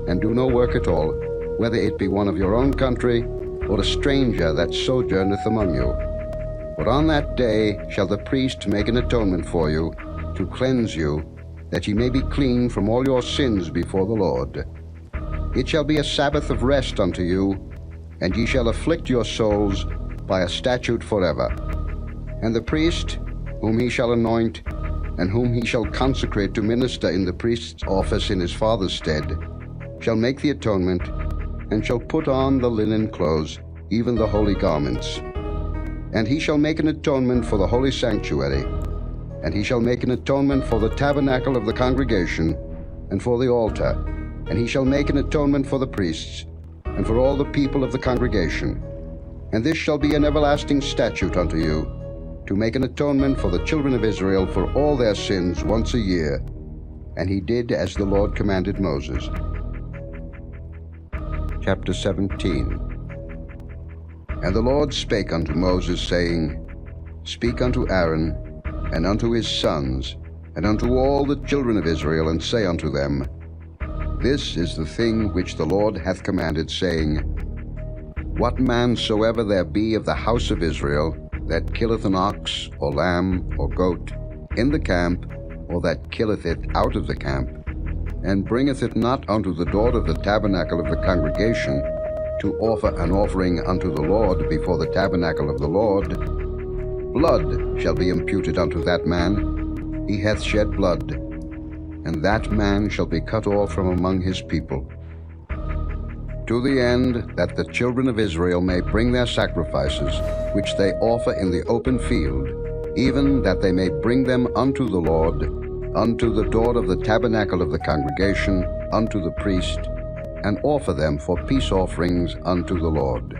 and do no work at all, whether it be one of your own country, or a stranger that sojourneth among you. But on that day shall the priest make an atonement for you, to cleanse you, that ye may be clean from all your sins before the Lord. It shall be a Sabbath of rest unto you, and ye shall afflict your souls by a statute forever. And the priest, whom he shall anoint, and whom he shall consecrate to minister in the priest's office in his father's stead, shall make the atonement, and shall put on the linen clothes, even the holy garments. And he shall make an atonement for the holy sanctuary, and he shall make an atonement for the tabernacle of the congregation, and for the altar, and he shall make an atonement for the priests, and for all the people of the congregation. And this shall be an everlasting statute unto you, to make an atonement for the children of Israel for all their sins once a year. And he did as the Lord commanded Moses. Chapter 17. And the Lord spake unto Moses, saying, Speak unto Aaron, and unto his sons, and unto all the children of Israel, and say unto them, This is the thing which the Lord hath commanded, saying, What man soever there be of the house of Israel, that killeth an ox, or lamb, or goat, in the camp, or that killeth it out of the camp, and bringeth it not unto the door of the tabernacle of the congregation, to offer an offering unto the Lord before the tabernacle of the Lord, blood shall be imputed unto that man. He hath shed blood, and that man shall be cut off from among his people. To the end that the children of Israel may bring their sacrifices, which they offer in the open field, even that they may bring them unto the Lord, unto the door of the tabernacle of the congregation, unto the priest, and offer them for peace offerings unto the Lord.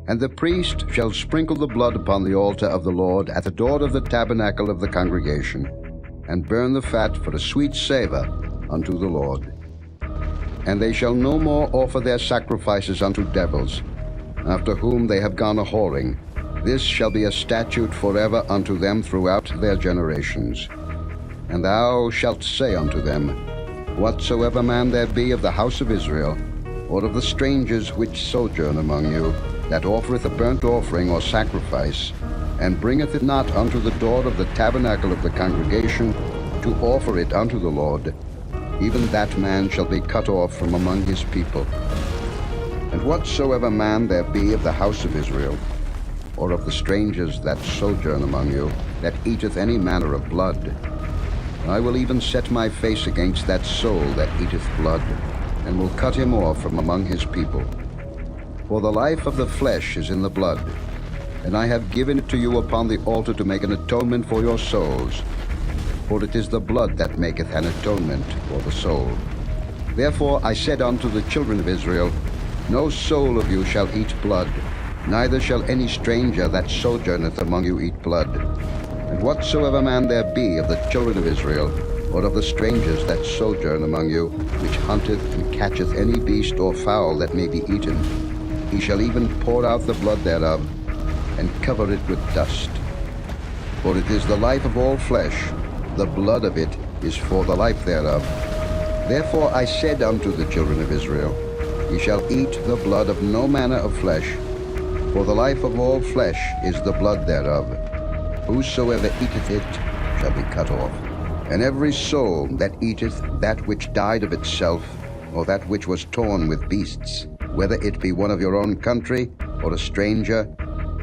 And the priest shall sprinkle the blood upon the altar of the Lord at the door of the tabernacle of the congregation, and burn the fat for a sweet savour unto the Lord. And they shall no more offer their sacrifices unto devils, after whom they have gone a-whoring. This shall be a statute forever unto them throughout their generations. And thou shalt say unto them, Whatsoever man there be of the house of Israel, or of the strangers which sojourn among you, that offereth a burnt offering or sacrifice, and bringeth it not unto the door of the tabernacle of the congregation, to offer it unto the Lord, even that man shall be cut off from among his people. And whatsoever man there be of the house of Israel, or of the strangers that sojourn among you, that eateth any manner of blood, I will even set my face against that soul that eateth blood, and will cut him off from among his people. For the life of the flesh is in the blood, and I have given it to you upon the altar to make an atonement for your souls. For it is the blood that maketh an atonement for the soul. Therefore I said unto the children of Israel, No soul of you shall eat blood, neither shall any stranger that sojourneth among you eat blood. And whatsoever man there be of the children of Israel, or of the strangers that sojourn among you, which hunteth and catcheth any beast or fowl that may be eaten, he shall even pour out the blood thereof, and cover it with dust. For it is the life of all flesh, the blood of it is for the life thereof. Therefore I said unto the children of Israel, Ye shall eat the blood of no manner of flesh, for the life of all flesh is the blood thereof. Whosoever eateth it shall be cut off. And every soul that eateth that which died of itself, or that which was torn with beasts, whether it be one of your own country, or a stranger,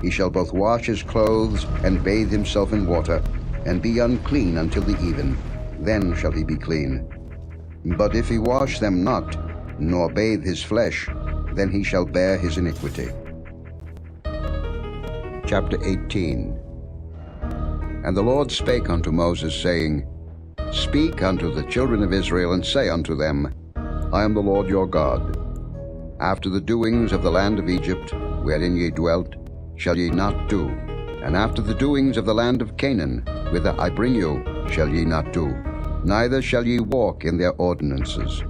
he shall both wash his clothes, and bathe himself in water, and be unclean until the even. Then shall he be clean. But if he wash them not, nor bathe his flesh, then he shall bear his iniquity. Chapter 18. And the Lord spake unto Moses, saying, Speak unto the children of Israel, and say unto them, I am the Lord your God. After the doings of the land of Egypt, wherein ye dwelt, shall ye not do, and after the doings of the land of Canaan, whither I bring you, shall ye not do, neither shall ye walk in their ordinances.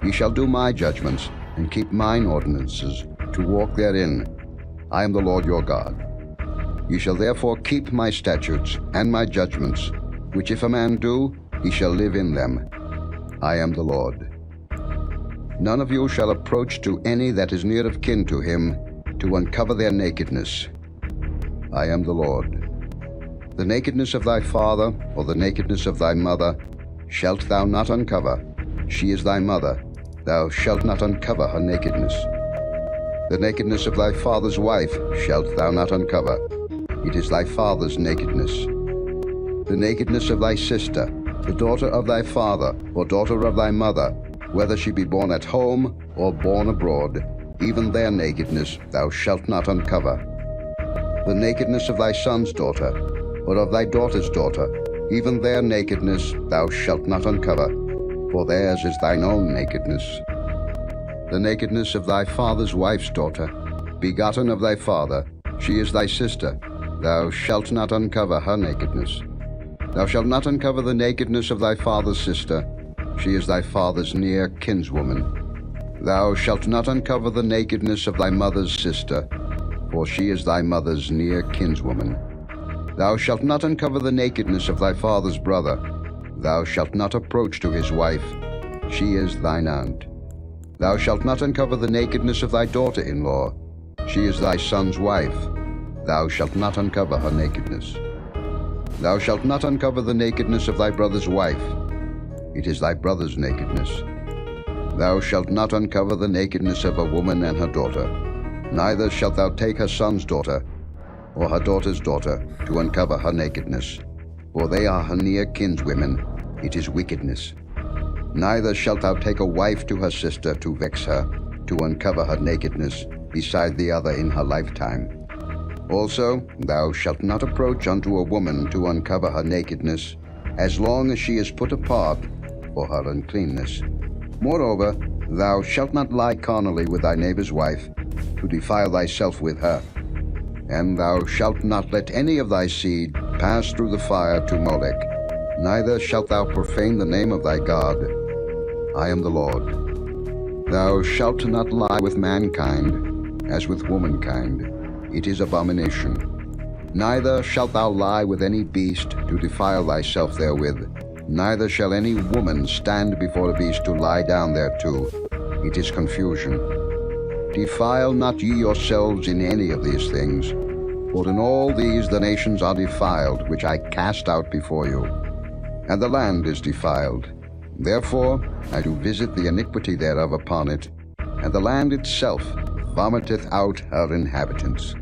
Ye shall do my judgments, and keep mine ordinances, to walk therein. I am the Lord your God. Ye shall therefore keep my statutes and my judgments, which if a man do, he shall live in them. I am the Lord. None of you shall approach to any that is near of kin to him, to uncover their nakedness. I am the Lord. The nakedness of thy father, or the nakedness of thy mother, shalt thou not uncover. She is thy mother. Thou shalt not uncover her nakedness. The nakedness of thy father's wife shalt thou not uncover. It is thy father's nakedness. The nakedness of thy sister, the daughter of thy father, or daughter of thy mother, whether she be born at home or born abroad, even their nakedness thou shalt not uncover. The nakedness of thy son's daughter, or of thy daughter's daughter, even their nakedness thou shalt not uncover, for theirs is thine own nakedness. The nakedness of thy father's wife's daughter, begotten of thy father, she is thy sister, thou shalt not uncover her nakedness. Thou shalt not uncover the nakedness of thy father's sister, she is thy father's near kinswoman. Thou shalt not uncover the nakedness of thy mother's sister, for she is thy mother's near kinswoman. Thou shalt not uncover the nakedness of thy father's brother. Thou shalt not approach to his wife, she is thine aunt. Thou shalt not uncover the nakedness of thy daughter-in-law, she is thy son's wife. Thou shalt not uncover her nakedness. Thou shalt not uncover the nakedness of thy brother's wife, it is thy brother's nakedness. Thou shalt not uncover the nakedness of a woman and her daughter, neither shalt thou take her son's daughter, or her daughter's daughter, to uncover her nakedness, for they are her near kinswomen, it is wickedness. Neither shalt thou take a wife to her sister to vex her, to uncover her nakedness, beside the other in her lifetime. Also, thou shalt not approach unto a woman to uncover her nakedness, as long as she is put apart for her uncleanness. Moreover, thou shalt not lie carnally with thy neighbor's wife, to defile thyself with her. And thou shalt not let any of thy seed pass through the fire to Molech, neither shalt thou profane the name of thy God. I am the Lord. Thou shalt not lie with mankind, as with womankind. It is abomination. Neither shalt thou lie with any beast to defile thyself therewith, neither shall any woman stand before a beast to lie down thereto. It is confusion. Defile not ye yourselves in any of these things, for in all these the nations are defiled, which I cast out before you. And the land is defiled. Therefore I do visit the iniquity thereof upon it, and the land itself vomiteth out her inhabitants.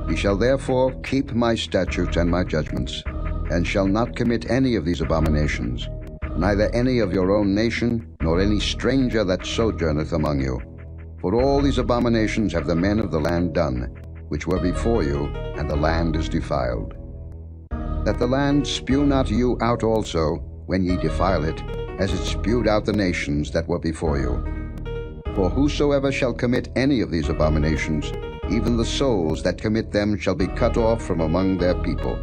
Ye shall therefore keep my statutes and my judgments, and shall not commit any of these abominations, neither any of your own nation, nor any stranger that sojourneth among you. For all these abominations have the men of the land done, which were before you, and the land is defiled. That the land spew not you out also, when ye defile it, as it spewed out the nations that were before you. For whosoever shall commit any of these abominations, even the souls that commit them shall be cut off from among their people.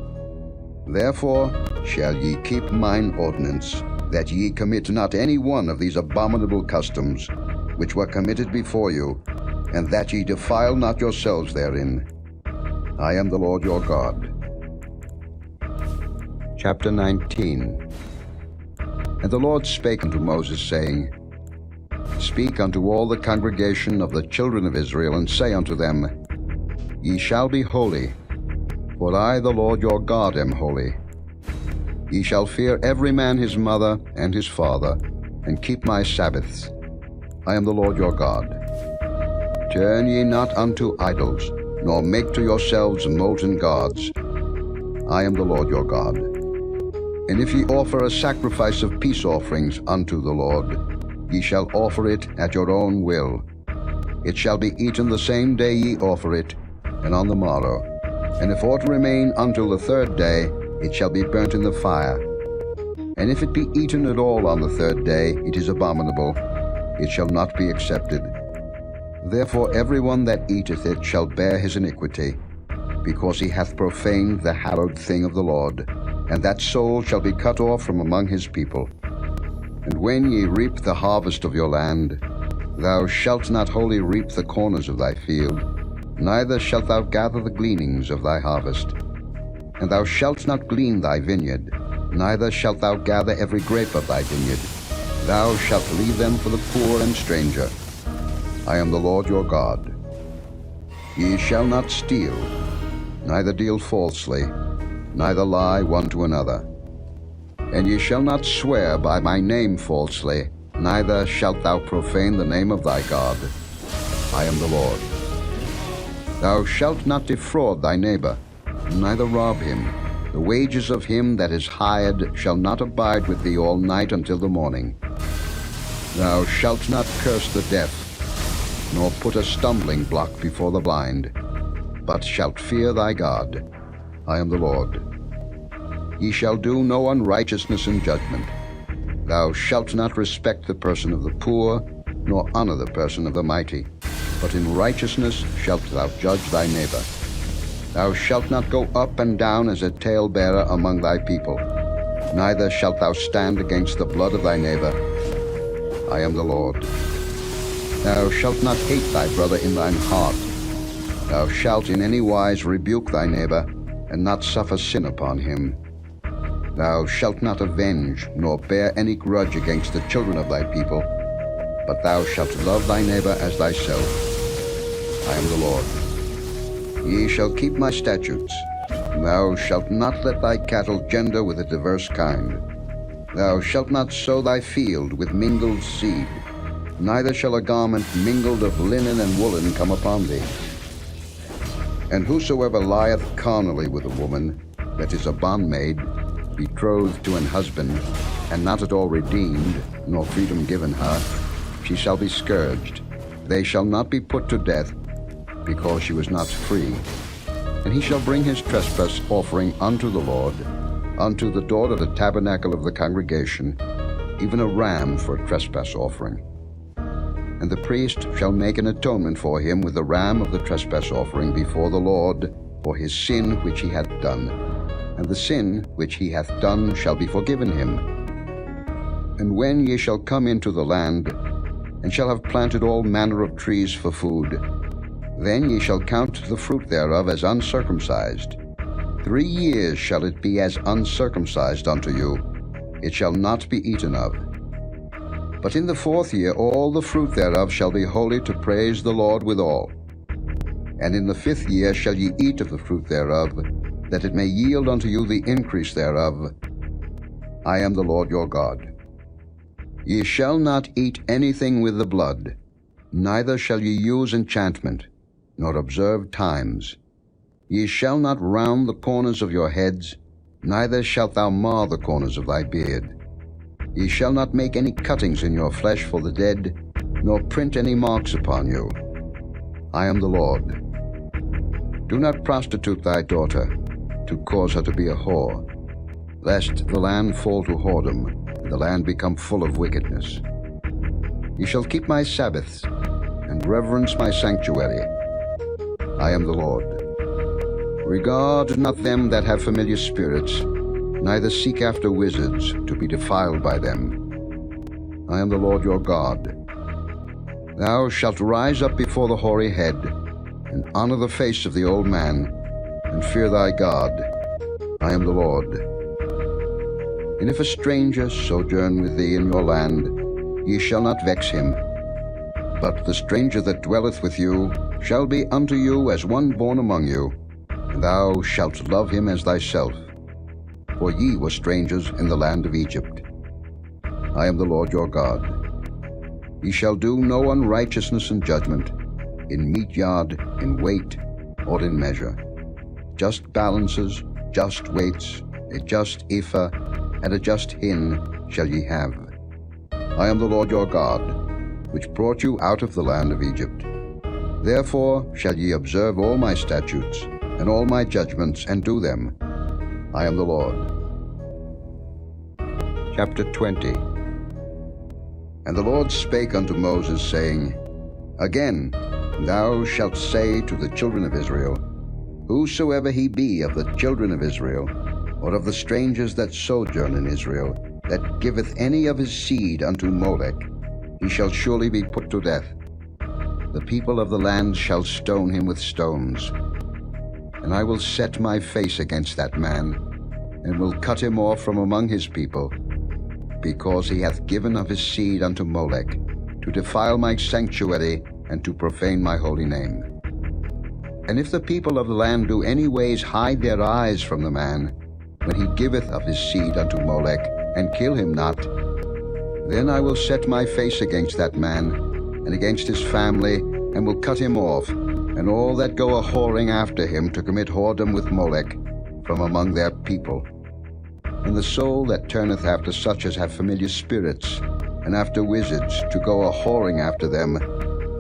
Therefore shall ye keep mine ordinance, that ye commit not any one of these abominable customs, which were committed before you, and that ye defile not yourselves therein. I am the Lord your God. Chapter 19. And the Lord spake unto Moses, saying, Speak unto all the congregation of the children of Israel, and say unto them, Ye shall be holy, for I the Lord your God am holy. Ye shall fear every man his mother and his father, and keep my Sabbaths. I am the Lord your God. Turn ye not unto idols, nor make to yourselves molten gods. I am the Lord your God. And if ye offer a sacrifice of peace offerings unto the Lord, ye shall offer it at your own will. It shall be eaten the same day ye offer it, and on the morrow. And if aught remain until the third day, it shall be burnt in the fire. And if it be eaten at all on the third day, it is abominable. It shall not be accepted. Therefore everyone that eateth it shall bear his iniquity, because he hath profaned the hallowed thing of the Lord, and that soul shall be cut off from among his people. And when ye reap the harvest of your land, thou shalt not wholly reap the corners of thy field, neither shalt thou gather the gleanings of thy harvest. And thou shalt not glean thy vineyard, neither shalt thou gather every grape of thy vineyard. Thou shalt leave them for the poor and stranger. I am the Lord your God. Ye shall not steal, neither deal falsely, neither lie one to another. And ye shall not swear by my name falsely, neither shalt thou profane the name of thy God. I am the Lord. Thou shalt not defraud thy neighbor, neither rob him. The wages of him that is hired shall not abide with thee all night until the morning. Thou shalt not curse the deaf, nor put a stumbling block before the blind, but shalt fear thy God. I am the Lord. Ye shall do no unrighteousness in judgment. Thou shalt not respect the person of the poor, nor honor the person of the mighty, but in righteousness shalt thou judge thy neighbor. Thou shalt not go up and down as a talebearer among thy people, neither shalt thou stand against the blood of thy neighbor. I am the Lord. Thou shalt not hate thy brother in thine heart. Thou shalt in any wise rebuke thy neighbor, and not suffer sin upon him. Thou shalt not avenge, nor bear any grudge against the children of thy people, but thou shalt love thy neighbor as thyself. I am the Lord. Ye shall keep my statutes. Thou shalt not let thy cattle gender with a diverse kind. Thou shalt not sow thy field with mingled seed, neither shall a garment mingled of linen and woolen come upon thee. And whosoever lieth carnally with a woman, that is a bondmaid, betrothed to an husband, and not at all redeemed, nor freedom given her, she shall be scourged. They shall not be put to death, because she was not free. And he shall bring his trespass offering unto the Lord, unto the door of the tabernacle of the congregation, even a ram for a trespass offering. And the priest shall make an atonement for him with the ram of the trespass offering before the Lord for his sin which he hath done. And the sin which he hath done shall be forgiven him. And when ye shall come into the land, and shall have planted all manner of trees for food, then ye shall count the fruit thereof as uncircumcised. 3 years shall it be as uncircumcised unto you. It shall not be eaten of. But in the 4th year all the fruit thereof shall be holy to praise the Lord withal. And in the 5th year shall ye eat of the fruit thereof, that it may yield unto you the increase thereof. I am the Lord your God. Ye shall not eat anything with the blood, neither shall ye use enchantment, nor observe times. Ye shall not round the corners of your heads, neither shalt thou mar the corners of thy beard. Ye shall not make any cuttings in your flesh for the dead, nor print any marks upon you. I am the Lord. Do not prostitute thy daughter, to cause her to be a whore, lest the land fall to whoredom, and the land become full of wickedness. Ye shall keep my Sabbaths, and reverence my sanctuary. I am the Lord. Regard not them that have familiar spirits, neither seek after wizards, to be defiled by them. I am the Lord your God. Thou shalt rise up before the hoary head, and honor the face of the old man, and fear thy God. I am the Lord. And if a stranger sojourn with thee in your land, ye shall not vex him. But the stranger that dwelleth with you shall be unto you as one born among you, and thou shalt love him as thyself. For ye were strangers in the land of Egypt. I am the Lord your God. Ye shall do no unrighteousness in judgment, in meat yard, in weight, or in measure. Just balances, just weights, a just ephah, and a just hin shall ye have. I am the Lord your God, which brought you out of the land of Egypt. Therefore shall ye observe all my statutes, and all my judgments, and do them. I am the Lord. Chapter 20. And the Lord spake unto Moses, saying, Again, Thou shalt say to the children of Israel, Whosoever he be of the children of Israel, or of the strangers that sojourn in Israel, that giveth any of his seed unto Molech, he shall surely be put to death. The people of the land shall stone him with stones. And I will set my face against that man, and will cut him off from among his people, because he hath given of his seed unto Molech, to defile my sanctuary, and to profane my holy name. And if the people of the land do any ways hide their eyes from the man, when he giveth of his seed unto Molech, and kill him not, then I will set my face against that man, and against his family, and will cut him off, and all that go a-whoring after him to commit whoredom with Molech, from among their people. And the soul that turneth after such as have familiar spirits, and after wizards, to go a-whoring after them,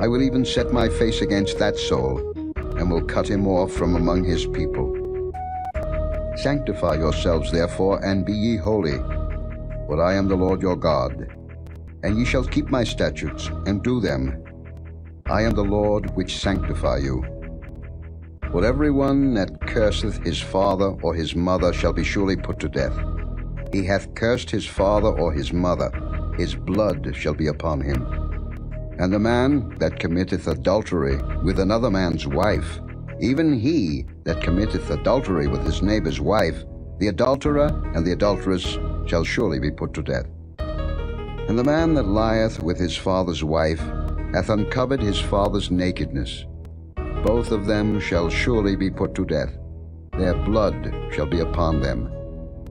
I will even set my face against that soul, and will cut him off from among his people. Sanctify yourselves therefore, and be ye holy, for I am the Lord your God. And ye shall keep my statutes, and do them. I am the Lord which sanctify you. For every one that curseth his father or his mother shall be surely put to death. He hath cursed his father or his mother, his blood shall be upon him. And the man that committeth adultery with another man's wife, even he that committeth adultery with his neighbor's wife, the adulterer and the adulteress shall surely be put to death. And the man that lieth with his father's wife hath uncovered his father's nakedness. Both of them shall surely be put to death. Their blood shall be upon them.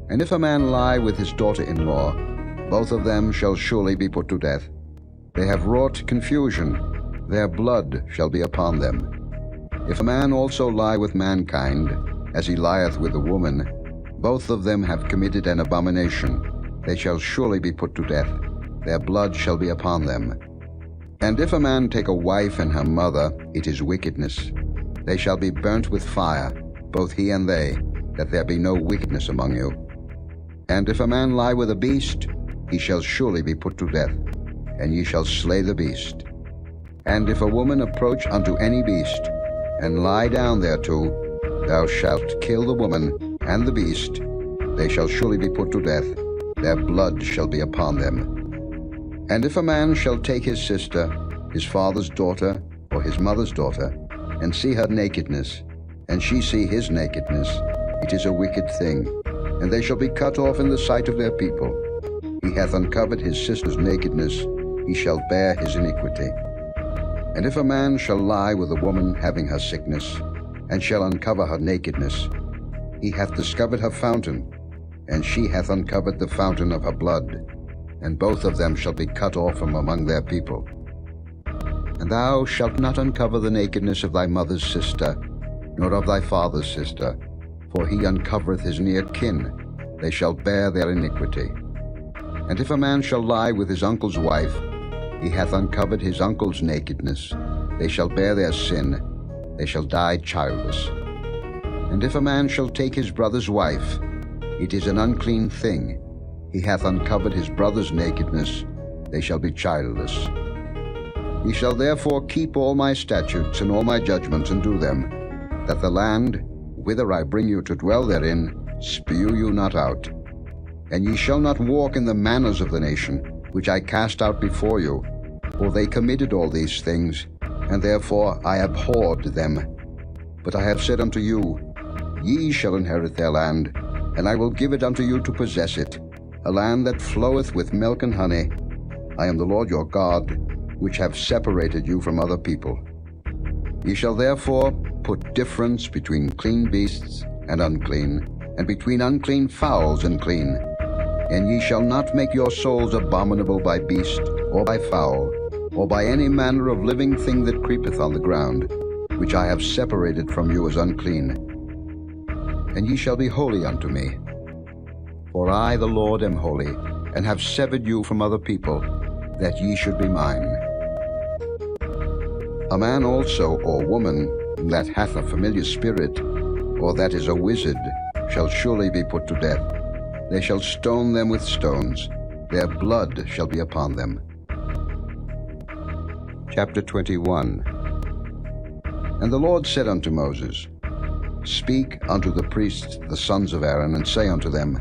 And if a man lie with his daughter-in-law, both of them shall surely be put to death. They have wrought confusion, their blood shall be upon them. If a man also lie with mankind, as he lieth with a woman, both of them have committed an abomination. They shall surely be put to death. Their blood shall be upon them. And if a man take a wife and her mother, it is wickedness. They shall be burnt with fire, both he and they, that there be no wickedness among you. And if a man lie with a beast, he shall surely be put to death, and ye shall slay the beast. And if a woman approach unto any beast, and lie down thereto, thou shalt kill the woman and the beast. They shall surely be put to death. Their blood shall be upon them. And if a man shall take his sister, his father's daughter, or his mother's daughter, and see her nakedness, and she see his nakedness, it is a wicked thing, and they shall be cut off in the sight of their people. He hath uncovered his sister's nakedness, he shall bear his iniquity. And if a man shall lie with a woman having her sickness, and shall uncover her nakedness, he hath discovered her fountain, and she hath uncovered the fountain of her blood, and both of them shall be cut off from among their people. And thou shalt not uncover the nakedness of thy mother's sister, nor of thy father's sister, for he uncovereth his near kin. They shall bear their iniquity. And if a man shall lie with his uncle's wife, he hath uncovered his uncle's nakedness. They shall bear their sin. They shall die childless. And if a man shall take his brother's wife, it is an unclean thing. He hath uncovered his brother's nakedness. They shall be childless. Ye shall therefore keep all my statutes and all my judgments, and do them, that the land, whither I bring you to dwell therein, spew you not out. And ye shall not walk in the manners of the nation, which I cast out before you, for they committed all these things, and therefore I abhorred them. But I have said unto you, Ye shall inherit their land, and I will give it unto you to possess it, a land that floweth with milk and honey. I am the Lord your God, which have separated you from other people. Ye shall therefore put difference between clean beasts and unclean, and between unclean fowls and clean. And ye shall not make your souls abominable by beast, or by fowl, or by any manner of living thing that creepeth on the ground, which I have separated from you as unclean. And ye shall be holy unto me. For I, the Lord, am holy, and have severed you from other people, that ye should be mine. A man also, or woman, that hath a familiar spirit, or that is a wizard, shall surely be put to death. They shall stone them with stones. Their blood shall be upon them. Chapter 21. And the Lord said unto Moses, Speak unto the priests, the sons of Aaron, and say unto them,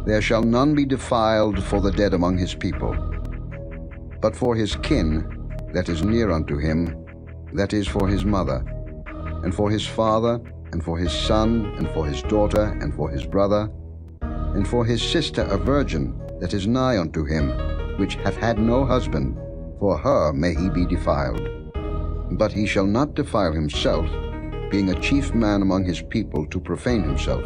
There shall none be defiled for the dead among his people, but for his kin that is near unto him, that is for his mother, and for his father, and for his son, and for his daughter, and for his brother, and for his sister a virgin that is nigh unto him, which hath had no husband, for her may he be defiled. But he shall not defile himself, being a chief man among his people, to profane himself.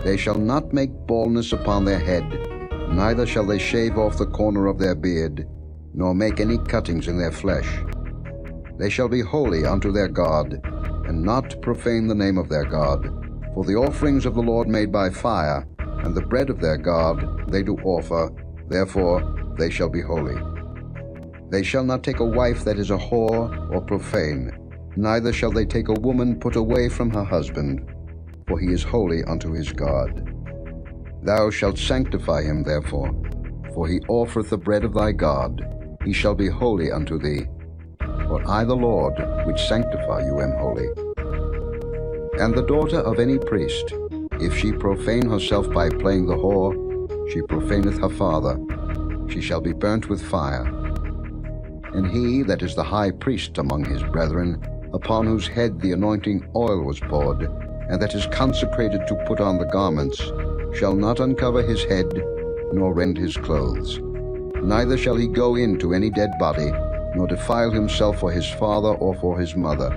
They shall not make baldness upon their head, neither shall they shave off the corner of their beard, nor make any cuttings in their flesh. They shall be holy unto their God, and not profane the name of their God. For the offerings of the Lord made by fire, and the bread of their God they do offer, therefore they shall be holy. They shall not take a wife that is a whore or profane, neither shall they take a woman put away from her husband, for he is holy unto his God. Thou shalt sanctify him therefore, for he offereth the bread of thy God. He shall be holy unto thee. For I the Lord, which sanctify you, am holy. And the daughter of any priest, if she profane herself by playing the whore, she profaneth her father, she shall be burnt with fire. And he that is the high priest among his brethren, upon whose head the anointing oil was poured, and that is consecrated to put on the garments, shall not uncover his head, nor rend his clothes. Neither shall he go in to any dead body, nor defile himself for his father or for his mother.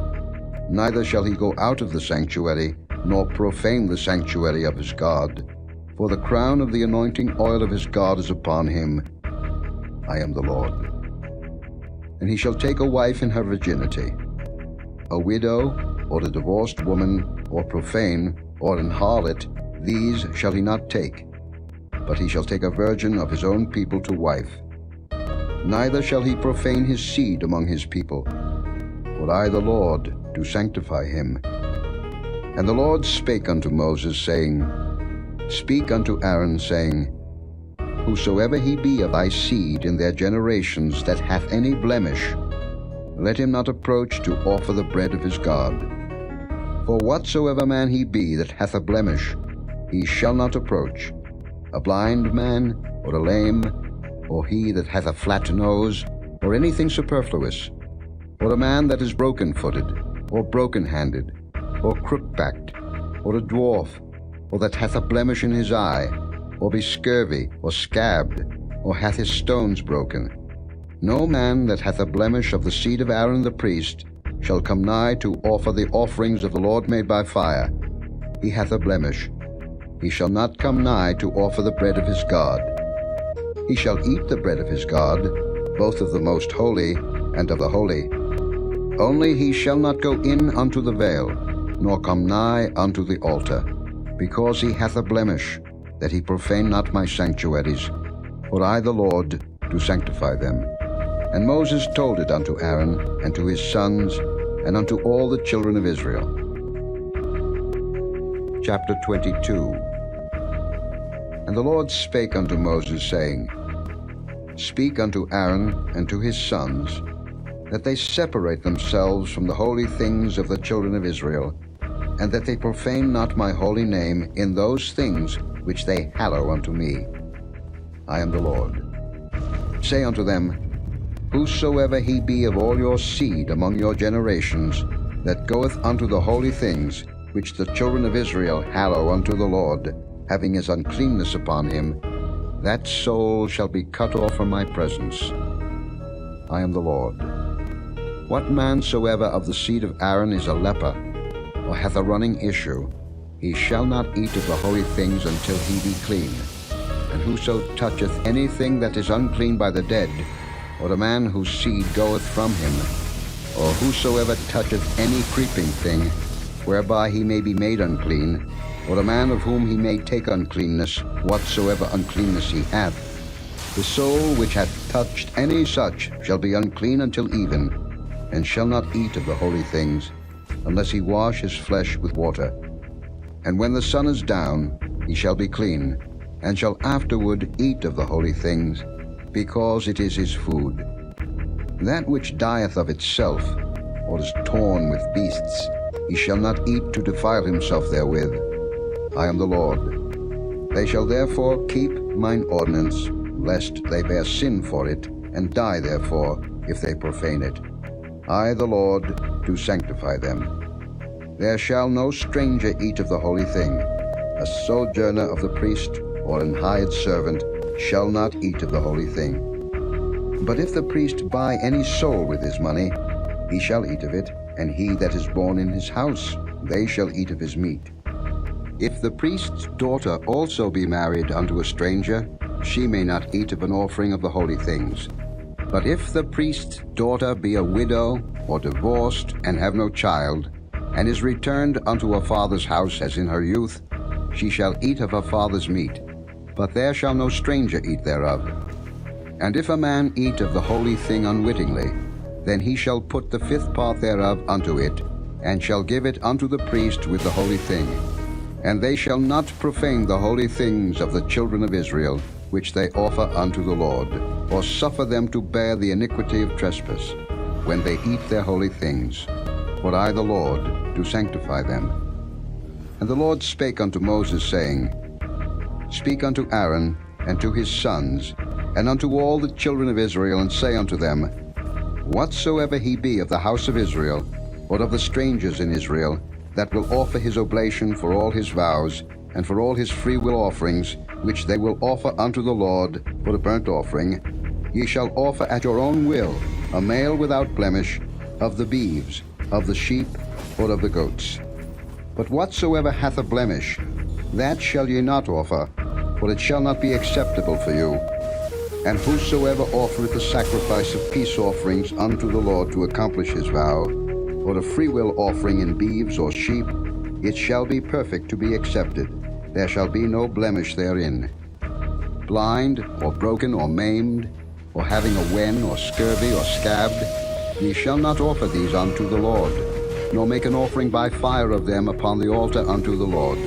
Neither shall he go out of the sanctuary, nor profane the sanctuary of his God. For the crown of the anointing oil of his God is upon him. I am the Lord. And he shall take a wife in her virginity. A widow, or a divorced woman, or profane, or an harlot, these shall he not take. But he shall take a virgin of his own people to wife. Neither shall he profane his seed among his people. For I the Lord do sanctify him. And the Lord spake unto Moses, saying, Speak unto Aaron, saying, Whosoever he be of thy seed in their generations that hath any blemish, let him not approach to offer the bread of his God. For whatsoever man he be that hath a blemish, he shall not approach, a blind man, or a lame, or he that hath a flat nose, or anything superfluous, or a man that is broken-footed, or broken-handed, or crook-backed, or a dwarf, or that hath a blemish in his eye, or be scurvy, or scabbed, or hath his stones broken. No man that hath a blemish of the seed of Aaron the priest shall come nigh to offer the offerings of the Lord made by fire. He hath a blemish. He shall not come nigh to offer the bread of his God. He shall eat the bread of his God, both of the most holy and of the holy. Only he shall not go in unto the veil, nor come nigh unto the altar, because he hath a blemish, that he profane not my sanctuaries. For I the Lord do sanctify them. And Moses told it unto Aaron, and to his sons, and unto all the children of Israel. Chapter 22. And the Lord spake unto Moses, saying, Speak unto Aaron and to his sons, that they separate themselves from the holy things of the children of Israel, and that they profane not my holy name in those things which they hallow unto me. I am the Lord. Say unto them, Whosoever he be of all your seed among your generations, that goeth unto the holy things which the children of Israel hallow unto the Lord, having his uncleanness upon him, that soul shall be cut off from my presence. I am the Lord. What man soever of the seed of Aaron is a leper, or hath a running issue, he shall not eat of the holy things until he be clean. And whoso toucheth anything that is unclean by the dead, or a man whose seed goeth from him, or whosoever toucheth any creeping thing, whereby he may be made unclean, or a man of whom he may take uncleanness, whatsoever uncleanness he hath, the soul which hath touched any such shall be unclean until even, and shall not eat of the holy things, unless he wash his flesh with water. And when the sun is down, he shall be clean, and shall afterward eat of the holy things, because it is his food. That which dieth of itself, or is torn with beasts, he shall not eat to defile himself therewith. I am the Lord. They shall therefore keep mine ordinance, lest they bear sin for it, and die therefore, if they profane it. I, the Lord, do sanctify them. There shall no stranger eat of the holy thing. A sojourner of the priest, or an hired servant, shall not eat of the holy thing. But if the priest buy any soul with his money, he shall eat of it, and he that is born in his house, they shall eat of his meat. If the priest's daughter also be married unto a stranger, she may not eat of an offering of the holy things. But if the priest's daughter be a widow, or divorced, and have no child, and is returned unto her father's house as in her youth, she shall eat of her father's meat, but there shall no stranger eat thereof. And if a man eat of the holy thing unwittingly, then he shall put the fifth part thereof unto it, and shall give it unto the priest with the holy thing. And they shall not profane the holy things of the children of Israel, which they offer unto the Lord, or suffer them to bear the iniquity of trespass, when they eat their holy things. For I, the Lord, do sanctify them. And the Lord spake unto Moses, saying, Speak unto Aaron, and to his sons, and unto all the children of Israel, and say unto them, Whatsoever he be of the house of Israel, or of the strangers in Israel, that will offer his oblation for all his vows, and for all his freewill offerings, which they will offer unto the Lord for a burnt offering, ye shall offer at your own will a male without blemish, of the beeves, of the sheep, or of the goats. But whatsoever hath a blemish, that shall ye not offer, for it shall not be acceptable for you. And whosoever offereth a sacrifice of peace offerings unto the Lord to accomplish his vow, or a freewill offering in beeves or sheep, it shall be perfect to be accepted. There shall be no blemish therein. Blind, or broken, or maimed, or having a wen, or scurvy, or scabbed, ye shall not offer these unto the Lord, nor make an offering by fire of them upon the altar unto the Lord.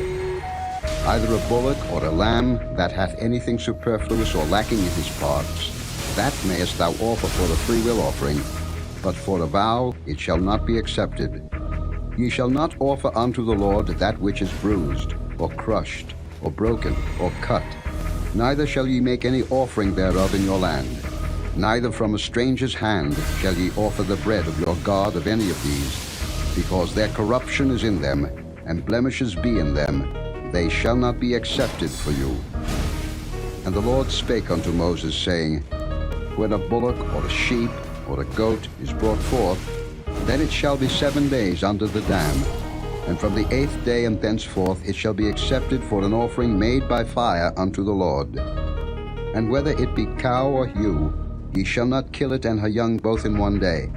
Either a bullock or a lamb that hath anything superfluous or lacking in his parts, that mayest thou offer for a freewill offering, but for a vow it shall not be accepted. Ye shall not offer unto the Lord that which is bruised, or crushed, or broken, or cut. Neither shall ye make any offering thereof in your land. Neither from a stranger's hand shall ye offer the bread of your God of any of these, because their corruption is in them, and blemishes be in them. They shall not be accepted for you. And the Lord spake unto Moses, saying, When a bullock, or a sheep, or a goat is brought forth, then it shall be 7 days under the dam, and from the 8th day and thenceforth it shall be accepted for an offering made by fire unto the Lord. And whether it be cow or ewe, ye shall not kill it and her young both in 1 day.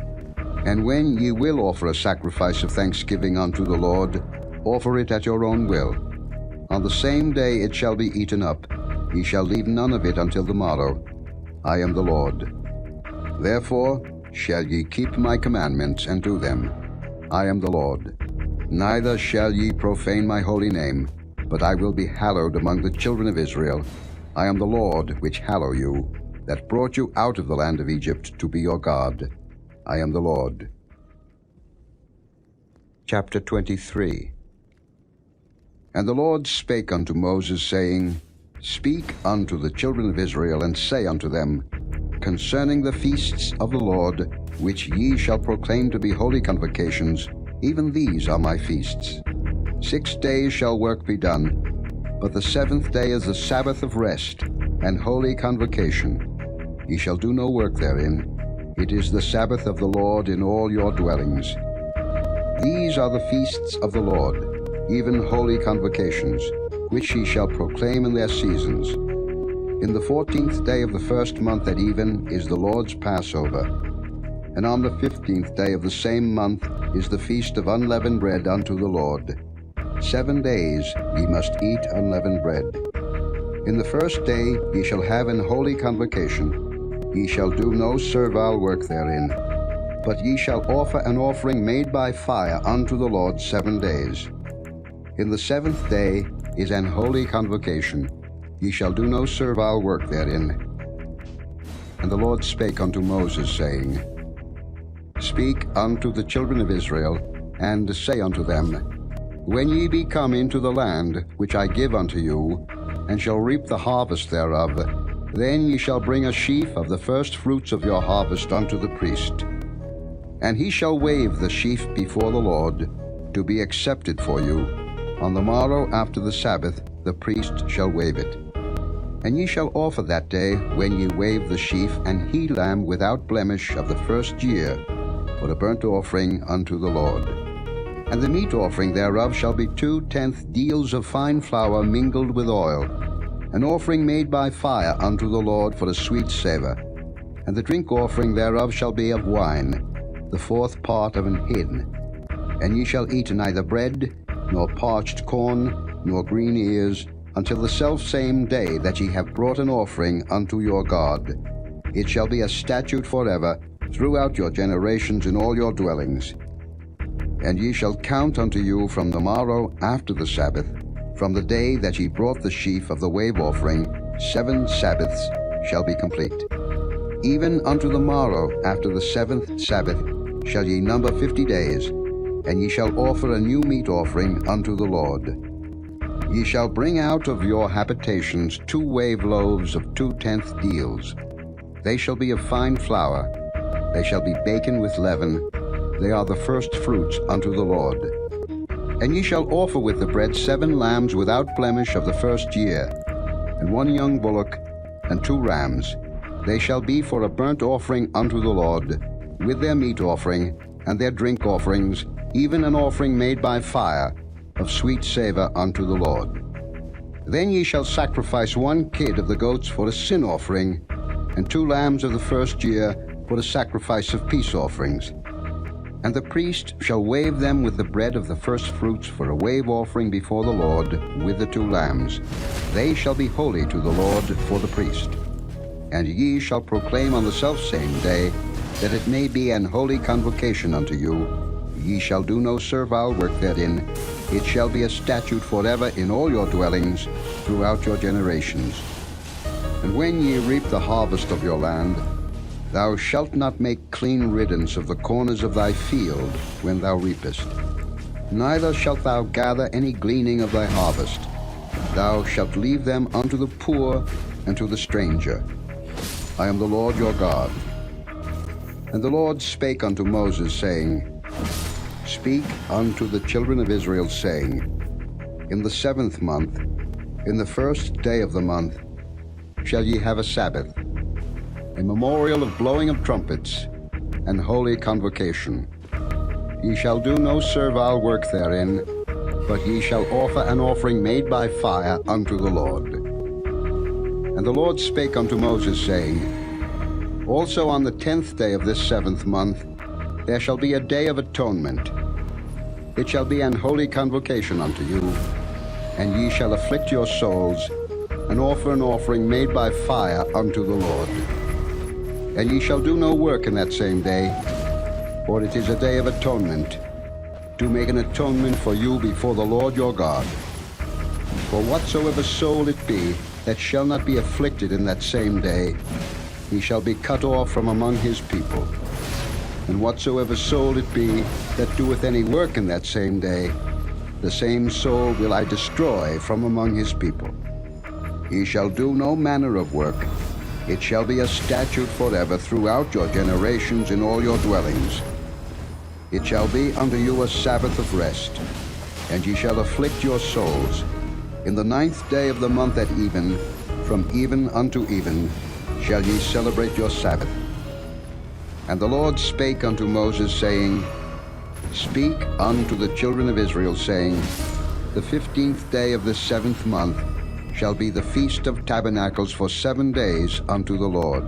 And when ye will offer a sacrifice of thanksgiving unto the Lord, offer it at your own will. On the same day it shall be eaten up. Ye shall leave none of it until the morrow. I am the Lord. Therefore shall ye keep my commandments and do them. I am the Lord. Neither shall ye profane my holy name, but I will be hallowed among the children of Israel. I am the Lord which hallow you, that brought you out of the land of Egypt to be your God. I am the Lord. Chapter 23. And the Lord spake unto Moses, saying, Speak unto the children of Israel, and say unto them, Concerning the feasts of the Lord, which ye shall proclaim to be holy convocations, even these are my feasts. 6 days shall work be done, but the 7th day is the Sabbath of rest, and holy convocation. Ye shall do no work therein. It is the Sabbath of the Lord in all your dwellings. These are the feasts of the Lord, even holy convocations, which ye shall proclaim in their seasons. In the 14th day of the first month at even is the Lord's Passover, and on the 15th day of the same month is the feast of unleavened bread unto the Lord. 7 days ye must eat unleavened bread. In the first day ye shall have an holy convocation. Ye shall do no servile work therein, but ye shall offer an offering made by fire unto the Lord 7 days. In the 7th day is an holy convocation. Ye shall do no servile work therein. And the Lord spake unto Moses, saying, Speak unto the children of Israel, and say unto them, When ye be come into the land which I give unto you, and shall reap the harvest thereof, then ye shall bring a sheaf of the first fruits of your harvest unto the priest. And he shall wave the sheaf before the Lord, to be accepted for you. On the morrow after the Sabbath the priest shall wave it. And ye shall offer that day, when ye wave the sheaf, an he-lamb without blemish of the first year, for a burnt offering unto the Lord. And the meat offering thereof shall be 2/10 deals of fine flour mingled with oil, an offering made by fire unto the Lord for a sweet savour. And the drink offering thereof shall be of wine, the 4th part of an hin. And ye shall eat neither bread, nor parched corn, nor green ears, until the selfsame day that ye have brought an offering unto your God. It shall be a statute forever throughout your generations in all your dwellings. And ye shall count unto you from the morrow after the Sabbath, from the day that ye brought the sheaf of the wave offering, 7 Sabbaths shall be complete. Even unto the morrow after the 7th Sabbath shall ye number 50 days, and ye shall offer a new meat offering unto the Lord. Ye shall bring out of your habitations 2 wave loaves of 2/10 deals. They shall be of fine flour. They shall be baken with leaven. They are the first fruits unto the Lord. And ye shall offer with the bread 7 lambs without blemish of the first year, and 1 young bullock, and 2 rams. They shall be for a burnt offering unto the Lord, with their meat offering, and their drink offerings, even an offering made by fire, of sweet savour unto the Lord. Then ye shall sacrifice 1 kid of the goats for a sin offering, and 2 lambs of the first year for a sacrifice of peace offerings. And the priest shall wave them with the bread of the first fruits for a wave offering before the Lord, with the 2 lambs. They shall be holy to the Lord for the priest. And ye shall proclaim on the selfsame day, that it may be an holy convocation unto you. Ye shall do no servile work therein. It shall be a statute forever in all your dwellings throughout your generations. And when ye reap the harvest of your land, thou shalt not make clean riddance of the corners of thy field when thou reapest. Neither shalt thou gather any gleaning of thy harvest. Thou shalt leave them unto the poor and to the stranger. I am the Lord your God. And the Lord spake unto Moses, saying, Speak unto the children of Israel, saying, In the 7th month, in the first day of the month, shall ye have a Sabbath, a memorial of blowing of trumpets, and holy convocation. Ye shall do no servile work therein, but ye shall offer an offering made by fire unto the Lord. And the Lord spake unto Moses, saying, Also on the 10th day of this 7th month there shall be a day of atonement. It shall be an holy convocation unto you, and ye shall afflict your souls, and offer an offering made by fire unto the Lord. And ye shall do no work in that same day, for it is a day of atonement, to make an atonement for you before the Lord your God. For whatsoever soul it be that shall not be afflicted in that same day, he shall be cut off from among his people. And whatsoever soul it be that doeth any work in that same day, the same soul will I destroy from among his people. He shall do no manner of work. It shall be a statute forever throughout your generations in all your dwellings. It shall be unto you a Sabbath of rest, and ye shall afflict your souls. In the 9th day of the month at even, from even unto even, shall ye celebrate your Sabbath. And the Lord spake unto Moses, saying, Speak unto the children of Israel, saying, The 15th day of this 7th month shall be the Feast of Tabernacles for 7 days unto the Lord.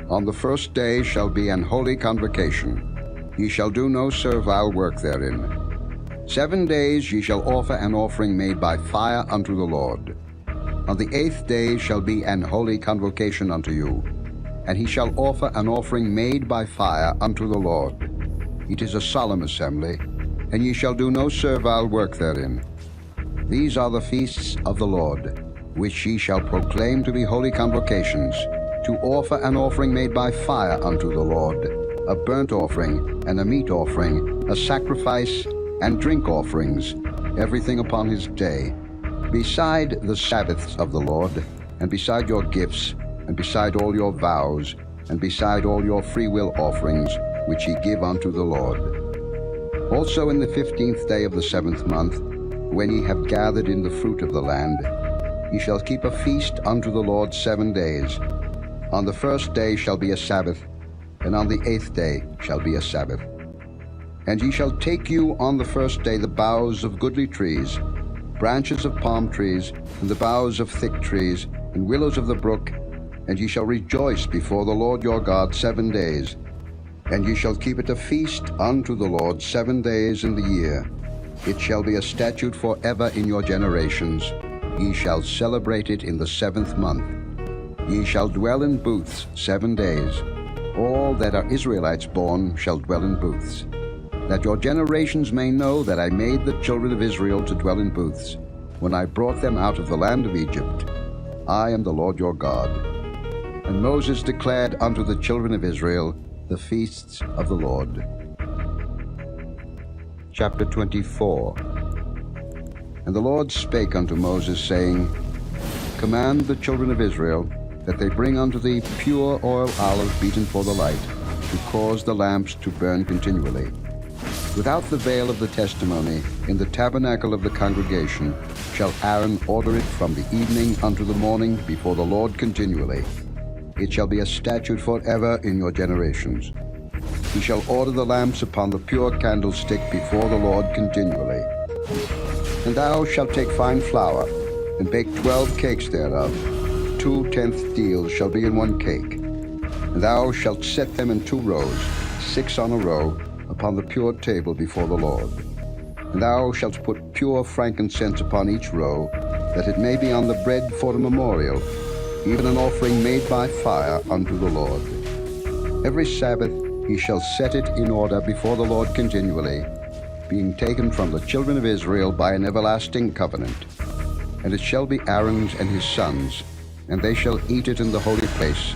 On the first day shall be an holy convocation. Ye shall do no servile work therein. 7 days ye shall offer an offering made by fire unto the Lord. On the 8th day shall be an holy convocation unto you, and he shall offer an offering made by fire unto the Lord. It is a solemn assembly, and ye shall do no servile work therein. These are the feasts of the Lord, which ye shall proclaim to be holy convocations, to offer an offering made by fire unto the Lord, a burnt offering, and a meat offering, a sacrifice, and drink offerings, everything upon his day, beside the Sabbaths of the Lord, and beside your gifts, and beside all your vows, and beside all your freewill offerings, which ye give unto the Lord. Also in the 15th day of the 7th month, when ye have gathered in the fruit of the land, ye shall keep a feast unto the Lord 7 days. On the first day shall be a Sabbath, and on the 8th day shall be a Sabbath. And ye shall take you on the first day the boughs of goodly trees, branches of palm trees, and the boughs of thick trees, and willows of the brook, and ye shall rejoice before the Lord your God 7 days. And ye shall keep it a feast unto the Lord 7 days in the year. It shall be a statute forever in your generations. Ye shall celebrate it in the 7th month. Ye shall dwell in booths 7 days. All that are Israelites born shall dwell in booths, that your generations may know that I made the children of Israel to dwell in booths, when I brought them out of the land of Egypt. I am the Lord your God. And Moses declared unto the children of Israel the feasts of the Lord. Chapter 24. And the Lord spake unto Moses, saying, Command the children of Israel that they bring unto thee pure oil olive beaten for the light, to cause the lamps to burn continually. Without the veil of the testimony, in the tabernacle of the congregation, shall Aaron order it from the evening unto the morning before the Lord continually. It shall be a statute forever in your generations. He shall order the lamps upon the pure candlestick before the Lord continually. And thou shalt take fine flour, and bake 12 cakes thereof. 2/10 deals shall be in 1 cake. And thou shalt set them in 2 rows, 6 on a row, upon the pure table before the Lord. And thou shalt put pure frankincense upon each row, that it may be on the bread for a memorial, even an offering made by fire unto the Lord. Every Sabbath he shall set it in order before the Lord continually, being taken from the children of Israel by an everlasting covenant. And it shall be Aaron's and his sons, and they shall eat it in the holy place,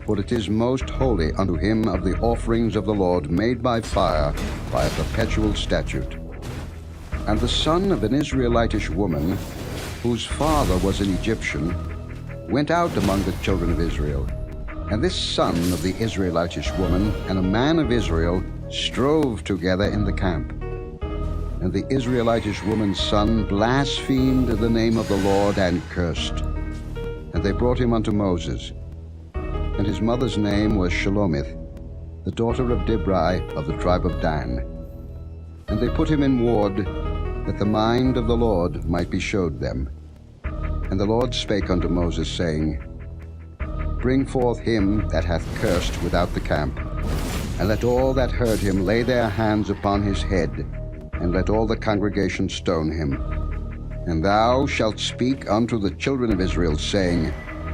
for it is most holy unto him of the offerings of the Lord made by fire, by a perpetual statute. And the son of an Israelitish woman, whose father was an Egyptian, went out among the children of Israel. And this son of the Israelitish woman and a man of Israel strove together in the camp. And the Israelitish woman's son blasphemed the name of the Lord and cursed. And they brought him unto Moses. And his mother's name was Shelomith, the daughter of Dibri of the tribe of Dan. And they put him in ward, that the mind of the Lord might be showed them. And the Lord spake unto Moses, saying, Bring forth him that hath cursed without the camp, and let all that heard him lay their hands upon his head, and let all the congregation stone him. And thou shalt speak unto the children of Israel, saying,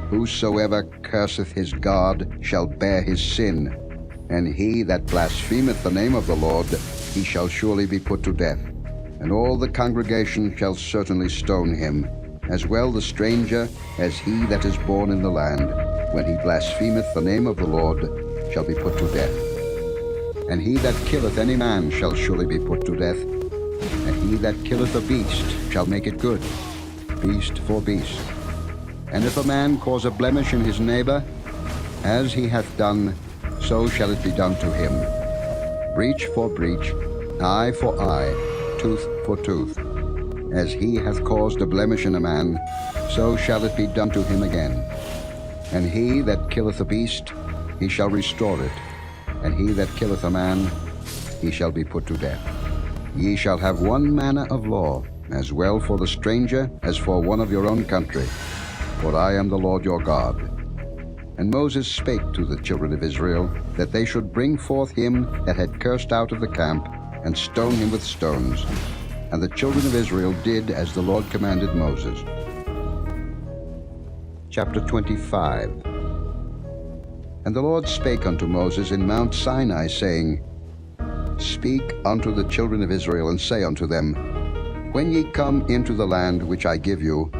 Whosoever curseth his God shall bear his sin, and he that blasphemeth the name of the Lord, he shall surely be put to death. And all the congregation shall certainly stone him, as well the stranger as he that is born in the land, when he blasphemeth the name of the Lord, shall be put to death. And he that killeth any man shall surely be put to death, and he that killeth a beast shall make it good, beast for beast. And if a man cause a blemish in his neighbor, as he hath done, so shall it be done to him. Breach for breach, eye for eye, tooth for tooth. As he hath caused a blemish in a man, so shall it be done to him again. And he that killeth a beast, he shall restore it. And he that killeth a man, he shall be put to death. Ye shall have one manner of law, as well for the stranger as for one of your own country. For I am the Lord your God. And Moses spake to the children of Israel, that they should bring forth him that had cursed out of the camp, and stone him with stones. And the children of Israel did as the Lord commanded Moses. Chapter 25. And the Lord spake unto Moses in Mount Sinai, saying, Speak unto the children of Israel, and say unto them, When ye come into the land which I give you,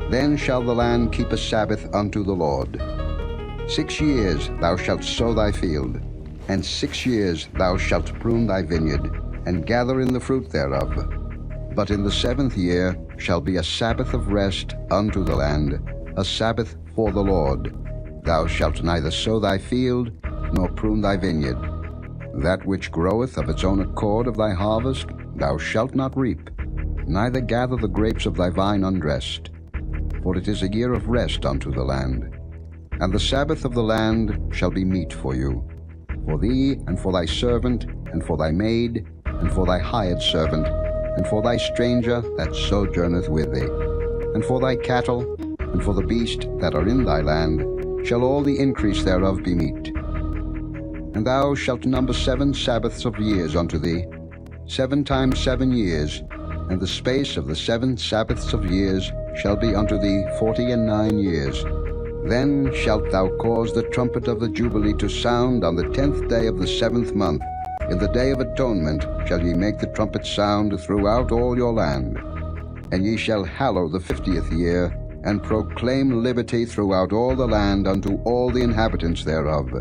then shall the land keep a Sabbath unto the Lord. 6 years thou shalt sow thy field, and 6 years thou shalt prune thy vineyard, and gather in the fruit thereof. But in the 7th year shall be a Sabbath of rest unto the land, a Sabbath for the Lord. Thou shalt neither sow thy field, nor prune thy vineyard. That which groweth of its own accord of thy harvest thou shalt not reap, neither gather the grapes of thy vine undressed. For it is a year of rest unto the land. And the Sabbath of the land shall be meat for you, for thee, and for thy servant, and for thy maid, and for thy hired servant, and for thy stranger that sojourneth with thee, and for thy cattle, and for the beast that are in thy land, shall all the increase thereof be meat. And thou shalt number 7 Sabbaths of years unto thee, 7 times 7 years, and the space of the 7 Sabbaths of years shall be unto thee 49 years. Then shalt thou cause the trumpet of the Jubilee to sound on the 10th day of the 7th month. In the day of atonement shall ye make the trumpet sound throughout all your land. And ye shall hallow the 50th year, and proclaim liberty throughout all the land unto all the inhabitants thereof.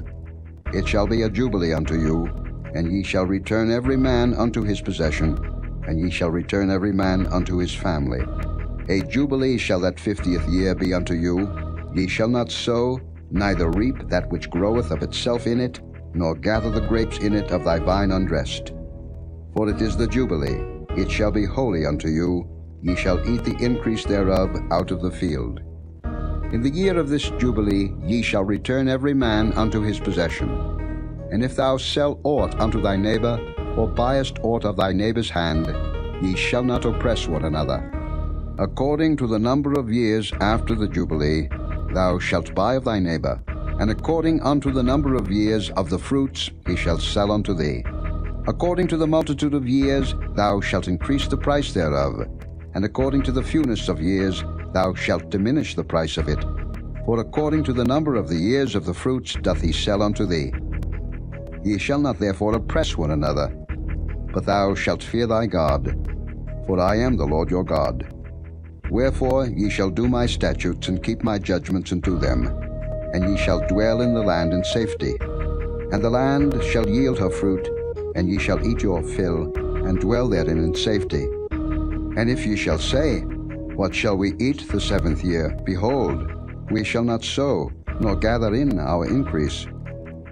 It shall be a jubilee unto you, and ye shall return every man unto his possession, and ye shall return every man unto his family. A jubilee shall that 50th year be unto you. Ye shall not sow, neither reap that which groweth of itself in it, nor gather the grapes in it of thy vine undressed. For it is the Jubilee, it shall be holy unto you, ye shall eat the increase thereof out of the field. In the year of this Jubilee ye shall return every man unto his possession. And if thou sell aught unto thy neighbor, or buyest aught of thy neighbor's hand, ye shall not oppress one another. According to the number of years after the Jubilee, thou shalt buy of thy neighbor, and according unto the number of years of the fruits he shall sell unto thee. According to the multitude of years thou shalt increase the price thereof, and according to the fewness of years thou shalt diminish the price of it. For according to the number of the years of the fruits doth he sell unto thee. Ye shall not therefore oppress one another, but thou shalt fear thy God, for I am the Lord your God. Wherefore ye shall do my statutes and keep my judgments and do them, and ye shall dwell in the land in safety. And the land shall yield her fruit, and ye shall eat your fill, and dwell therein in safety. And if ye shall say, What shall we eat the 7th year? Behold, we shall not sow, nor gather in our increase.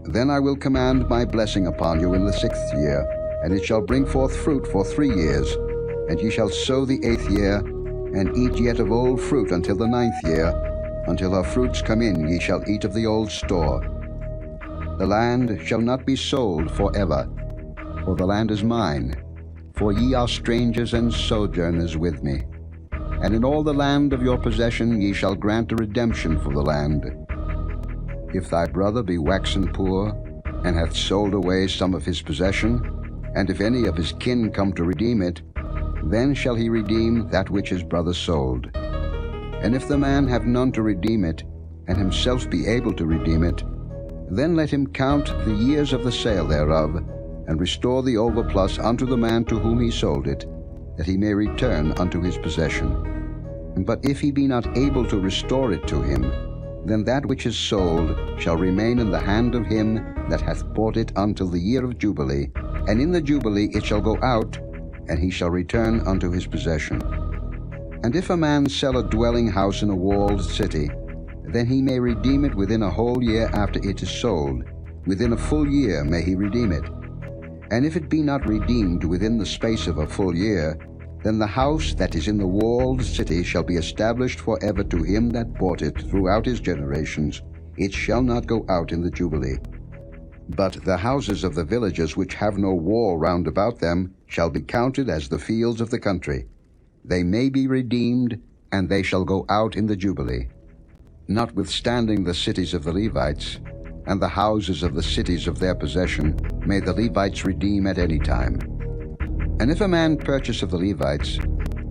Then I will command my blessing upon you in the 6th year, and it shall bring forth fruit for 3 years. And ye shall sow the 8th year, and eat yet of old fruit until the 9th year. Until her fruits come in, ye shall eat of the old store. The land shall not be sold forever, for the land is mine, for ye are strangers and sojourners with me. And in all the land of your possession ye shall grant a redemption for the land. If thy brother be waxen poor, and hath sold away some of his possession, and if any of his kin come to redeem it, then shall he redeem that which his brother sold. And if the man have none to redeem it, and himself be able to redeem it, then let him count the years of the sale thereof, and restore the overplus unto the man to whom he sold it, that he may return unto his possession. But if he be not able to restore it to him, then that which is sold shall remain in the hand of him that hath bought it until the year of Jubilee, and in the Jubilee it shall go out, and he shall return unto his possession. And if a man sell a dwelling house in a walled city, then he may redeem it within a whole year after it is sold. Within a full year may he redeem it. And if it be not redeemed within the space of a full year, then the house that is in the walled city shall be established forever to him that bought it throughout his generations. It shall not go out in the Jubilee. But the houses of the villages which have no wall round about them shall be counted as the fields of the country. They may be redeemed, and they shall go out in the Jubilee. Notwithstanding the cities of the Levites, and the houses of the cities of their possession, may the Levites redeem at any time. And if a man purchase of the Levites,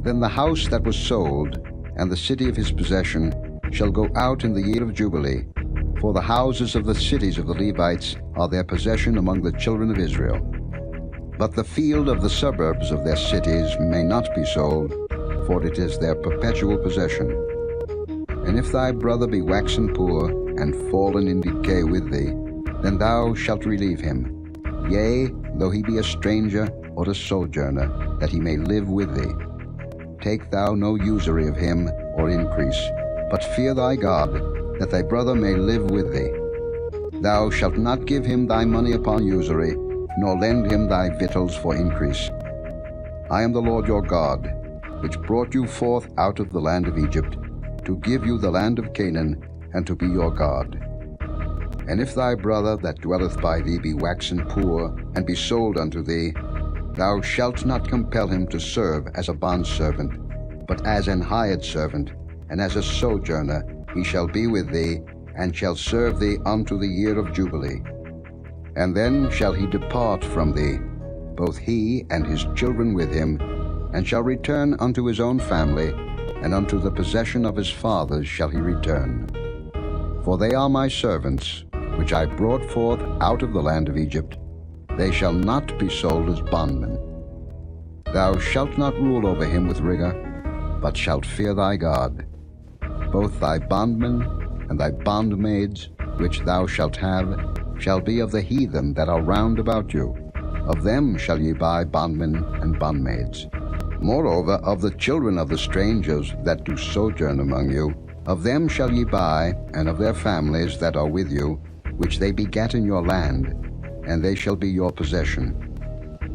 then the house that was sold, and the city of his possession, shall go out in the year of Jubilee. For the houses of the cities of the Levites are their possession among the children of Israel. But the field of the suburbs of their cities may not be sold, for it is their perpetual possession. And if thy brother be waxen poor, and fallen in decay with thee, then thou shalt relieve him. yea, though he be a stranger or a sojourner, that he may live with thee. Take thou no usury of him or increase, but fear thy God, that thy brother may live with thee. Thou shalt not give him thy money upon usury, nor lend him thy victuals for increase. I am the Lord your God, which brought you forth out of the land of Egypt, to give you the land of Canaan, and to be your God. And if thy brother that dwelleth by thee be waxen poor, and be sold unto thee, thou shalt not compel him to serve as a bondservant, but as an hired servant, and as a sojourner he shall be with thee, and shall serve thee unto the year of Jubilee. And then shall he depart from thee, both he and his children with him, and shall return unto his own family, and unto the possession of his fathers shall he return. For they are my servants, which I brought forth out of the land of Egypt. They shall not be sold as bondmen. Thou shalt not rule over him with rigor, but shalt fear thy God. Both thy bondmen and thy bondmaids, which thou shalt have, shall be of the heathen that are round about you. Of them shall ye buy bondmen and bondmaids. Moreover, of the children of the strangers that do sojourn among you, of them shall ye buy, and of their families that are with you, which they begat in your land, and they shall be your possession.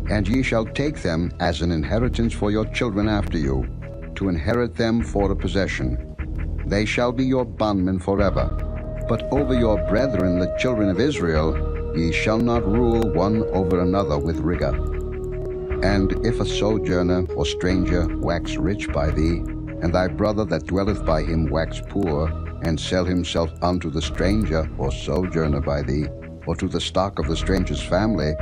And ye shall take them as an inheritance for your children after you, to inherit them for a possession. They shall be your bondmen forever. But over your brethren the children of Israel ye shall not rule one over another with rigor. And if a sojourner or stranger wax rich by thee, and thy brother that dwelleth by him wax poor, and sell himself unto the stranger or sojourner by thee, or to the stock of the stranger's family,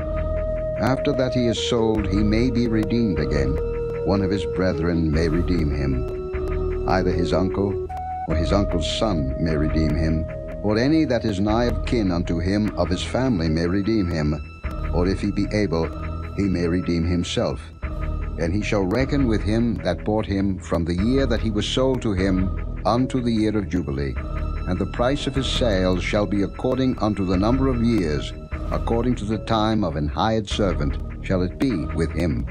after that he is sold he may be redeemed again. One of his brethren may redeem him. Either his uncle or his uncle's son may redeem him, or any that is nigh of kin unto him of his family may redeem him, or if he be able, he may redeem himself. And he shall reckon with him that bought him from the year that he was sold to him unto the year of Jubilee. And the price of his sale shall be according unto the number of years, according to the time of an hired servant shall it be with him.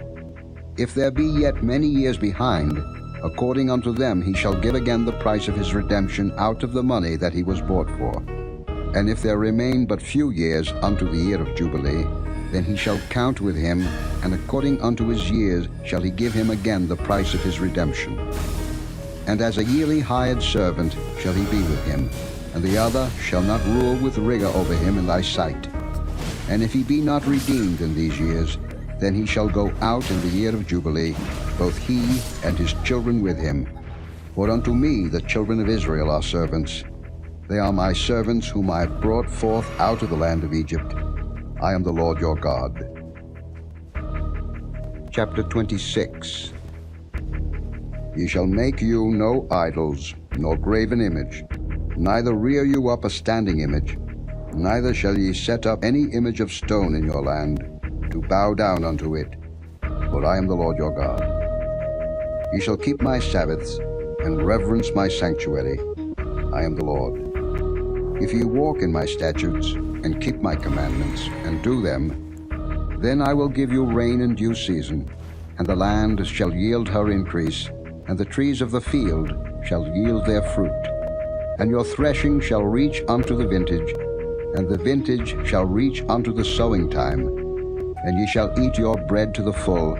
If there be yet many years behind, according unto them he shall give again the price of his redemption out of the money that he was bought for. And if there remain but few years unto the year of Jubilee, then he shall count with him, and according unto his years shall he give him again the price of his redemption. And as a yearly hired servant shall he be with him, and the other shall not rule with rigor over him in thy sight. And if he be not redeemed in these years, then he shall go out in the year of Jubilee, both he and his children with him. For unto me the children of Israel are servants. They are my servants whom I have brought forth out of the land of Egypt. I am the Lord your God. Chapter 26. Ye shall make you no idols, nor graven image, neither rear you up a standing image, neither shall ye set up any image of stone in your land, to bow down unto it, for I am the Lord your God. Ye shall keep my Sabbaths, and reverence my sanctuary. I am the Lord. If ye walk in my statutes, and keep my commandments, and do them, then I will give you rain in due season, and the land shall yield her increase, and the trees of the field shall yield their fruit. And your threshing shall reach unto the vintage, and the vintage shall reach unto the sowing time. And ye shall eat your bread to the full,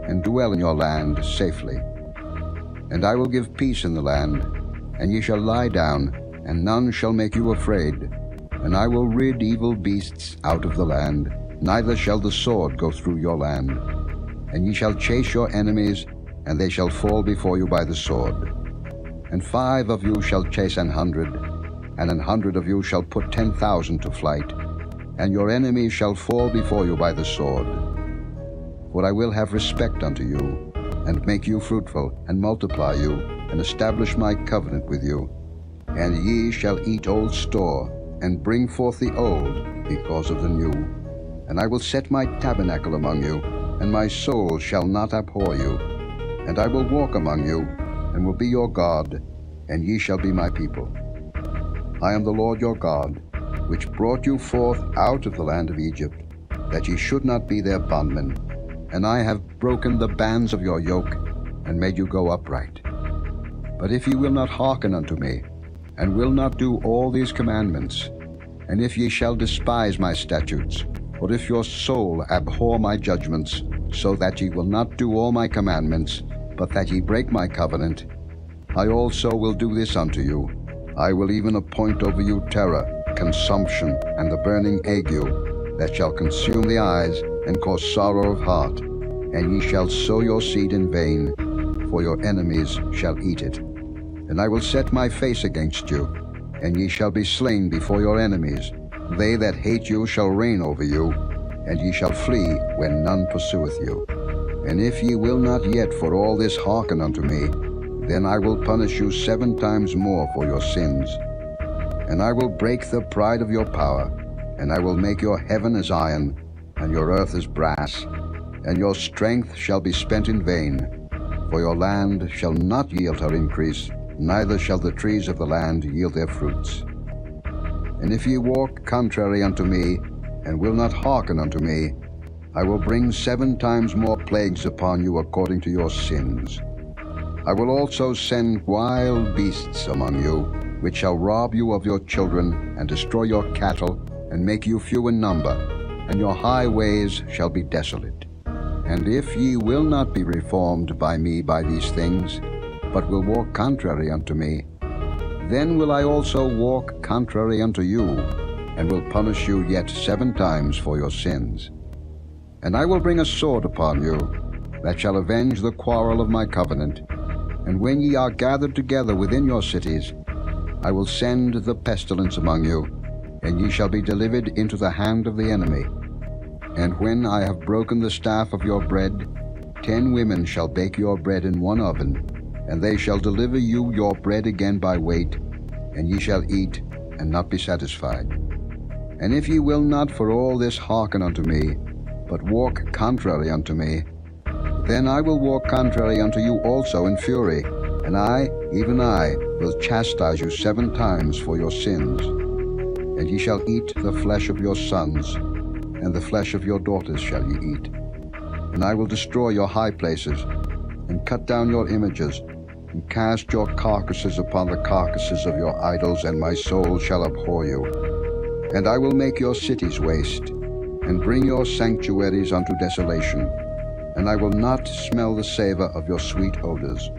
and dwell in your land safely. And I will give peace in the land, and ye shall lie down, and none shall make you afraid. And I will rid evil beasts out of the land, neither shall the sword go through your land. And ye shall chase your enemies, and they shall fall before you by the sword. And 5 of you shall chase 100, and 100 of you shall put 10,000 to flight, and your enemies shall fall before you by the sword. For I will have respect unto you, and make you fruitful, and multiply you, and establish my covenant with you. And ye shall eat old store, and bring forth the old, because of the new. And I will set my tabernacle among you, and my soul shall not abhor you. And I will walk among you, and will be your God, and ye shall be my people. I am the Lord your God, which brought you forth out of the land of Egypt. that ye should not be their bondmen, and I have broken the bands of your yoke, and made you go upright. But if ye will not hearken unto me, and will not do all these commandments, and if ye shall despise my statutes, or if your soul abhor my judgments, so that ye will not do all my commandments, but that ye break my covenant, I also will do this unto you. I will even appoint over you terror, consumption, and the burning ague, that shall consume the eyes, and cause sorrow of heart. And ye shall sow your seed in vain, for your enemies shall eat it. And I will set my face against you, and ye shall be slain before your enemies. They that hate you shall reign over you, and ye shall flee when none pursueth you. And if ye will not yet for all this hearken unto me, then I will punish you 7 times more for your sins. And I will break the pride of your power, and I will make your heaven as iron, and your earth as brass, and your strength shall be spent in vain. For your land shall not yield her increase, neither shall the trees of the land yield their fruits. And if ye walk contrary unto me, and will not hearken unto me, I will bring 7 times more plagues upon you according to your sins. I will also send wild beasts among you, which shall rob you of your children, and destroy your cattle, and make you few in number, and your highways shall be desolate. And if ye will not be reformed by me by these things, but will walk contrary unto me, then will I also walk contrary unto you, and will punish you yet 7 times for your sins. And I will bring a sword upon you, that shall avenge the quarrel of my covenant. And when ye are gathered together within your cities, I will send the pestilence among you, and ye shall be delivered into the hand of the enemy. And when I have broken the staff of your bread, 10 women shall bake your bread in one oven, and they shall deliver you your bread again by weight, and ye shall eat, and not be satisfied. And if ye will not for all this hearken unto me, but walk contrary unto me, then I will walk contrary unto you also in fury, and I, even I, will chastise you 7 times for your sins. And ye shall eat the flesh of your sons, and the flesh of your daughters shall ye eat. And I will destroy your high places, and cut down your images, and cast your carcasses upon the carcasses of your idols, and my soul shall abhor you. And I will make your cities waste, and bring your sanctuaries unto desolation, and I will not smell the savor of your sweet odors.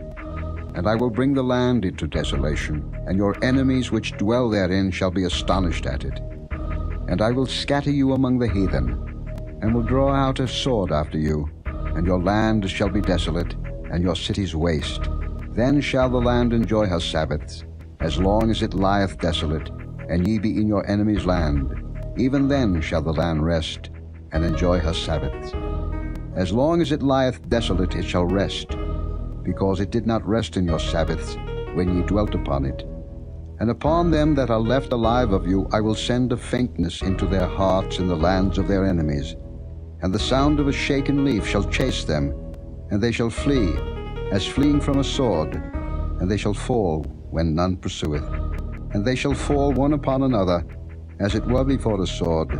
And I will bring the land into desolation, and your enemies which dwell therein shall be astonished at it. And I will scatter you among the heathen, and will draw out a sword after you, and your land shall be desolate, and your cities waste. Then shall the land enjoy her Sabbaths, as long as it lieth desolate, and ye be in your enemy's land. Even then shall the land rest, and enjoy her Sabbaths. As long as it lieth desolate it shall rest, because it did not rest in your Sabbaths when ye dwelt upon it. And upon them that are left alive of you I will send a faintness into their hearts in the lands of their enemies. And the sound of a shaken leaf shall chase them, and they shall flee, as fleeing from a sword, and they shall fall when none pursueth. And they shall fall one upon another, as it were before the sword,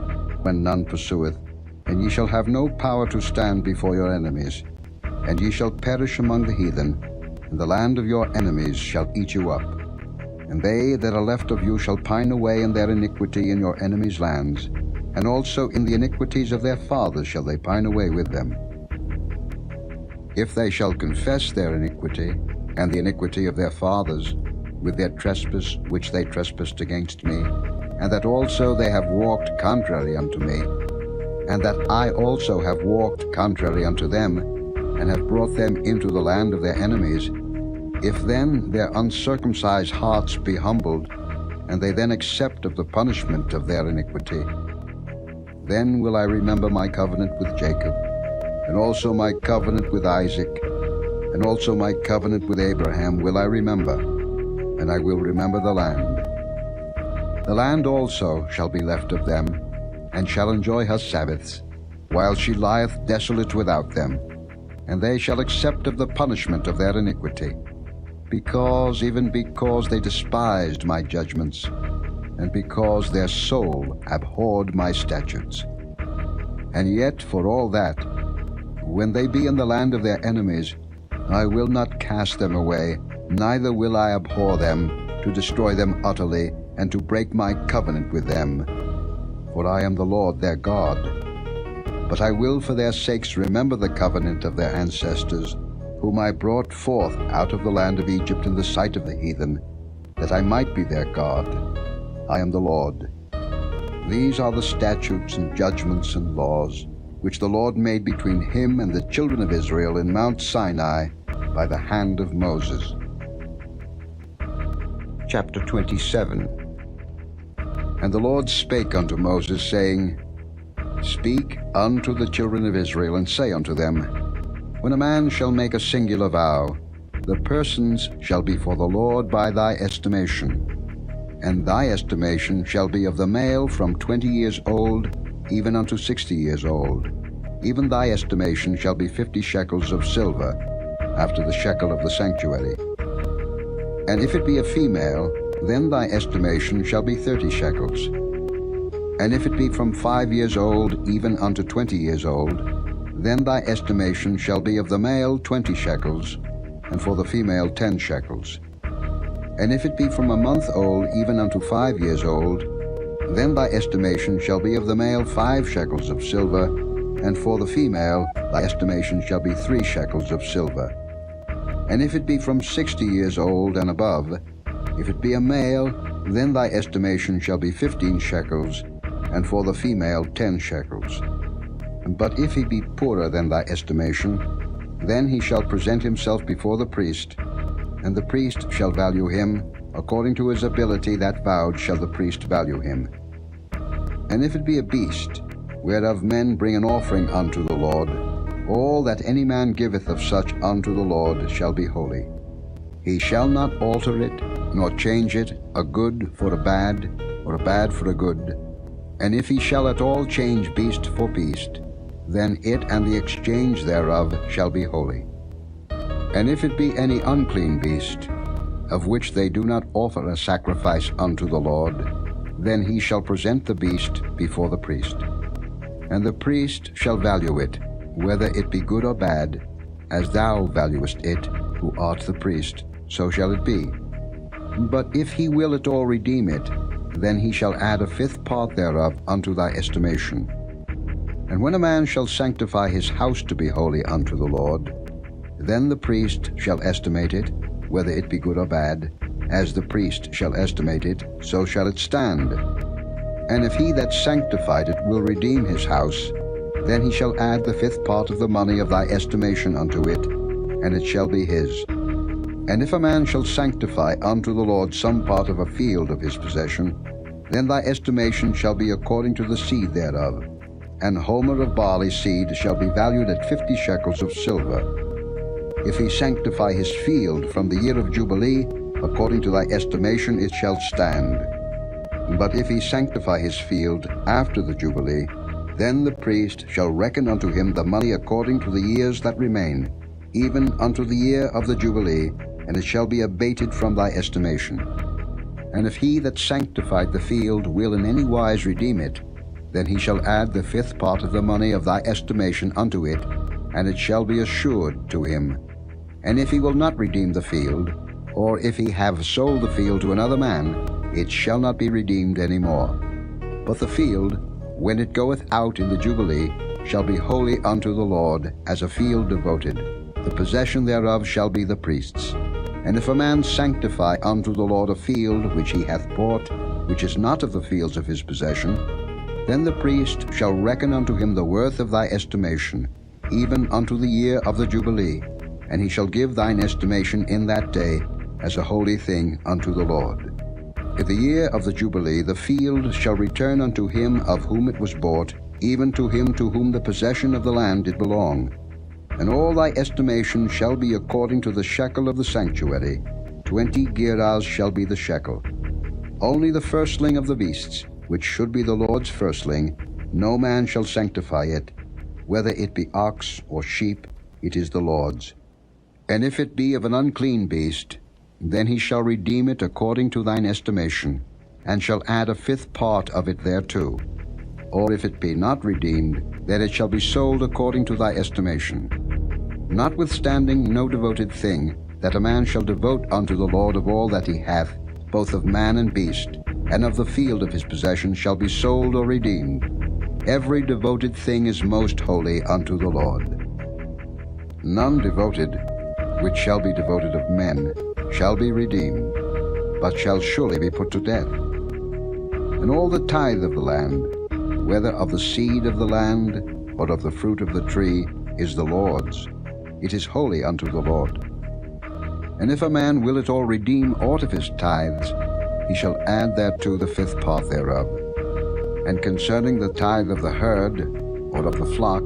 when none pursueth. And ye shall have no power to stand before your enemies. And ye shall perish among the heathen, and the land of your enemies shall eat you up. And they that are left of you shall pine away in their iniquity in your enemies' lands, and also in the iniquities of their fathers shall they pine away with them. If they shall confess their iniquity, and the iniquity of their fathers, with their trespass which they trespassed against me, and that also they have walked contrary unto me, and that I also have walked contrary unto them, and have brought them into the land of their enemies, if then their uncircumcised hearts be humbled, and they then accept of the punishment of their iniquity, then will I remember my covenant with Jacob, and also my covenant with Isaac, and also my covenant with Abraham will I remember, and I will remember the land. The land also shall be left of them, and shall enjoy her Sabbaths, while she lieth desolate without them, and they shall accept of the punishment of their iniquity, even because they despised my judgments, and because their soul abhorred my statutes. And yet, for all that, when they be in the land of their enemies, I will not cast them away, neither will I abhor them, to destroy them utterly, and to break my covenant with them. For I am the Lord their God. But I will for their sakes remember the covenant of their ancestors, whom I brought forth out of the land of Egypt in the sight of the heathen, that I might be their God. I am the Lord. These are the statutes and judgments and laws, which the Lord made between him and the children of Israel in Mount Sinai by the hand of Moses. Chapter 27. And the Lord spake unto Moses, saying, Speak unto the children of Israel, and say unto them, When a man shall make a singular vow, the persons shall be for the Lord by thy estimation. And thy estimation shall be of the male from 20 years old even unto 60 years old. Even thy estimation shall be 50 shekels of silver, after the shekel of the sanctuary. And if it be a female, then thy estimation shall be 30 shekels. And if it be from 5 years old even unto 20 years old, then thy estimation shall be of the male 20 shekels, and for the female 10 shekels. And if it be from a month old even unto 5 years old, then thy estimation shall be of the male 5 shekels of silver, and for the female thy estimation shall be 3 shekels of silver. And if it be from 60 years old and above, if it be a male, then thy estimation shall be 15 shekels, and for the female 10 shekels. But if he be poorer than thy estimation, then he shall present himself before the priest, and the priest shall value him, according to his ability that vowed shall the priest value him. And if it be a beast, whereof men bring an offering unto the Lord, all that any man giveth of such unto the Lord shall be holy. He shall not alter it, nor change it, a good for a bad, or a bad for a good. And if he shall at all change beast for beast, then it and the exchange thereof shall be holy. And if it be any unclean beast, of which they do not offer a sacrifice unto the Lord, then he shall present the beast before the priest. And the priest shall value it, whether it be good or bad, as thou valuest it, who art the priest, so shall it be. But if he will at all redeem it, then he shall add a 5th part thereof unto thy estimation. And when a man shall sanctify his house to be holy unto the Lord, then the priest shall estimate it, whether it be good or bad, as the priest shall estimate it, so shall it stand. And if he that sanctified it will redeem his house, then he shall add the 5th part of the money of thy estimation unto it, and it shall be his. And if a man shall sanctify unto the Lord some part of a field of his possession, then thy estimation shall be according to the seed thereof. An homer of barley seed shall be valued at 50 shekels of silver. If he sanctify his field from the year of Jubilee, according to thy estimation it shall stand. But if he sanctify his field after the Jubilee, then the priest shall reckon unto him the money according to the years that remain, even unto the year of the Jubilee, and it shall be abated from thy estimation. And if he that sanctified the field will in any wise redeem it, then he shall add the 5th part of the money of thy estimation unto it, and it shall be assured to him. And if he will not redeem the field, or if he have sold the field to another man, it shall not be redeemed any more. But the field, when it goeth out in the Jubilee, shall be holy unto the Lord, as a field devoted. The possession thereof shall be the priest's. And if a man sanctify unto the Lord a field which he hath bought, which is not of the fields of his possession, then the priest shall reckon unto him the worth of thy estimation, even unto the year of the Jubilee, and he shall give thine estimation in that day as a holy thing unto the Lord. In the year of the Jubilee the field shall return unto him of whom it was bought, even to him to whom the possession of the land did belong. And all thy estimation shall be according to the shekel of the sanctuary. 20 gerahs shall be the shekel. Only the firstling of the beasts, which should be the Lord's firstling, no man shall sanctify it. Whether it be ox or sheep, it is the Lord's. And if it be of an unclean beast, then he shall redeem it according to thine estimation, and shall add a 5th part of it thereto. or if it be not redeemed, then it shall be sold according to thy estimation. Notwithstanding no devoted thing, that a man shall devote unto the Lord of all that he hath, both of man and beast, and of the field of his possession, shall be sold or redeemed. Every devoted thing is most holy unto the Lord. None devoted, which shall be devoted of men, shall be redeemed, but shall surely be put to death. And all the tithe of the land, whether of the seed of the land, or of the fruit of the tree, is the Lord's. It is holy unto the Lord. And if a man will at all redeem aught of his tithes, he shall add thereto the fifth part thereof. And concerning the tithe of the herd, or of the flock,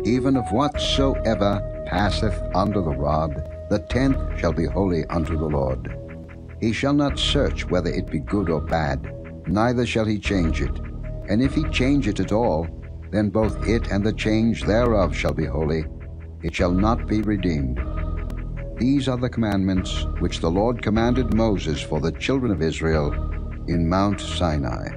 even of whatsoever passeth under the rod, the tenth shall be holy unto the Lord. He shall not search whether it be good or bad, neither shall he change it. And if he change it at all, then both it and the change thereof shall be holy. It shall not be redeemed. These are the commandments which the Lord commanded Moses for the children of Israel in Mount Sinai.